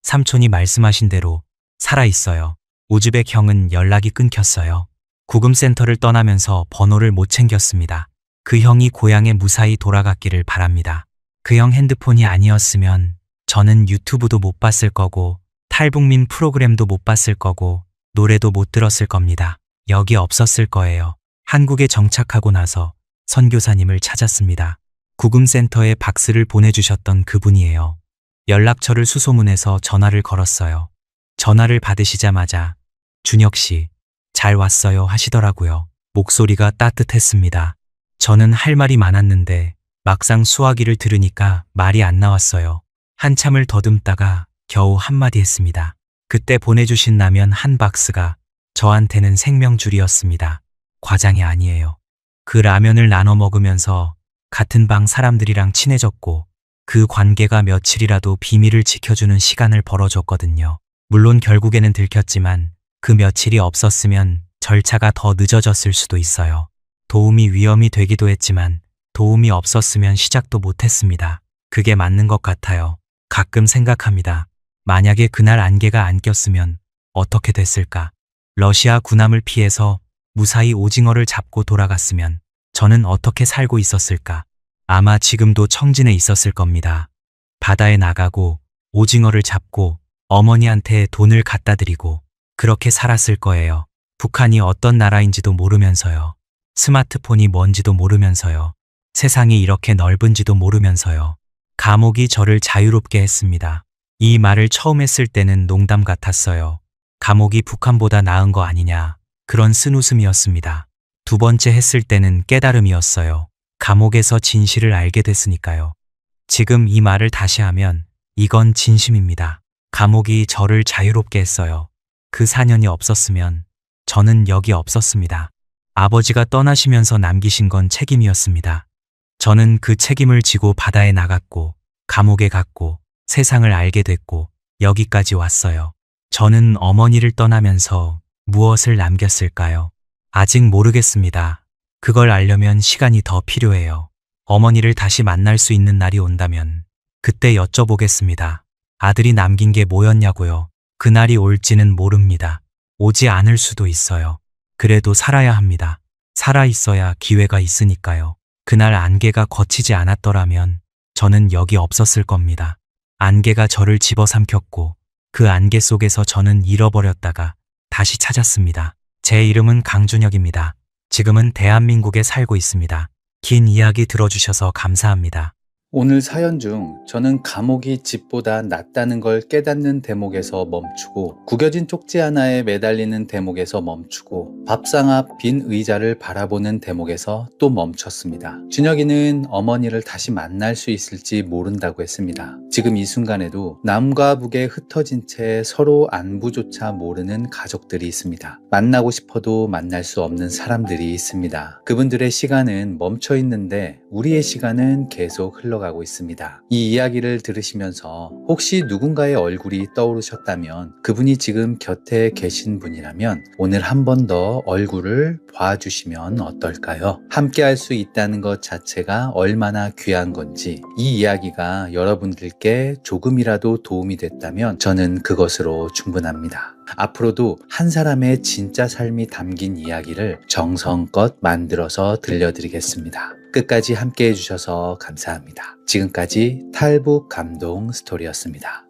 삼촌이 말씀하신 대로 살아있어요. 우즈벡 형은 연락이 끊겼어요. 구금센터를 떠나면서 번호를 못 챙겼습니다. 그 형이 고향에 무사히 돌아갔기를 바랍니다. 그 형 핸드폰이 아니었으면 저는 유튜브도 못 봤을 거고 탈북민 프로그램도 못 봤을 거고 노래도 못 들었을 겁니다. 여기 없었을 거예요. 한국에 정착하고 나서 선교사님을 찾았습니다. 구금센터에 박스를 보내주셨던 그분이에요. 연락처를 수소문해서 전화를 걸었어요. 전화를 받으시자마자 준혁 씨, 잘 왔어요 하시더라고요. 목소리가 따뜻했습니다. 저는 할 말이 많았는데 막상 수화기를 들으니까 말이 안 나왔어요. 한참을 더듬다가 겨우 한마디 했습니다. 그때 보내주신 라면 한 박스가 저한테는 생명줄이었습니다. 과장이 아니에요. 그 라면을 나눠 먹으면서 같은 방 사람들이랑 친해졌고 그 관계가 며칠이라도 비밀을 지켜주는 시간을 벌어줬거든요. 물론 결국에는 들켰지만 그 며칠이 없었으면 절차가 더 늦어졌을 수도 있어요. 도움이 위험이 되기도 했지만 도움이 없었으면 시작도 못했습니다. 그게 맞는 것 같아요. 가끔 생각합니다. 만약에 그날 안개가 안 꼈으면 어떻게 됐을까? 러시아 군함을 피해서 무사히 오징어를 잡고 돌아갔으면 저는 어떻게 살고 있었을까? 아마 지금도 청진에 있었을 겁니다. 바다에 나가고 오징어를 잡고 어머니한테 돈을 갖다 드리고 그렇게 살았을 거예요. 북한이 어떤 나라인지도 모르면서요. 스마트폰이 뭔지도 모르면서요. 세상이 이렇게 넓은지도 모르면서요. 감옥이 저를 자유롭게 했습니다. 이 말을 처음 했을 때는 농담 같았어요. 감옥이 북한보다 나은 거 아니냐. 그런 쓴웃음이었습니다. 두 번째 했을 때는 깨달음이었어요. 감옥에서 진실을 알게 됐으니까요. 지금 이 말을 다시 하면 이건 진심입니다. 감옥이 저를 자유롭게 했어요. 그 4년이 없었으면 저는 여기 없었습니다. 아버지가 떠나시면서 남기신 건 책임이었습니다. 저는 그 책임을 지고 바다에 나갔고 감옥에 갔고 세상을 알게 됐고 여기까지 왔어요. 저는 어머니를 떠나면서 무엇을 남겼을까요? 아직 모르겠습니다. 그걸 알려면 시간이 더 필요해요. 어머니를 다시 만날 수 있는 날이 온다면 그때 여쭤보겠습니다. 아들이 남긴 게 뭐였냐고요. 그날이 올지는 모릅니다. 오지 않을 수도 있어요. 그래도 살아야 합니다. 살아 있어야 기회가 있으니까요. 그날 안개가 거치지 않았더라면 저는 여기 없었을 겁니다. 안개가 저를 집어삼켰고 그 안개 속에서 저는 잃어버렸다가 다시 찾았습니다. 제 이름은 강준혁입니다. 지금은 대한민국에 살고 있습니다. 긴 이야기 들어주셔서 감사합니다. 오늘 사연 중 저는 감옥이 집보다 낫다는 걸 깨닫는 대목에서 멈추고 구겨진 쪽지 하나에 매달리는 대목에서 멈추고 밥상 앞 빈 의자를 바라보는 대목에서 또 멈췄습니다. 준혁이는 어머니를 다시 만날 수 있을지 모른다고 했습니다. 지금 이 순간에도 남과 북에 흩어진 채 서로 안부조차 모르는 가족들이 있습니다. 만나고 싶어도 만날 수 없는 사람들이 있습니다. 그분들의 시간은 멈춰 있는데 우리의 시간은 계속 흘러가고 있습니다. 이 이야기를 들으시면서 혹시 누군가의 얼굴이 떠오르셨다면 그분이 지금 곁에 계신 분이라면 오늘 한 번 더 얼굴을 봐주시면 어떨까요? 함께 할 수 있다는 것 자체가 얼마나 귀한 건지 이 이야기가 여러분들께 조금이라도 도움이 됐다면 저는 그것으로 충분합니다. 앞으로도 한 사람의 진짜 삶이 담긴 이야기를 정성껏 만들어서 들려드리겠습니다. 끝까지 함께 해주셔서 감사합니다. 지금까지 탈북 감동 스토리였습니다.